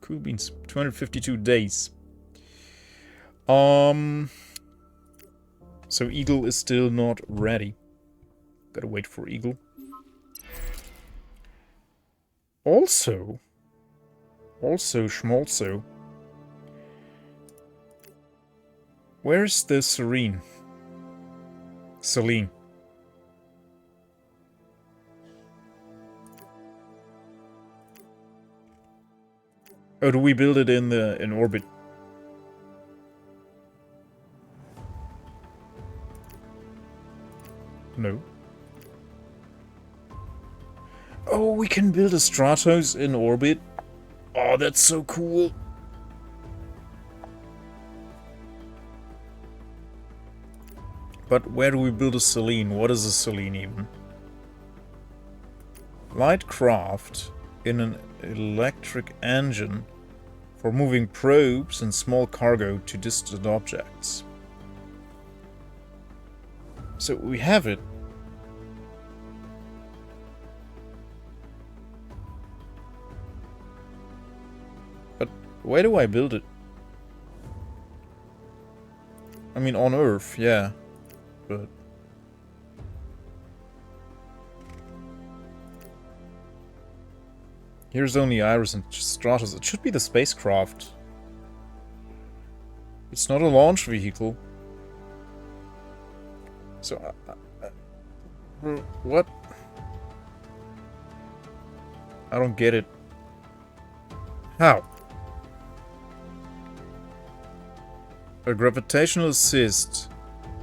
Cool beans. 252 days. So Eagle is still not ready. Gotta wait for Eagle. Also, Schmolzo. Where's the Serene? Selene. Oh, do we build it in orbit? No. Oh, we can build a Stratos in orbit. Oh, that's so cool. But where do we build a Selene? What is a Selene even? Light craft in an electric engine for moving probes and small cargo to distant objects. So we have it. But where do I build it? I mean, on Earth, yeah. But here's only Iris and Stratos. It should be the spacecraft. It's not a launch vehicle. So, what? I don't get it. How? A gravitational assist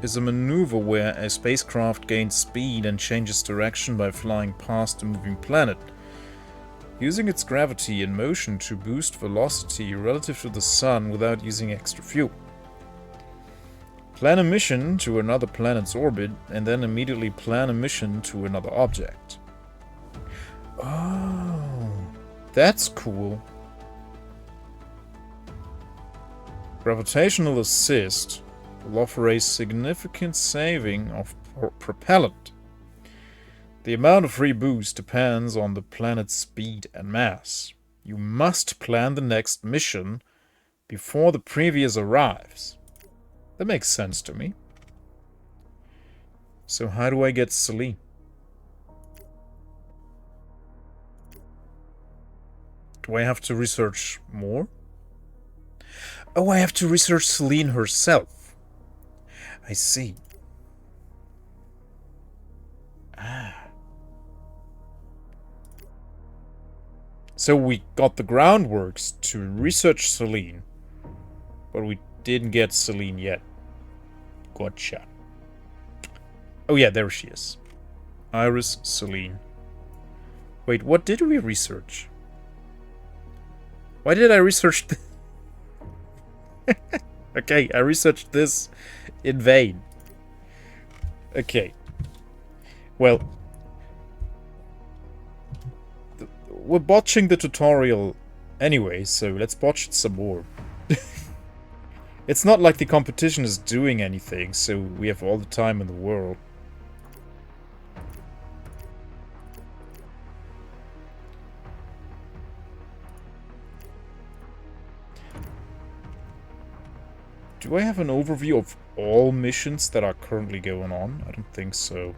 is a maneuver where a spacecraft gains speed and changes direction by flying past a moving planet, using its gravity and motion to boost velocity relative to the Sun without using extra fuel. Plan a mission to another planet's orbit, and then immediately plan a mission to another object. Oh, that's cool. Gravitational assist will offer a significant saving of propellant. The amount of free boost depends on the planet's speed and mass. You must plan the next mission before the previous arrives. That makes sense to me. So how do I get Selene? Do I have to research more? Oh, I have to research Selene herself. I see. Ah. So we got the groundworks to research Selene, but we didn't get Selene yet. Gotcha. Oh yeah, there she is. Iris, Selene. Wait, what did we research? Why did I research this? Okay, I researched this in vain. Okay. Well, we're botching the tutorial anyway, so let's botch it some more. It's not like the competition is doing anything, so we have all the time in the world. Do I have an overview of all missions that are currently going on? I don't think so.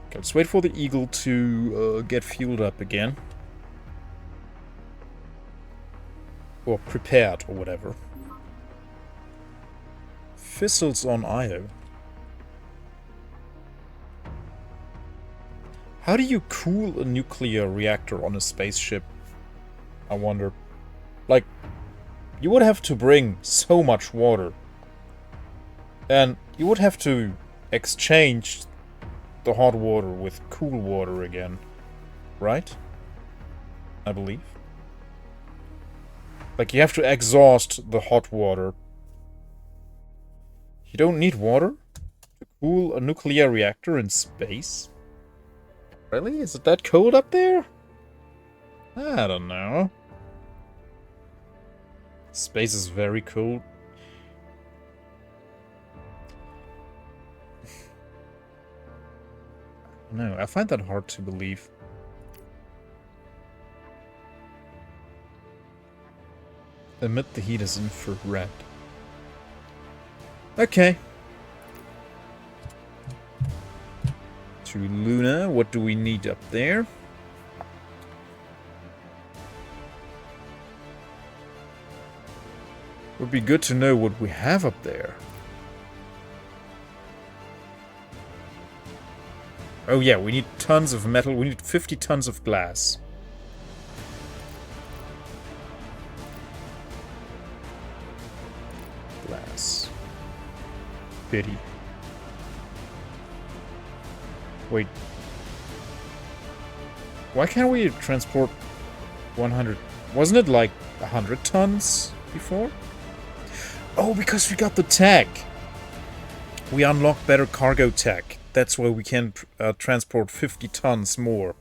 Okay, let's wait for the Eagle to get fueled up again. Or prepared, or whatever. Thistles on Io. How do you cool a nuclear reactor on a spaceship? I wonder. Like, you would have to bring so much water. And you would have to exchange the hot water with cool water again. Right? I believe. Like, you have to exhaust the hot water. You don't need water to cool a nuclear reactor in space? Really? Is it that cold up there? I don't know. Space is very cold. No, I find that hard to believe. Emit the heat as infrared. Okay. To Luna, what do we need up there? Would be good to know what we have up there. Oh yeah, we need tons of metal. We need 50 tons of glass. Glass. Pity. Wait. Why can't we transport 100? Wasn't it like 100 tons before? Oh, because we got the tech. We unlocked better cargo tech. That's why we can transport 50 tons more.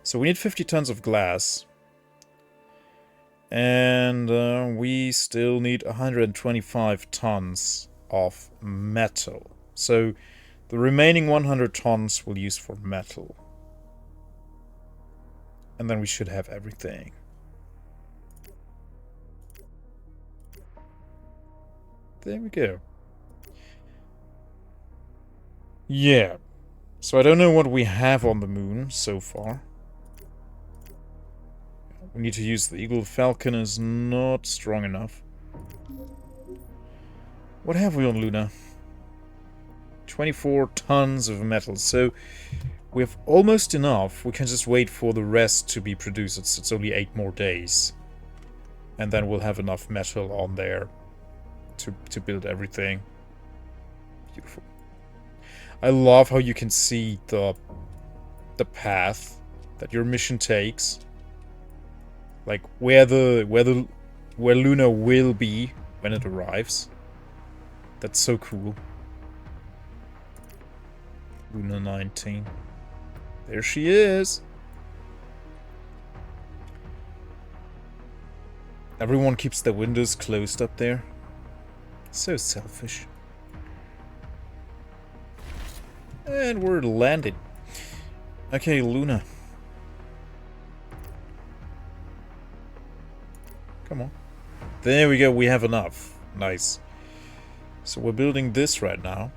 So we need 50 tons of glass. And we still need 125 tons of metal. So the remaining 100 tons we'll use for metal. And then we should have everything. There we go. Yeah. So I don't know what we have on the moon so far. We need to use the Eagle. Falcon is not strong enough. What have we on Luna? 24 tons of metal. So we have almost enough. We can just wait for the rest to be produced. It's only 8 more days. And then we'll have enough metal on there to build everything. Beautiful. I love how you can see the path that your mission takes. Like where Luna will be when it arrives. That's so cool. Luna 19. There she is. Everyone keeps their windows closed up there. So selfish. And we're landed. Okay, Luna. Come on. There we go, we have enough. Nice. So we're building this right now.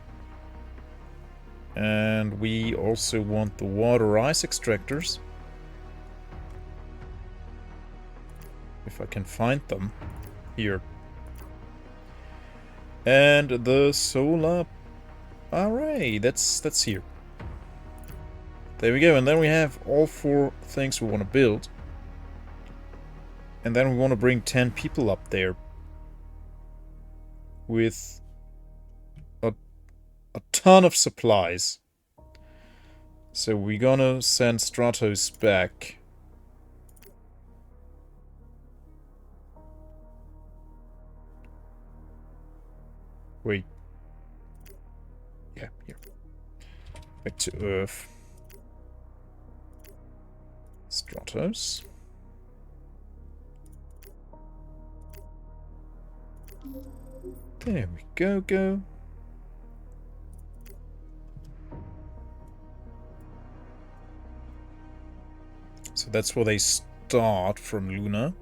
And we also want the water ice extractors. If I can find them. Here. And the solar array. That's here. There we go. And then we have all 4 things we want to build. And then we want to bring 10 people up there. With a ton of supplies. So we're gonna send Stratos back. Wait. Yeah, here. Back to Earth. Stratos. There we go. So that's where they start from Luna.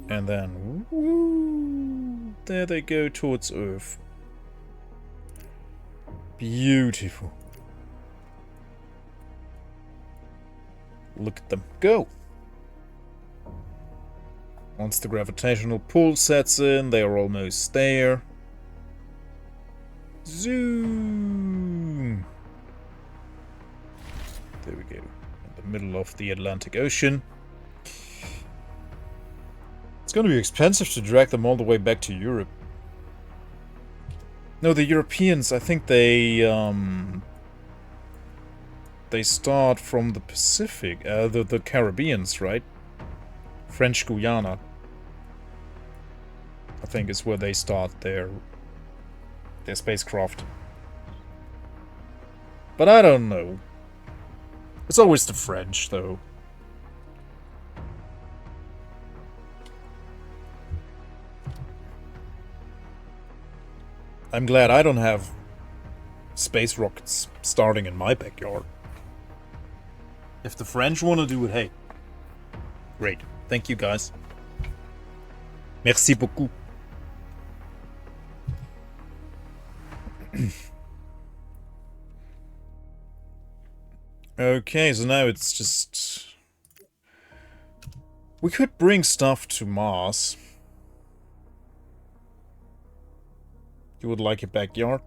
And then, woo, there they go towards Earth. Beautiful. Look at them go. Once the gravitational pull sets in, they are almost there. Zoom. There we go. Middle of the Atlantic Ocean. It's going to be expensive to drag them all the way back to Europe. No, the Europeans, I think they they start from the Pacific, the Caribbeans, right? French Guiana, I think, is where they start their spacecraft. But I don't know. It's always the French, though. I'm glad I don't have space rockets starting in my backyard. If the French want to do it, hey. Great. Thank you, guys. Merci beaucoup. Okay, so now it's just... We could bring stuff to Mars. You would like a backyard?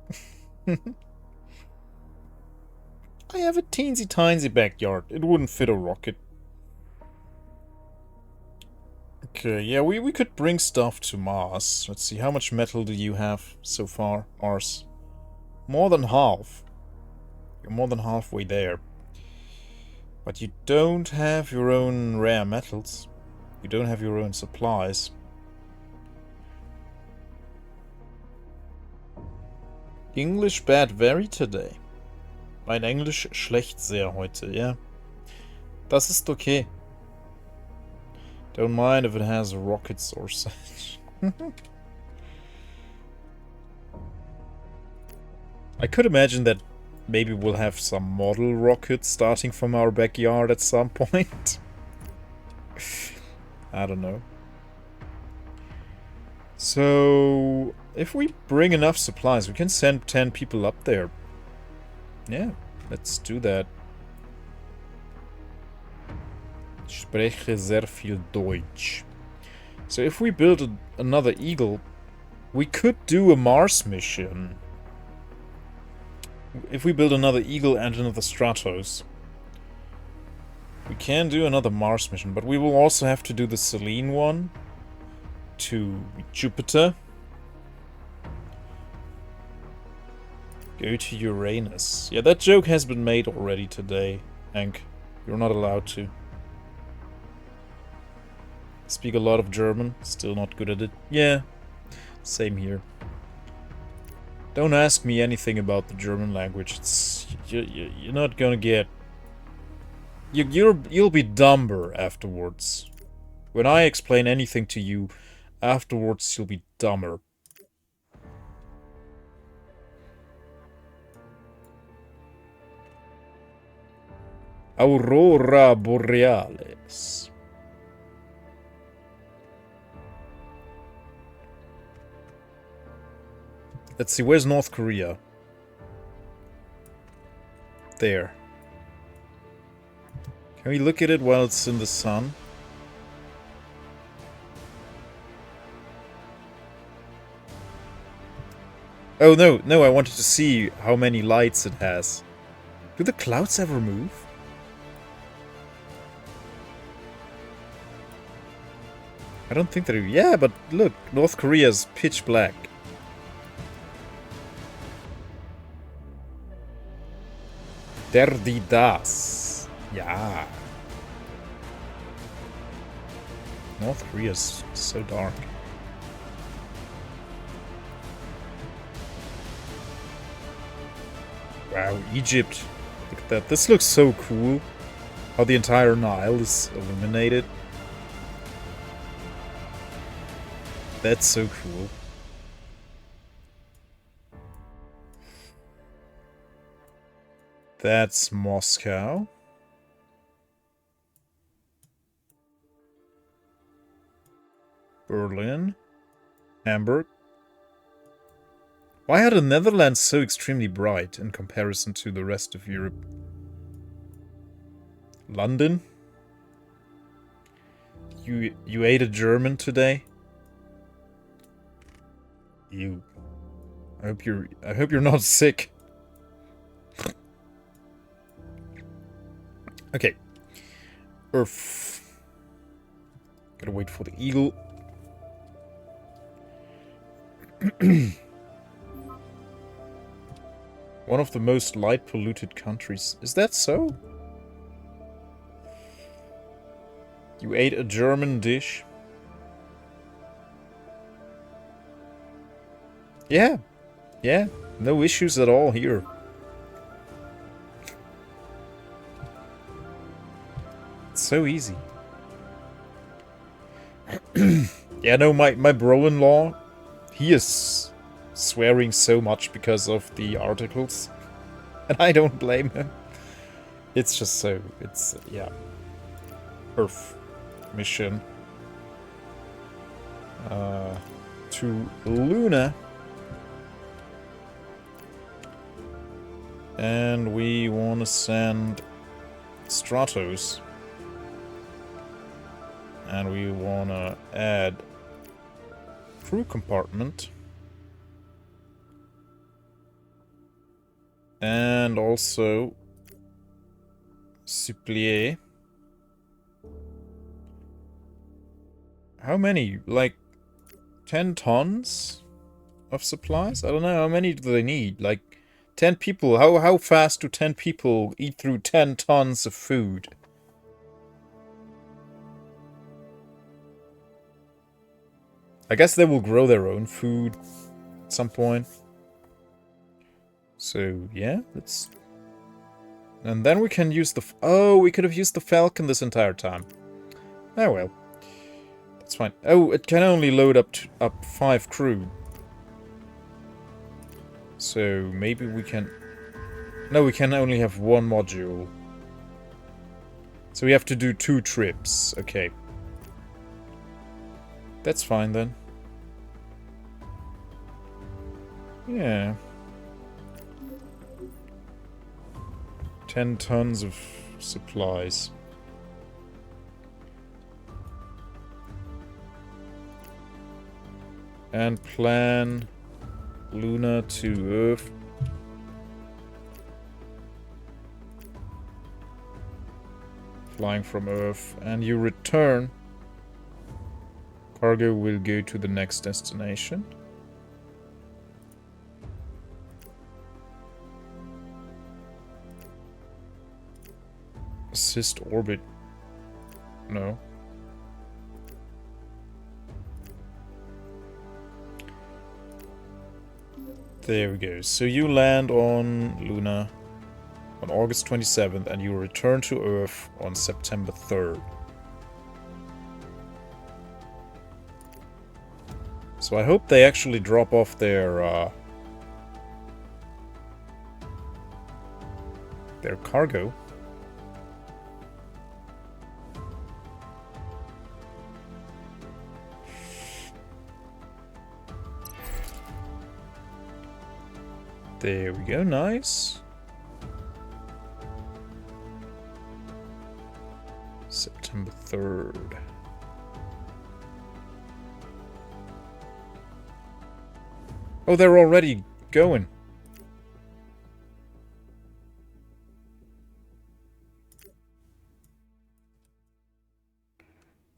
I have a teensy-tiny backyard. It wouldn't fit a rocket. Okay, yeah, we could bring stuff to Mars. Let's see, how much metal do you have so far, Mars? More than half. You're more than halfway there. But you don't have your own rare metals. You don't have your own supplies. English bad very today. Mein Englisch schlecht sehr heute, yeah. Das ist okay. Don't mind if it has rockets or such. I could imagine that maybe we'll have some model rockets starting from our backyard at some point. I don't know. So, if we bring enough supplies, we can send 10 people up there. Yeah, let's do that. Ich spreche sehr viel Deutsch. So if we build another Eagle, we could do a Mars mission. If we build another Eagle and another Stratos, we can do another Mars mission, but we will also have to do the Selene one to Jupiter. Go to Uranus. Yeah, that joke has been made already today, Hank. You're not allowed to. Speak a lot of German, still not good at it. Yeah, same here. Don't ask me anything about the German language. It's you're not gonna get. You'll be dumber afterwards. When I explain anything to you, afterwards you'll be dumber. Aurora Borealis. Let's see, where's North Korea? There. Can we look at it while it's in the sun? Oh no, I wanted to see how many lights it has. Do the clouds ever move? I don't think they do. Yeah, but look, North Korea's pitch black. Der die das. Yeah. North Korea's so dark. Wow, Egypt. Look at that. This looks so cool. How the entire Nile is illuminated. That's so cool. That's Moscow. Berlin. Hamburg. Why are the Netherlands so extremely bright in comparison to the rest of Europe? London? You ate a German today? I hope you're not sick. Okay. Earth. Gotta wait for the eagle. One of the most light polluted countries. Is that so? You ate a German dish? Yeah. Yeah. No issues at all here. It's so easy. Yeah, no, my bro-in-law, he is swearing so much because of the articles. And I don't blame him. It's just so, it's, yeah. Earth mission. To Luna. And we want to send Stratos. And we want to add crew compartment. And also supplier. How many? Like 10 tons of supplies? I don't know. How many do they need? Like 10 people. How fast do 10 people eat through 10 tons of food? I guess they will grow their own food at some point. So, yeah, let's... And then we can use the... Oh, we could have used the Falcon this entire time. Oh, well. That's fine. Oh, it can only load up 5 crew. So, maybe we can... No, we can only have 1 module. So we have to do 2 trips. Okay. That's fine then. Yeah. 10 tons of supplies. And plan Luna to Earth. Flying from Earth. And you return. Cargo will go to the next destination. Assist orbit. No. There we go. So you land on Luna on August 27th and you return to Earth on September 3rd. So I hope they actually drop off their cargo. There we go, nice. September 3rd. Oh, they're already going.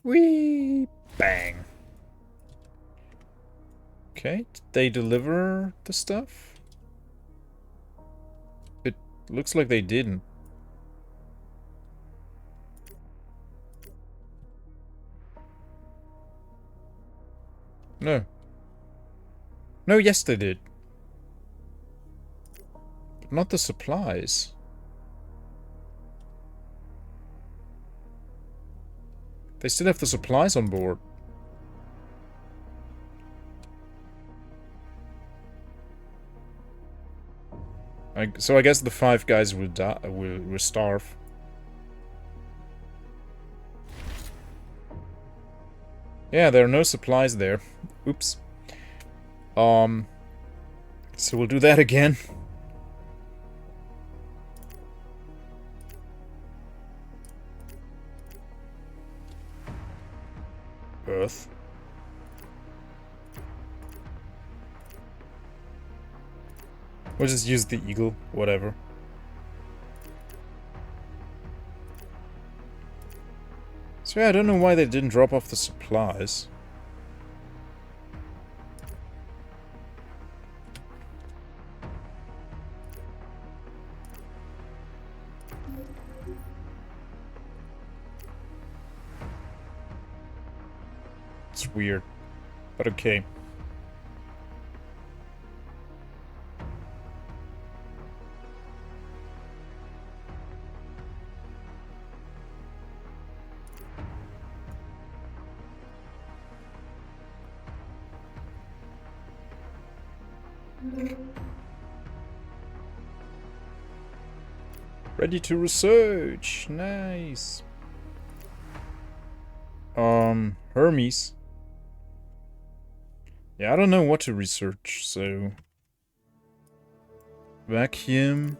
Whee! Bang. Okay, did they deliver the stuff? It looks like they didn't. No. No, yes they did. But not the supplies. They still have the supplies on board. So I guess the 5 guys will starve. Yeah, there are no supplies there. Oops. So we'll do that again. Earth. We'll just use the eagle, whatever. So yeah, I don't know why they didn't drop off the supplies. It's weird, but okay. Ready to research. Nice. Hermes. Yeah, I don't know what to research, so... Vacuum.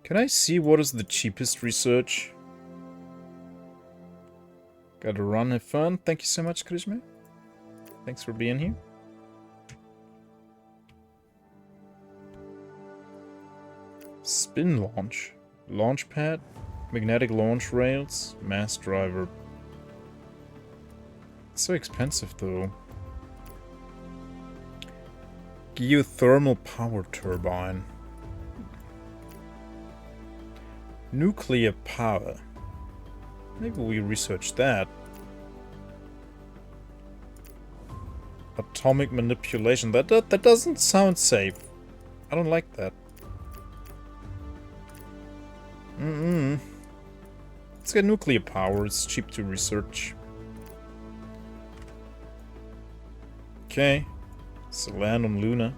Can I see what is the cheapest research? Gotta run, have fun. Thank you so much, Krishma. Thanks for being here. Spin launch. Launch pad. Magnetic launch rails. Mass driver. It's so expensive though. Geothermal power turbine. Nuclear power. Maybe we research that. Atomic manipulation. That doesn't sound safe. I don't like that. Let's get nuclear power. It's cheap to research. Okay. So land on Luna.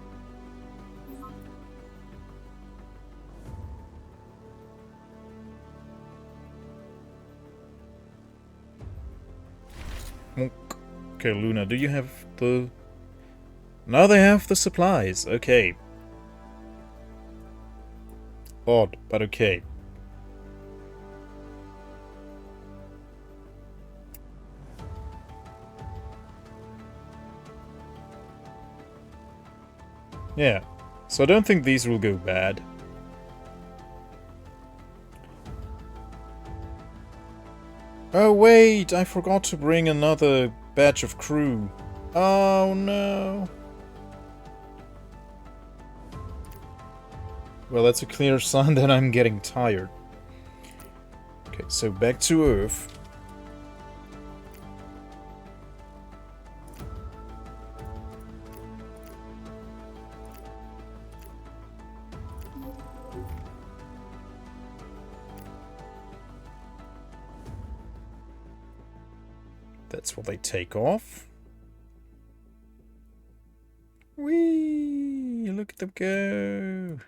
Okay, Luna, do you have the... Now they have the supplies. Okay. Odd, but okay. Yeah. So I don't think these will go bad. Oh wait, I forgot to bring another batch of crew. Oh no. Well, that's a clear sign that I'm getting tired. Okay, so back to Earth. That's what they take off. Whee! Look at them go!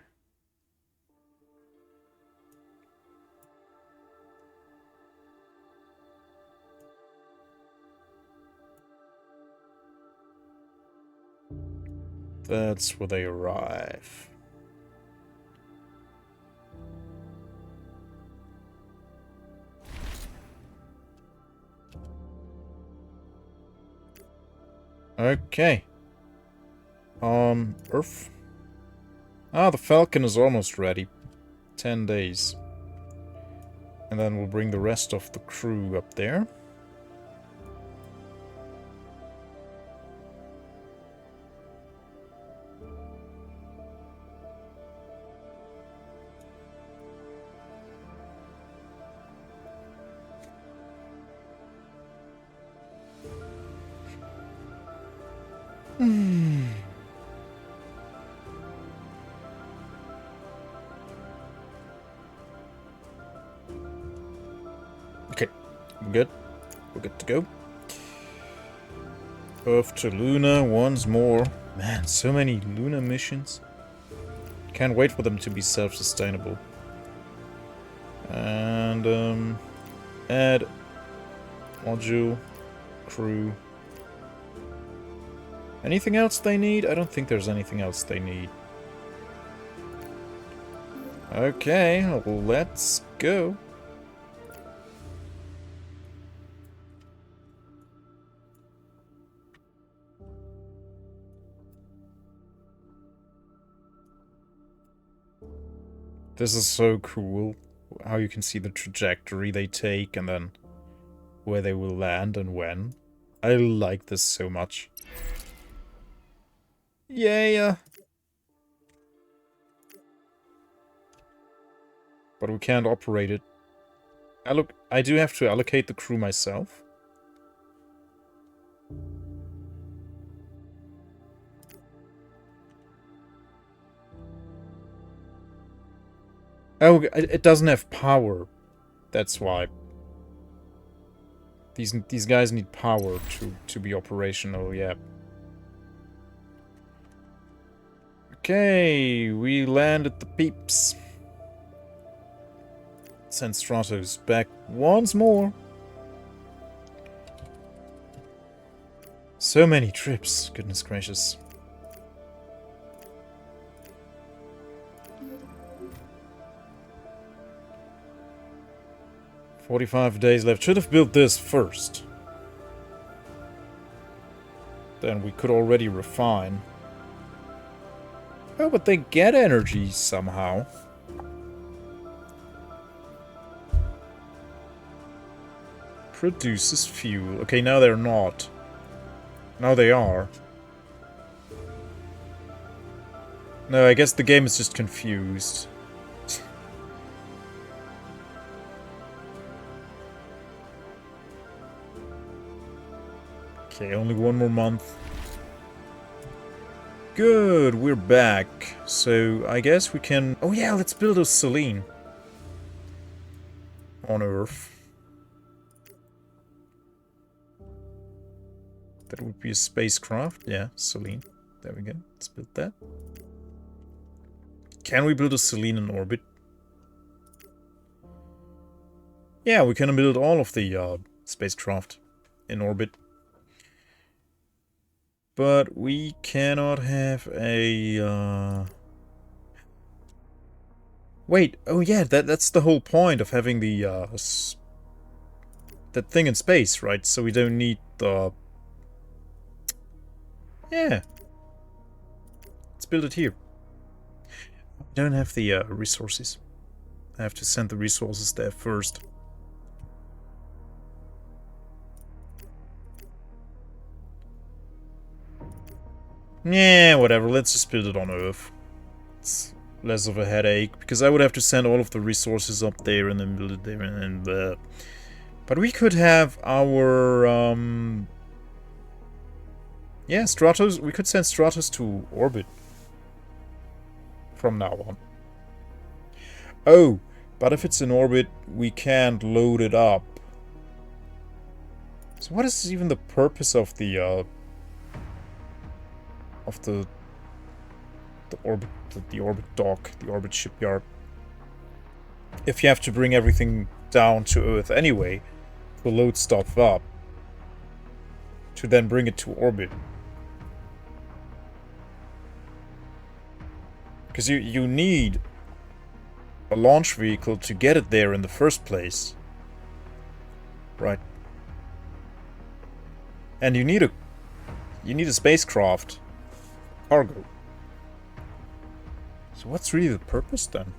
That's where they arrive. Okay. Earth. Ah, the Falcon is almost ready. 10 days. And then we'll bring the rest of the crew up there. Okay, we're good. We're good to go. Earth to Luna once more. Man, so many Luna missions. Can't wait for them to be self-sustainable. And, add module, crew. Anything else they need? I don't think there's anything else they need. Okay, let's go. This is so cool, how you can see the trajectory they take and then where they will land and when. I like this so much. Yeah. But we can't operate it. I do have to allocate the crew myself. Oh, it doesn't have power. That's why. These guys need power to be operational, yeah. Okay, we landed the peeps. Send Stratos back once more. So many trips, goodness gracious. "45 days left. Should have built this first. Then we could already refine. Oh, but they get energy somehow. Produces fuel. Okay, now they're not. Now they are. No, I guess the game is just confused. Okay, only one more month. Good, we're back. So, I guess we can... Oh yeah, let's build a Selene. On Earth. That would be a spacecraft. Yeah, Selene. There we go. Let's build that. Can we build a Selene in orbit? Yeah, we can build all of the spacecraft in orbit. But we cannot have a... Wait, oh yeah, that's the whole point of having the that thing in space, right? So we don't need the... Yeah. Let's build it here. I don't have the resources. I have to send the resources there first. Yeah, whatever. Let's just build it on Earth. It's less of a headache, because I would have to send all of the resources up there and then build it there and but we could have our yeah, Stratos. We could send Stratos to orbit from now on. Oh, but if it's in orbit, we can't load it up. So what is even the purpose of the orbit dock, the orbit shipyard? If you have to bring everything down to Earth anyway, to load stuff up, to then bring it to orbit. Because you need a launch vehicle to get it there in the first place. Right. And you need a spacecraft. Cargo. So what's really the purpose then?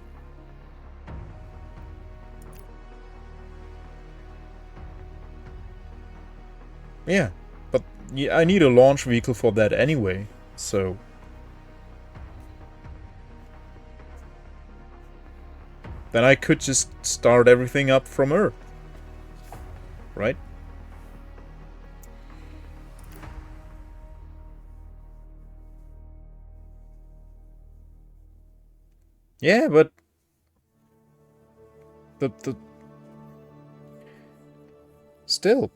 Yeah, but I need a launch vehicle for that anyway, so... Then I could just start everything up from Earth. Right? Yeah, but... The... Still...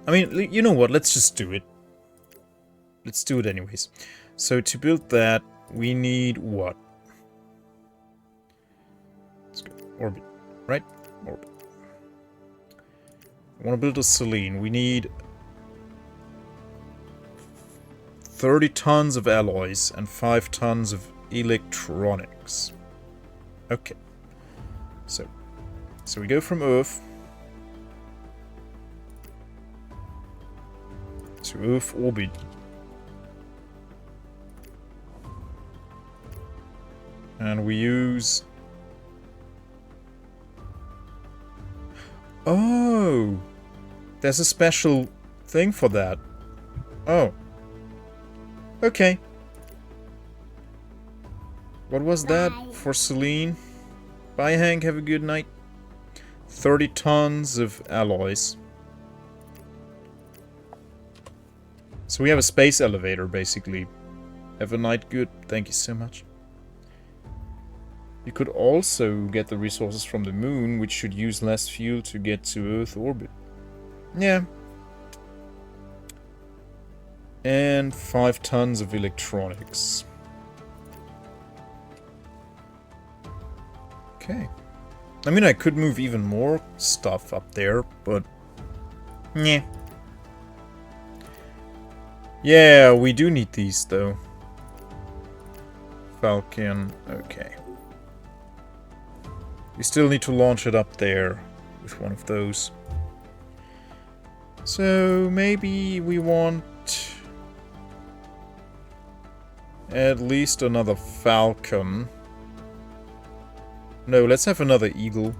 I mean, you know what, let's just do it. Let's do it anyways. So to build that, we need what? Let's go. Orbit, right? Orbit. I want to build a Selene. We need 30 tons of alloys and 5 tons of electronics. Okay. So we go from Earth to Earth orbit. And we use... Oh! There's a special thing for that. Oh. Okay. What was that Bye. for Celine? Bye, Hank. Have a good night. 30 tons of alloys. So we have a space elevator, basically. Have a night good. Thank you so much. You could also get the resources from the moon, which should use less fuel to get to Earth orbit. Yeah. And 5 tons of electronics. Okay. I mean, I could move even more stuff up there, but... yeah. Yeah, we do need these, though. Falcon, okay. We still need to launch it up there with one of those. So, maybe we want... at least another Falcon. No, let's have another Eagle.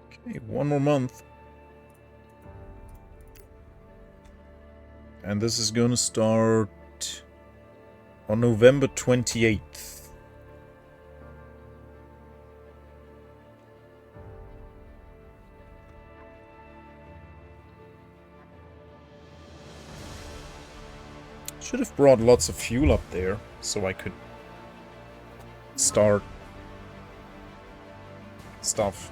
Okay, one more month. And this is gonna start on November 28th. Should have brought lots of fuel up there, so I could start stuff.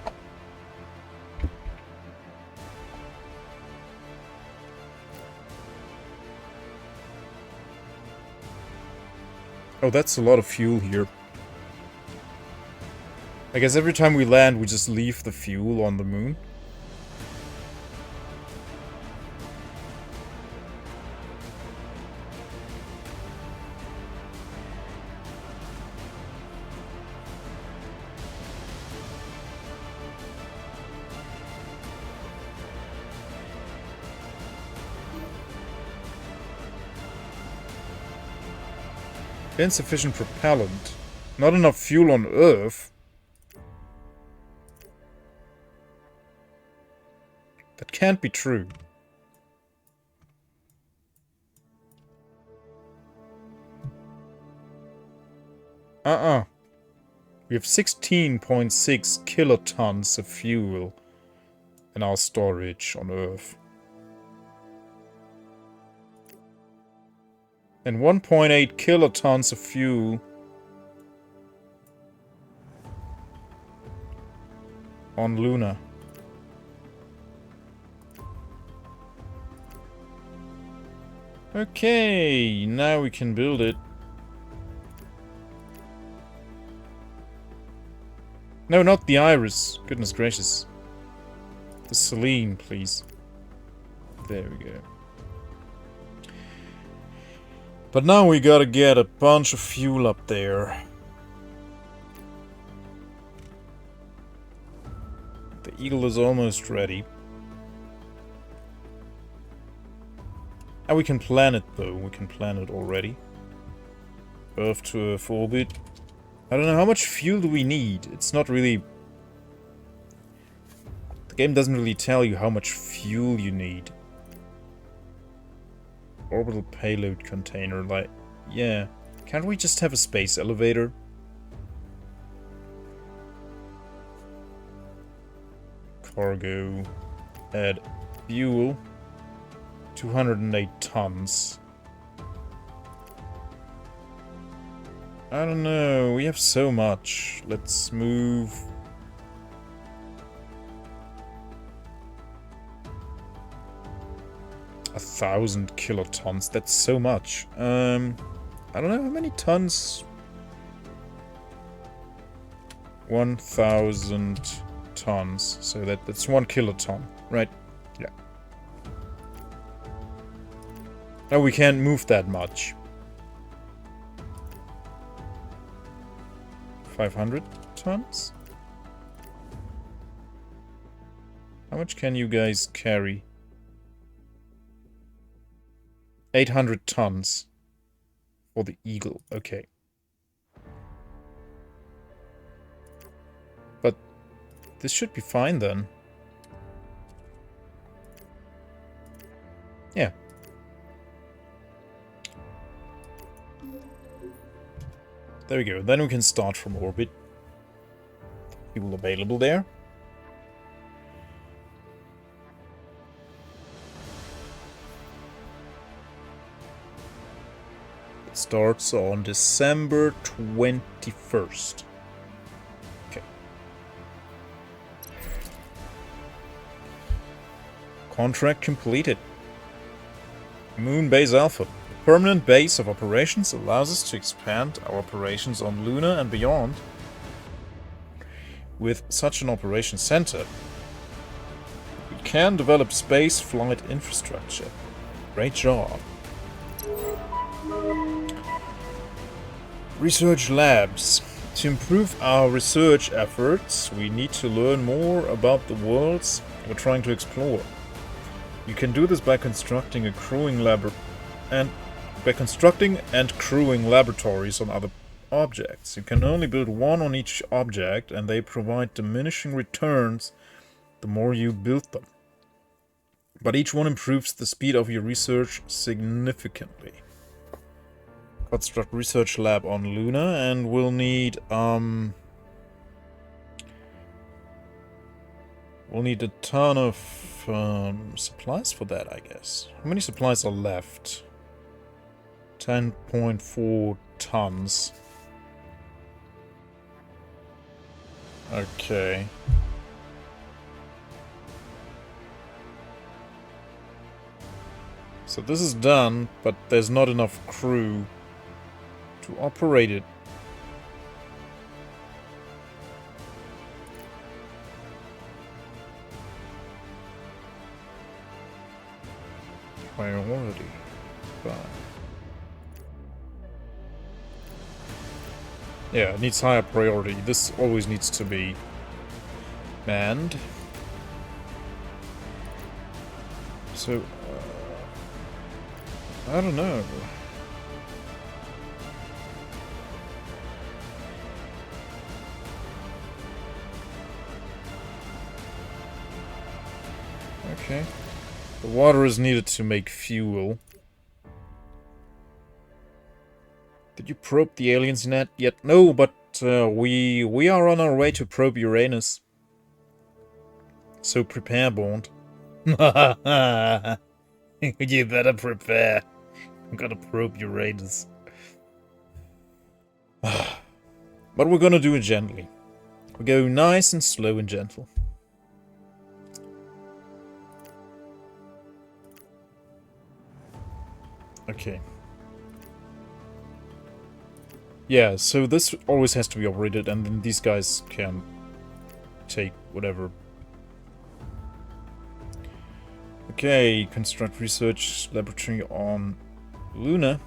Oh, that's a lot of fuel here. I guess every time we land, we just leave the fuel on the moon. Insufficient propellant. Not enough fuel on Earth. That can't be true. We have 16.6 kilotons of fuel in our storage on Earth. And 1.8 kilotons of fuel on Luna. Okay, now we can build it. No, not the Iris. Goodness gracious. The Celine, please. There we go. But now we gotta get a bunch of fuel up there. The Eagle is almost ready. And we can plan it though, we can plan it already. Earth to Earth orbit. I don't know, how much fuel do we need? It's not really... The game doesn't really tell you how much fuel you need. Orbital payload container, like... yeah. Can't we just have a space elevator? Cargo. Add fuel. 208 tons. I don't know, we have so much. Let's move... 1,000 kilotons, that's so much. I don't know how many tons. 1,000 tons, so that's 1 kiloton, right? Yeah. No, we can't move that much. 500 tons? How much can you guys carry? 800 tons. For the Eagle, okay. But this should be fine then. Yeah. There we go. Then we can start from orbit. Fuel available there. It starts on December 21st. Okay. Contract completed. Moon Base Alpha. A permanent base of operations allows us to expand our operations on Luna and beyond. With such an operations center, we can develop space flight infrastructure. Great job. Research labs. To improve our research efforts, we need to learn more about the worlds we're trying to explore. You can do this by constructing and crewing laboratories on other objects. You can only build one on each object, and they provide diminishing returns the more you build them. But each one improves the speed of your research significantly. Construct research lab on Luna, and we'll need a ton of supplies for that, I guess. How many supplies are left? 10.4 tons. Okay. So this is done, but there's not enough crew to operate it. Priority. Fine. Yeah, it needs higher priority. This always needs to be manned. So, I don't know. Okay. The water is needed to make fuel. Did you probe the aliens net yet? No, but we are on our way to probe Uranus. So prepare, Bond. You better prepare. I'm gonna probe Uranus. But we're gonna do it gently. We go nice and slow and gentle. Okay. Yeah, so this always has to be operated, and then these guys can take whatever. Okay, construct research laboratory on Luna.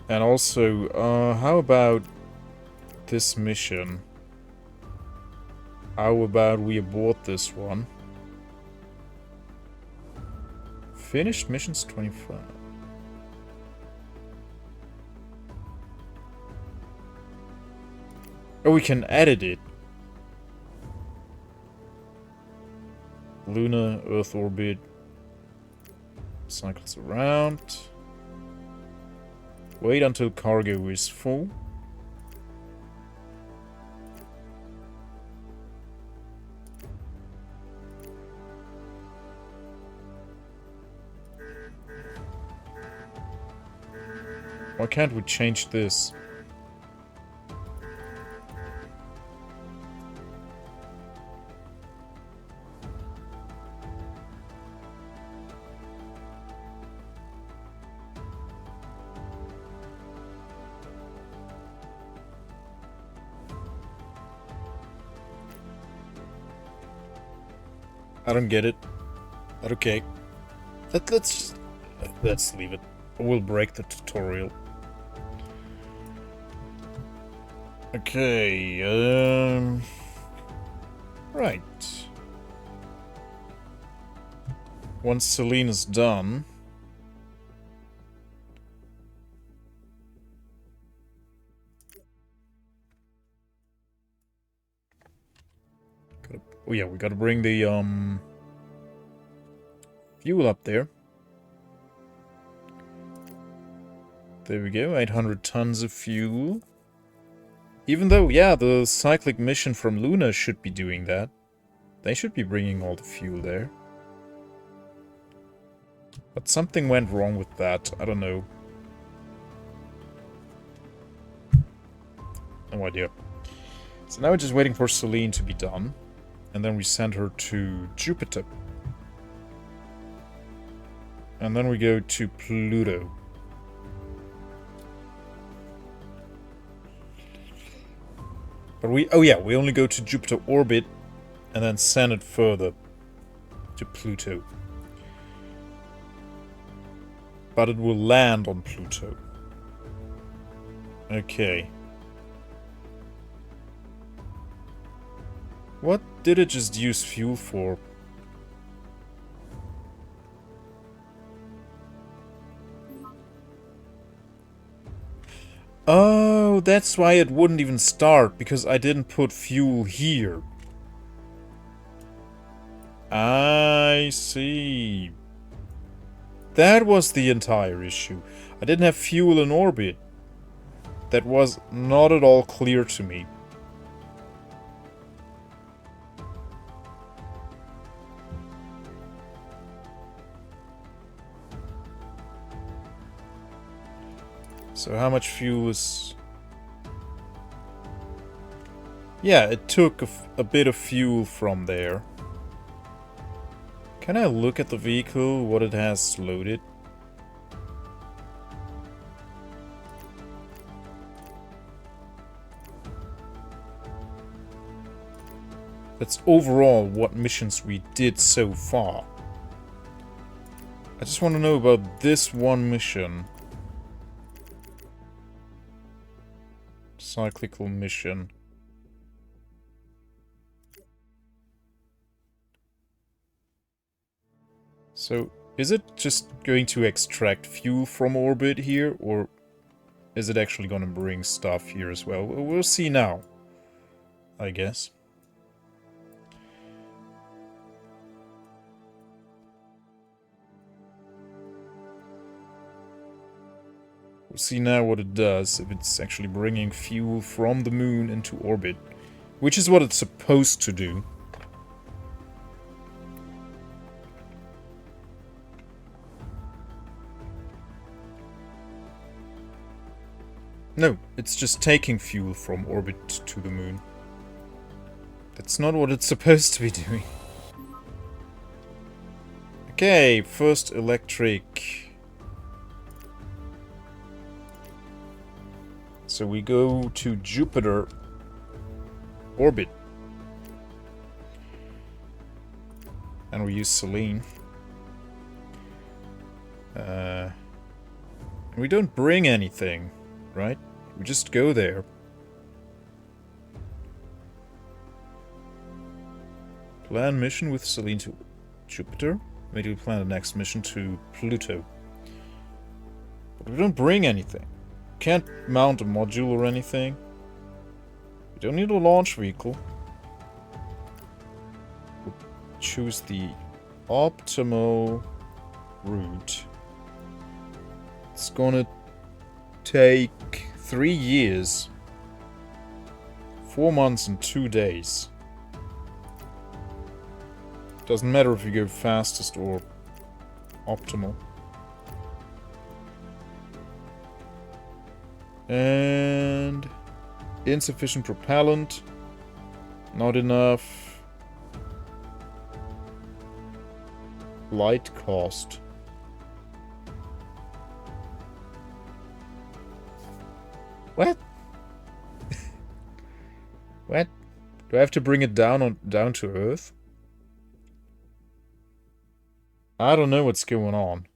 And also, how about this mission? How about we abort this one? Finished missions 25. Oh, we can edit it. Luna, Earth orbit. Cycles around. Wait until cargo is full. Why can't we change this? I don't get it. But okay. Let's leave it. We'll break the tutorial. Okay, right. once Selene is done... Oh yeah, we gotta bring the, fuel up there. There we go, 800 tons of fuel. Even though, yeah, the cyclic mission from Luna should be doing that. They should be bringing all the fuel there. But something went wrong with that, I don't know. No idea. So now we're just waiting for Selene to be done. And then we send her to Jupiter. And then we go to Pluto. But we only go to Jupiter orbit and then send it further to Pluto. But it will land on Pluto. Okay. What did it just use fuel for? Oh, that's why it wouldn't even start, because I didn't put fuel here. I see. That was the entire issue. I didn't have fuel in orbit. That was not at all clear to me. So how much fuel is... Yeah, it took a bit of fuel from there. Can I look at the vehicle, what it has loaded? That's overall what missions we did so far. I just want to know about this one mission. Cyclical mission. So, is it just going to extract fuel from orbit here, or is it actually going to bring stuff here as well? We'll see now, I guess. We'll see now what it does, if it's actually bringing fuel from the moon into orbit, which is what it's supposed to do. No, it's just taking fuel from orbit to the moon. That's not what it's supposed to be doing. Okay, first electric. So we go to Jupiter orbit. And we use Selene. We don't bring anything, right? We just go there. Plan mission with Selene to Jupiter. Maybe we plan the next mission to Pluto. But we don't bring anything. Can't mount a module or anything. We don't need a launch vehicle. We'll choose the optimal route. It's gonna take 3 years. 4 months and 2 days. Doesn't matter if you go fastest or optimal. And insufficient propellant. Not enough. Light cost. What? What? Do I have to bring it down to Earth? I don't know what's going on.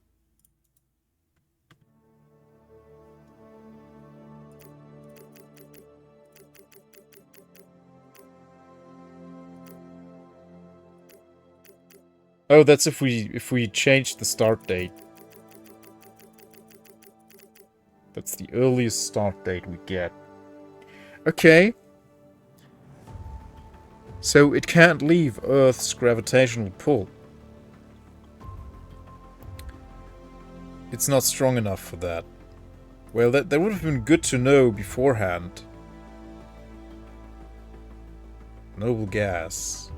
Oh, that's if we change the start date. That's the earliest start date we get. Okay. So it can't leave Earth's gravitational pull. It's not strong enough for that. Well, that would have been good to know beforehand. Noble gas.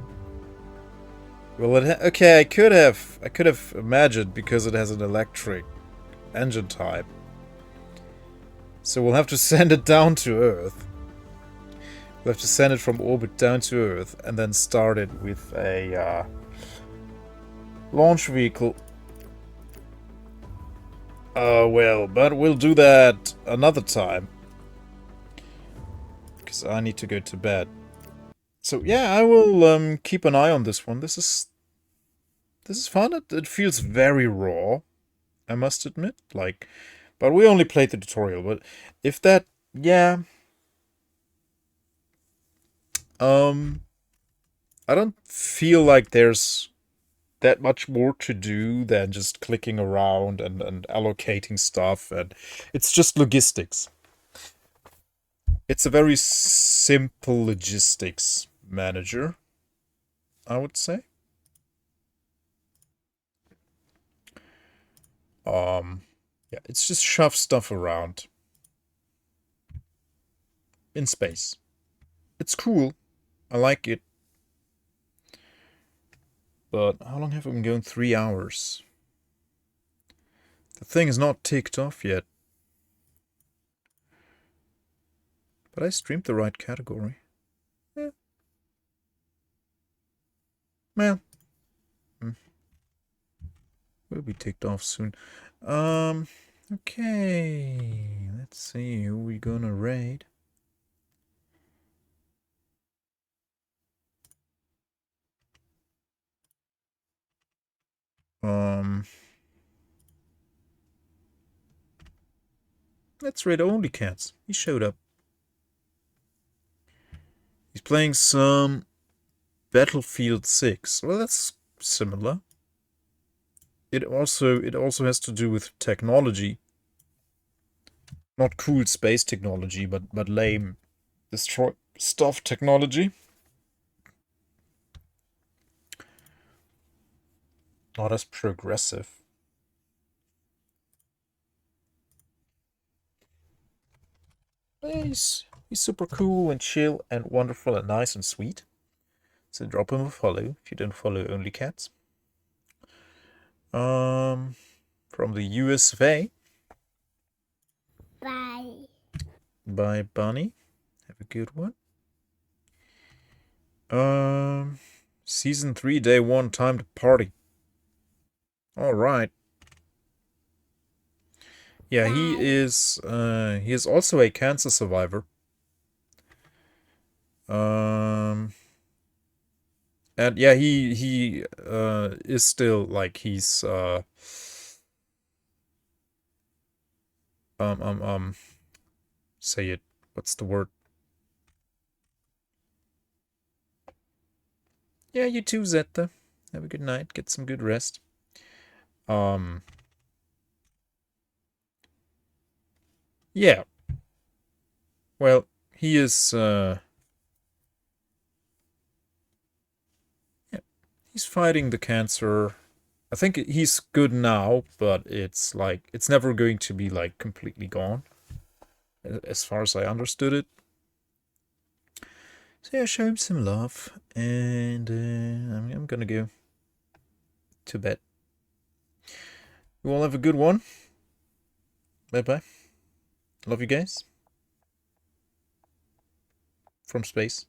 Well, okay, I could have imagined because it has an electric engine type. So we'll have to send it down to Earth. We'll have to send it from orbit down to Earth and then start it with a launch vehicle. Well, but we'll do that another time. Because I need to go to bed. So yeah, I will keep an eye on this one. This is fun. It feels very raw, I must admit. Like, but we only played the tutorial. But if that, yeah, I don't feel like there's that much more to do than just clicking around and allocating stuff, and it's just logistics. It's a very simple logistics manager, I would say. Yeah, it's just shove stuff around in space. It's cool. I like it. But how long have we been going? 3 hours. The thing is not ticked off yet. But I streamed the right category. Yeah. Well. Will be ticked off soon. Okay. Let's see who we gonna raid. Let's raid Only Cats. He showed up. He's playing some Battlefield 6. Well, that's similar. It also has to do with technology. Not cool space technology, but lame destroy stuff technology. Not as progressive. He's super cool and chill and wonderful and nice and sweet. So drop him a follow if you don't follow Only Cats. From the US of A. Bye. Bye, Bunny. Have a good one. Season 3, day 1, time to party. Alright. Yeah, he is also a cancer survivor. And yeah, he is still like he's say it. What's the word? Yeah, you too, Zeta. Have a good night. Get some good rest. Yeah. Well, he is yeah. He's fighting the cancer. I think he's good now, but it's like it's never going to be like completely gone. As far as I understood it. So yeah, show him some love, and I'm gonna go to bed. You all have a good one. Bye bye. Love you guys. From space.